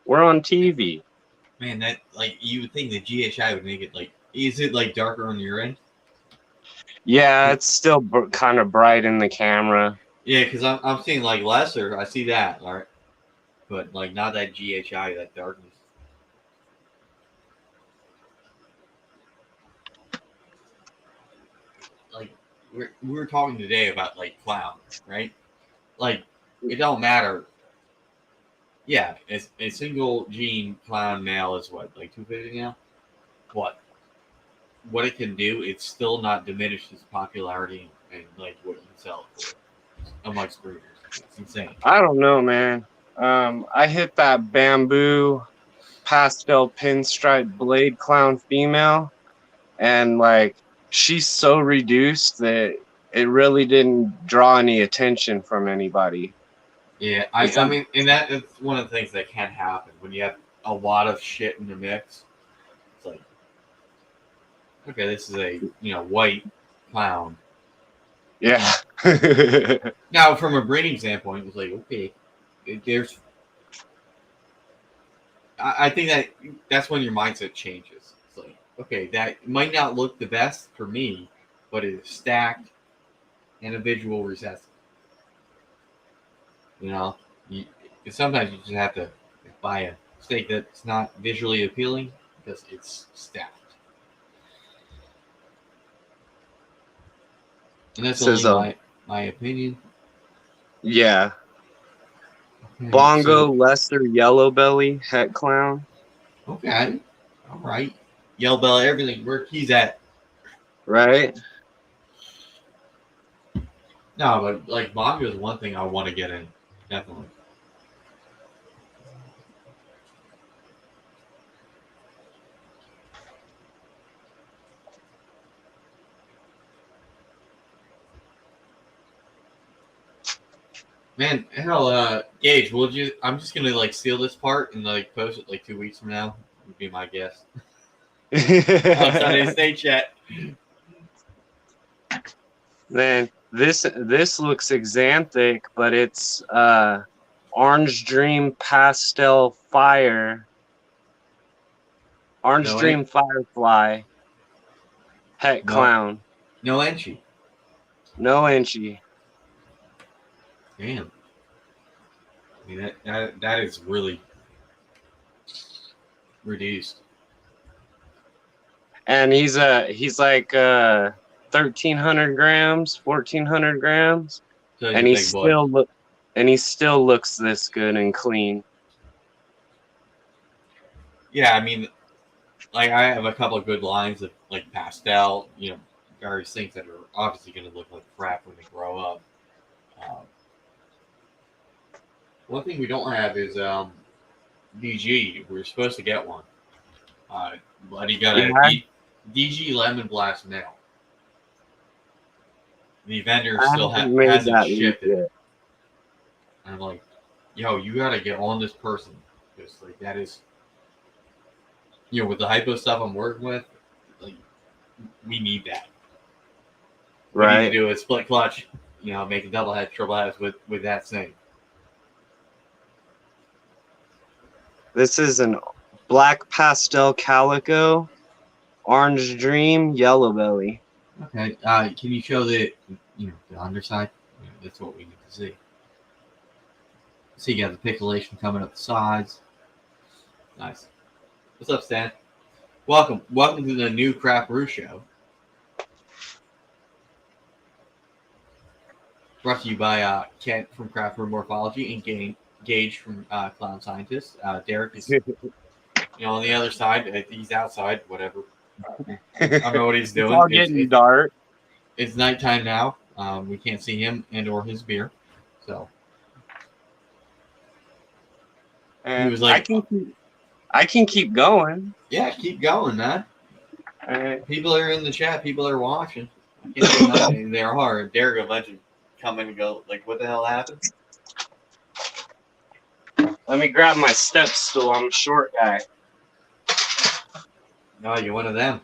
We're on TV. Man, that you would think the GHI would make it like Is it like darker on your end? Yeah, it's still kind of bright in the camera. Yeah, because I'm seeing like lesser. I see that, all right, but like not that GHI, that darkness. Like we were talking today about like clowns, right? Like it don't matter. Yeah, it's a single gene clown male is what, like 250 now? What it can do, it's still not diminished its popularity and like what you can sell it for amongst breeders. It's insane. I don't know, man. I hit that bamboo pastel pinstripe blade clown female, and like she's so reduced that it really didn't draw any attention from anybody. Yeah, I mean, and that's one of the things that can happen when you have a lot of shit in the mix. It's like, okay, this is a white clown. Yeah. Now, from a breeding standpoint, it's like, okay, there's. I think that's when your mindset changes. It's like, okay, that might not look the best for me, but it is stacked and a visual recessive. Sometimes you just have to buy a steak that's not visually appealing because it's stacked. And that's only my opinion. Yeah. Okay, Bongo lesser yellow belly het clown. Okay. All right. Yellow belly, everything. Where he's at. Right? No, but like Bongo is one thing I want to get in. Definitely. Man, hell, Gage, I'm just gonna like steal this part and like post it like 2 weeks from now. Would be my guess. On Sunday State Chat. Man, this looks xanthic, but it's Orange Dream Pastel Fire. Orange Dream Firefly. Het clown. No Enchi. No Enchi. Damn. I mean that is really reduced. And he's like 1,300 grams, 1,400 grams, So and he still looks this good and clean. Yeah, I mean, like I have a couple of good lines of like pastel, various things that are obviously going to look like crap when they grow up. One thing we don't have is DG. We were supposed to get one, but he got a DG Lemon Blast male. The vendor still hasn't shipped it. And I'm like, yo, you got to get on this person because like that is, with the hypo stuff I'm working with, like we need that. Right. We need to do a split clutch, make a double head, triple heads with that thing. This is an black pastel calico, orange dream, yellow belly. Okay. Can you show the underside? That's what we need to see. So you got the pixelation coming up the sides. Nice. What's up, Stan? Welcome to the new Craft Brew Show. Brought to you by Kent from Craft Brew Morphology and Gage from Clown Scientist. Derek is on the other side. He's outside, whatever. I don't know what he's doing. It's all getting dark. It's nighttime now. We can't see him and or his beer. So And he was like, I can keep going. Yeah, keep going, man. People are in the chat. People are watching. I can't say nothing. They are. Derek eventually come in and go, like, what the hell happened? Let me grab my step stool. I'm a short guy. No, you're one of them.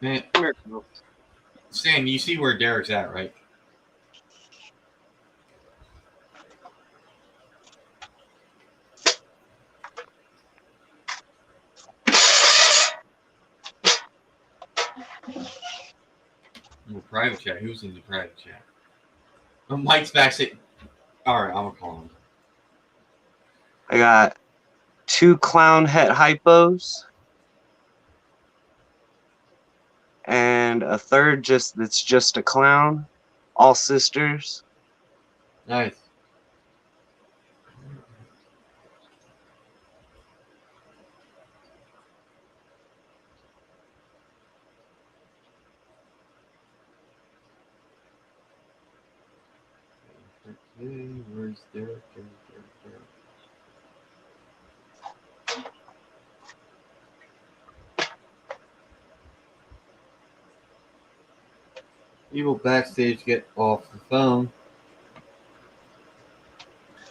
Man, Stan, you see where Derek's at, right? Private chat. Who's in the private chat? Oh, Mike's backstage. All right, I'm gonna call him. I got 2 clown het hypos. And a third that's just a clown. All sisters. Nice. Where's Derek? People backstage get off the phone.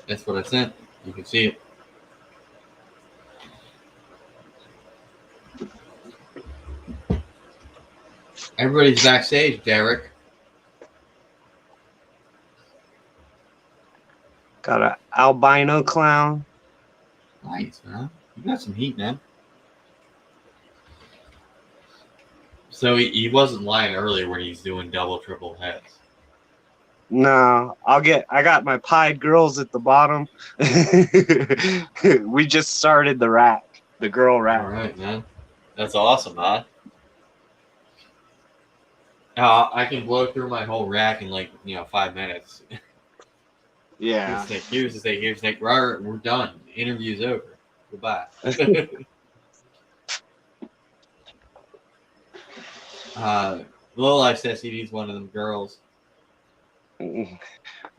That's what I sent. You can see it. Everybody's backstage, Derek. Got an albino clown. Nice, man. You got some heat, man. So he wasn't lying earlier when he's doing double, triple heads. No, I got my pied girls at the bottom. We just started the rack, the girl rack. All right, man. That's awesome, huh? I can blow through my whole rack in 5 minutes. Yeah. Here's the thing. Here's Nick. We're done. Interview's over. Goodbye. Low Life says he needs one of them girls.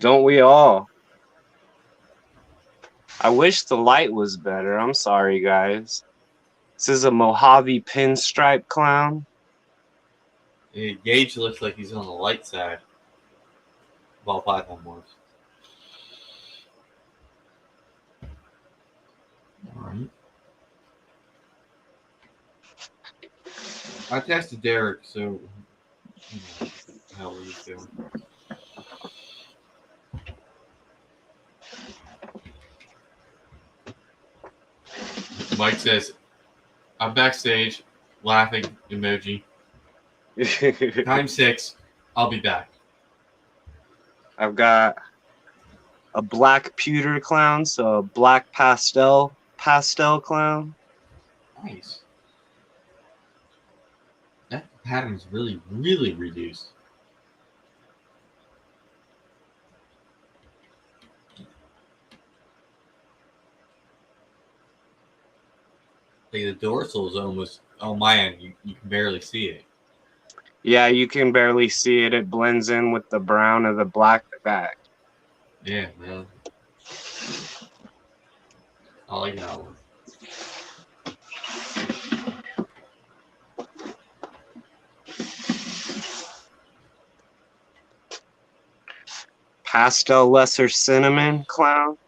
Don't we all? I wish the light was better. I'm sorry, guys. This is a Mojave pinstripe clown. Gage looks like he's on the light side. Ball python morphs. All right. I texted Derek, so how are you doing? Mike says, "I'm backstage, laughing emoji. Time 6. I'll be back." I've got a black pewter clown, so a black pastel clown. Nice. That pattern's really, really reduced. Like the dorsal is almost, oh man, you can barely see it. Yeah, you can barely see it. It blends in with the brown of the black back. Yeah, man. I like that one. Pastel lesser cinnamon clown.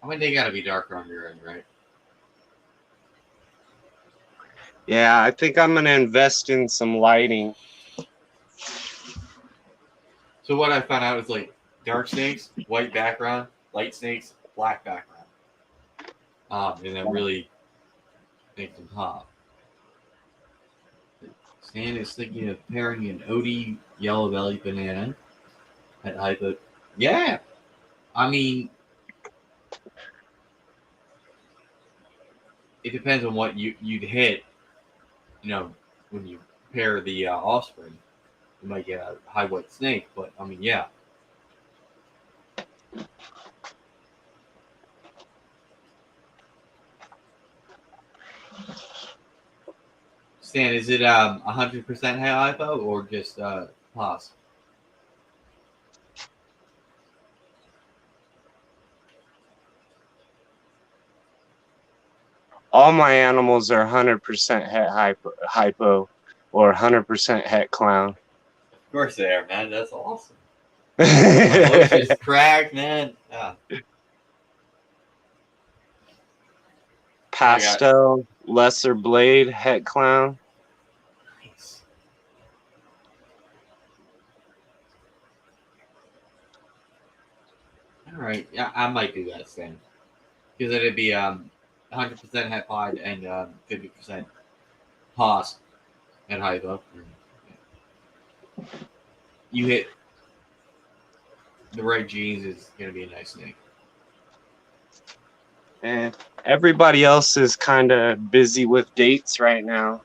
I mean, they gotta be darker on your end, right? Yeah, I think I'm gonna invest in some lighting. So what I found out is like dark snakes, white background, light snakes, black background. And that really makes them pop. Stan is thinking of pairing an Odie yellow belly banana at hypo. Yeah, I mean, it depends on what you'd hit. You know, when you pair the offspring, you might get a high white snake. But I mean, yeah. Stan, is it 100% hypo or just pos? All my animals are 100% het hypo or 100% het clown. Of course they are, man. That's awesome. My voice is cracked, man. Yeah. Pastel lesser blade het clown. Nice. I might do that thing because it'd be 100% het pied and 50% Haas at hypo. You hit the right genes, is gonna be a nice snake. And everybody else is kind of busy with dates right now.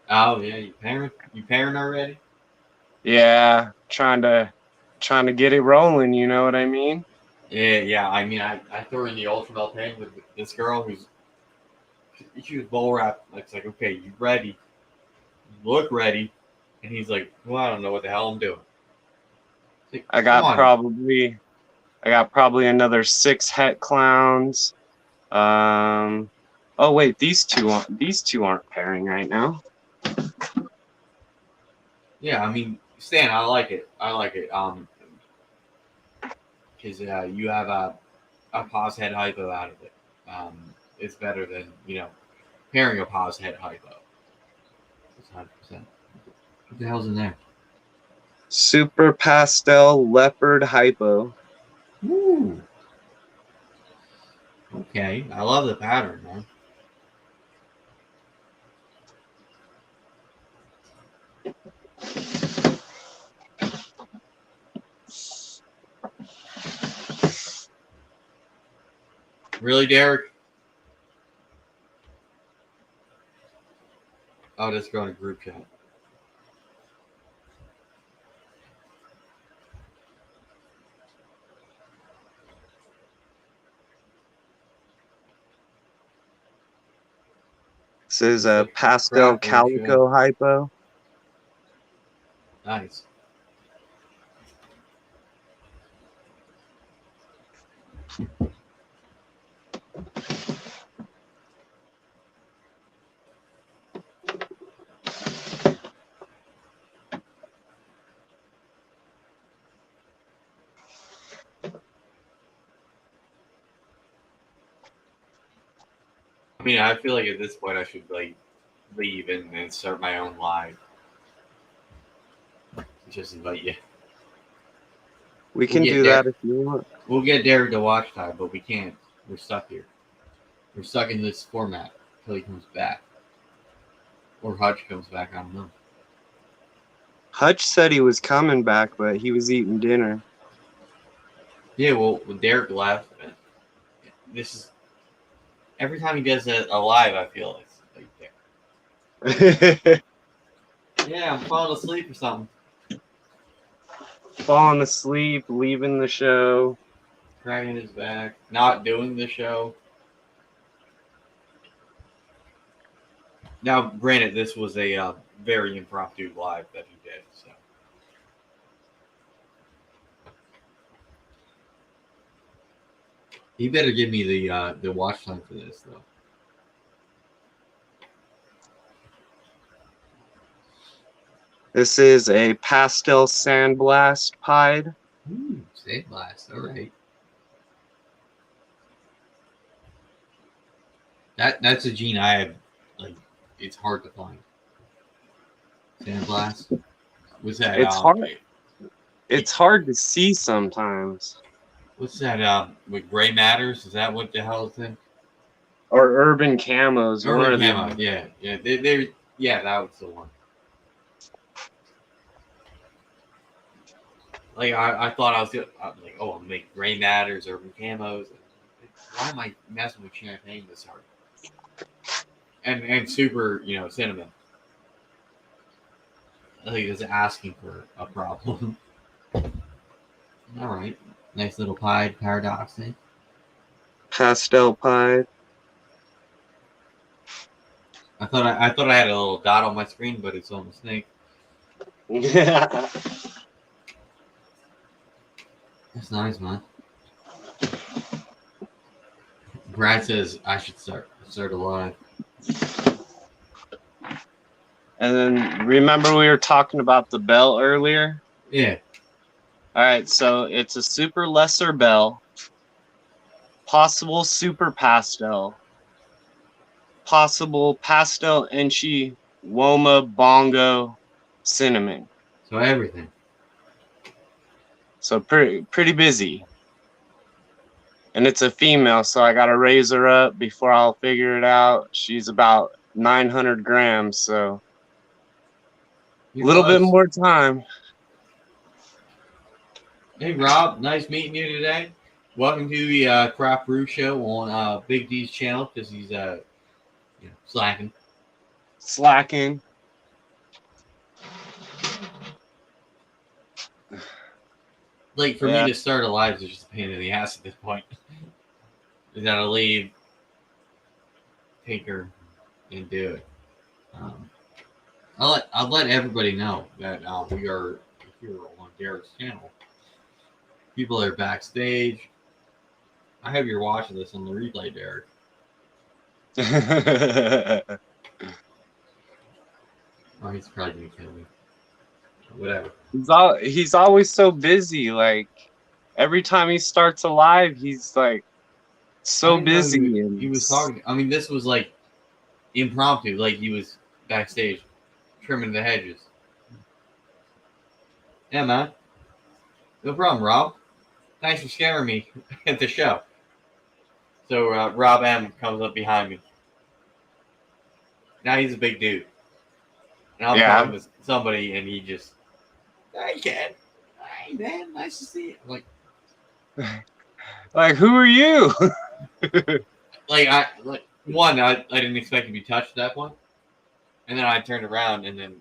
Oh yeah, you pairing already? Yeah, trying to get it rolling. You know what I mean? Yeah. I mean, I threw in the ultra male pain with this girl she was bull wrapped. It's like, okay, you ready? You look ready, and he's like, well, I don't know what the hell I'm doing. Like, I got probably another 6 het clowns. Oh wait, these two aren't pairing right now. Yeah, I mean, Stan, I like it. Because you have a pause head hypo out of it. It's better than pairing a pause head hypo. It's 100%. What the hell's in there? Super pastel leopard hypo. Ooh. Okay, I love the pattern, man. Really, Derek? I'll just go in a group chat. This is a pastel calico hypo. Nice. I mean, I feel like at this point I should leave and start my own live. Just invite you. We can do that if you want. We'll get Derek to watch time, but we can't. We're stuck here. We're stuck in this format until he comes back. Or Hutch comes back, I don't know. Hutch said he was coming back, but he was eating dinner. Yeah, well, when Derek left, this is every time he does a live, I feel like yeah, I'm falling asleep or something. Falling asleep, leaving the show. Cracking his back, not doing the show. Now, granted, this was a very impromptu live that he did, so. He better give me the watch time for this, though. This is a pastel sandblast pied. Sandblast, all right. That's a gene I have. Like, it's hard to find. Sandblast. What's that? It's hard. It's hard to see sometimes. What's that? With Gray Matters? Is that what the hell is it? Or Urban Camos. Urban Camo. Yeah. Yeah, that was the one. Like I thought I was like, oh, I'll make Gray Matters, Urban Camos. Why am I messing with champagne this hard? And super, cinnamon. I think it's asking for a problem. All right, nice little pied paradox. Pastel pied. I thought I had a little dot on my screen, but it's on the snake. Yeah. That's nice, man. Brad says I should start a live. And then remember we were talking about the bell earlier? Yeah. All right, so it's a super lesser bell, possible super pastel, possible pastel enchi, woma, bongo, cinnamon. So everything. So pretty busy. And it's a female, so I gotta raise her up before I'll figure it out. She's about 900 grams, so a little bit more time. Hey Rob, nice meeting you today. Welcome to the Craft Brew Show on Big D's channel because he's slacking. Like for me to start a live is just a pain in the ass at this point. You gotta leave, take her, and do it. I'll let everybody know that we are here on Derek's channel. People are backstage. I hope you're watching this on the replay, Derek. Oh, he's probably gonna kill me. Whatever. He's always so busy. Like every time he starts a live, he's like so busy. He was talking. I mean, this was like impromptu. Like he was backstage trimming the hedges. Yeah, man. No problem, Rob. Thanks for scaring me at the show. So Rob M comes up behind me. Now he's a big dude. And I'm talking to somebody, and he just, hey, Ken. Hey, man, nice to see you. I'm like, who are you? I didn't expect to be touched at that point. And then I turned around, and then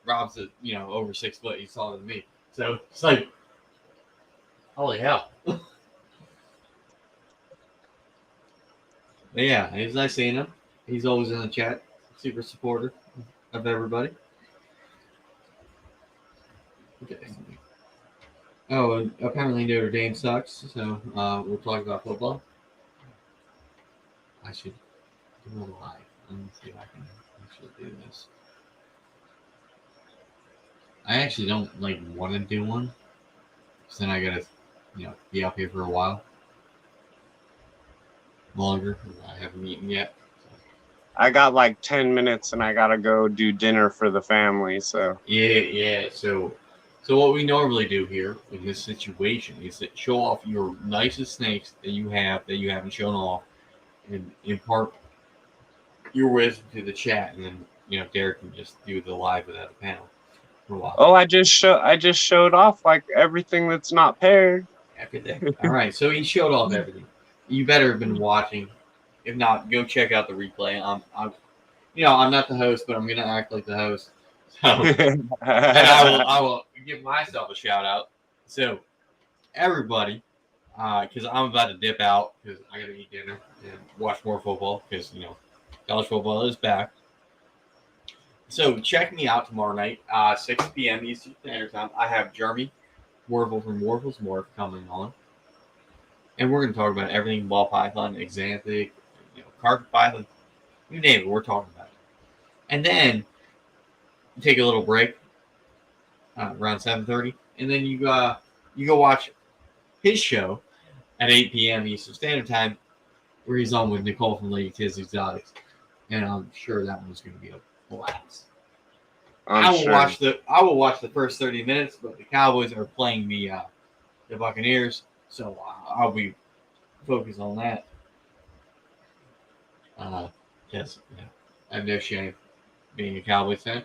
Rob's, over 6 foot. He's taller than me. So it's like, holy hell. But yeah, it's nice seeing him. He's always in the chat. Super supporter of everybody. Okay. Oh, and apparently Notre Dame sucks, so we'll talk about football. I should do a live. Let me see if I can actually do this. I actually don't want to do one, because then I gotta, be up here for a while longer. I haven't eaten yet. I got like 10 minutes, and I gotta go do dinner for the family. So yeah. So what we normally do here in this situation is that show off your nicest snakes that you haven't shown off, and impart your wisdom to the chat, and then Derek can just do the live without a panel for a while. Oh, I just showed off like everything that's not paired. Everything. All right, so he showed off everything. You better have been watching. If not, go check out the replay. I'm not the host, but I'm gonna act like the host. So, and I will give myself a shout out. So, everybody, because I'm about to dip out because I gotta eat dinner and watch more football because college football is back. So check me out tomorrow night, 6 p.m. Eastern Standard Time. I have Jeremy Warfel from Warfel's Morph coming on, and we're gonna talk about everything ball python, exanthic, carpet python, you name it. We're talking about it, and then take a little break around 7:30, and then you go watch his show at 8 p.m. Eastern Standard Time, where he's on with Nicole from Lady Tiz Exotics, and I'm sure that one's going to be a blast. I will watch the first 30 minutes, but the Cowboys are playing the Buccaneers, so I'll be focused on that. Yes, I have no shame being a Cowboys fan.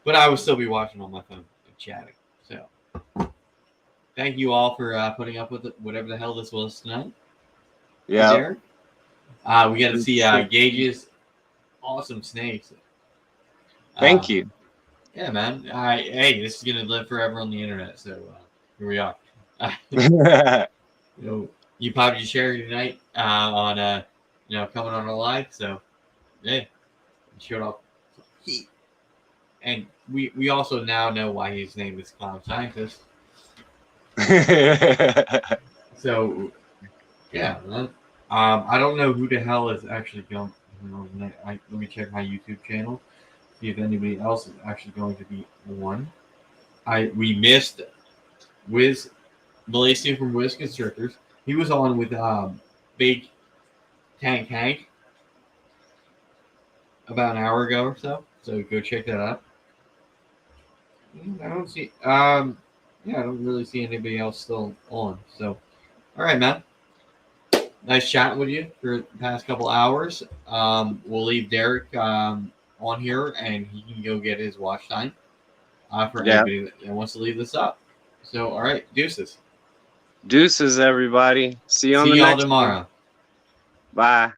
But I will still be watching on my phone and chatting. So, thank you all for putting up with it, whatever the hell this was tonight. Yeah. We got to see Gage's awesome snakes. Thank you. Yeah, man. Hey, this is gonna live forever on the internet. So here we are. You probably shared tonight on coming on a live. So yeah, showed off heat. And we also now know why his name is Clown Scientist. So, yeah, man. I don't know who the hell is actually going. Let me check my YouTube channel, see if anybody else is actually going to be on. We missed Malaysia from Wiz Constrictors. He was on with Big Tank Hank about an hour ago or so. So go check that out. I don't see. Yeah, I don't really see anybody else still on. So, all right, man. Nice chatting with you for the past couple hours. We'll leave Derek on here, and he can go get his watch time for anybody that wants to leave this up. So, all right, deuces. Deuces, everybody. See you on the y'all next tomorrow. one. Bye.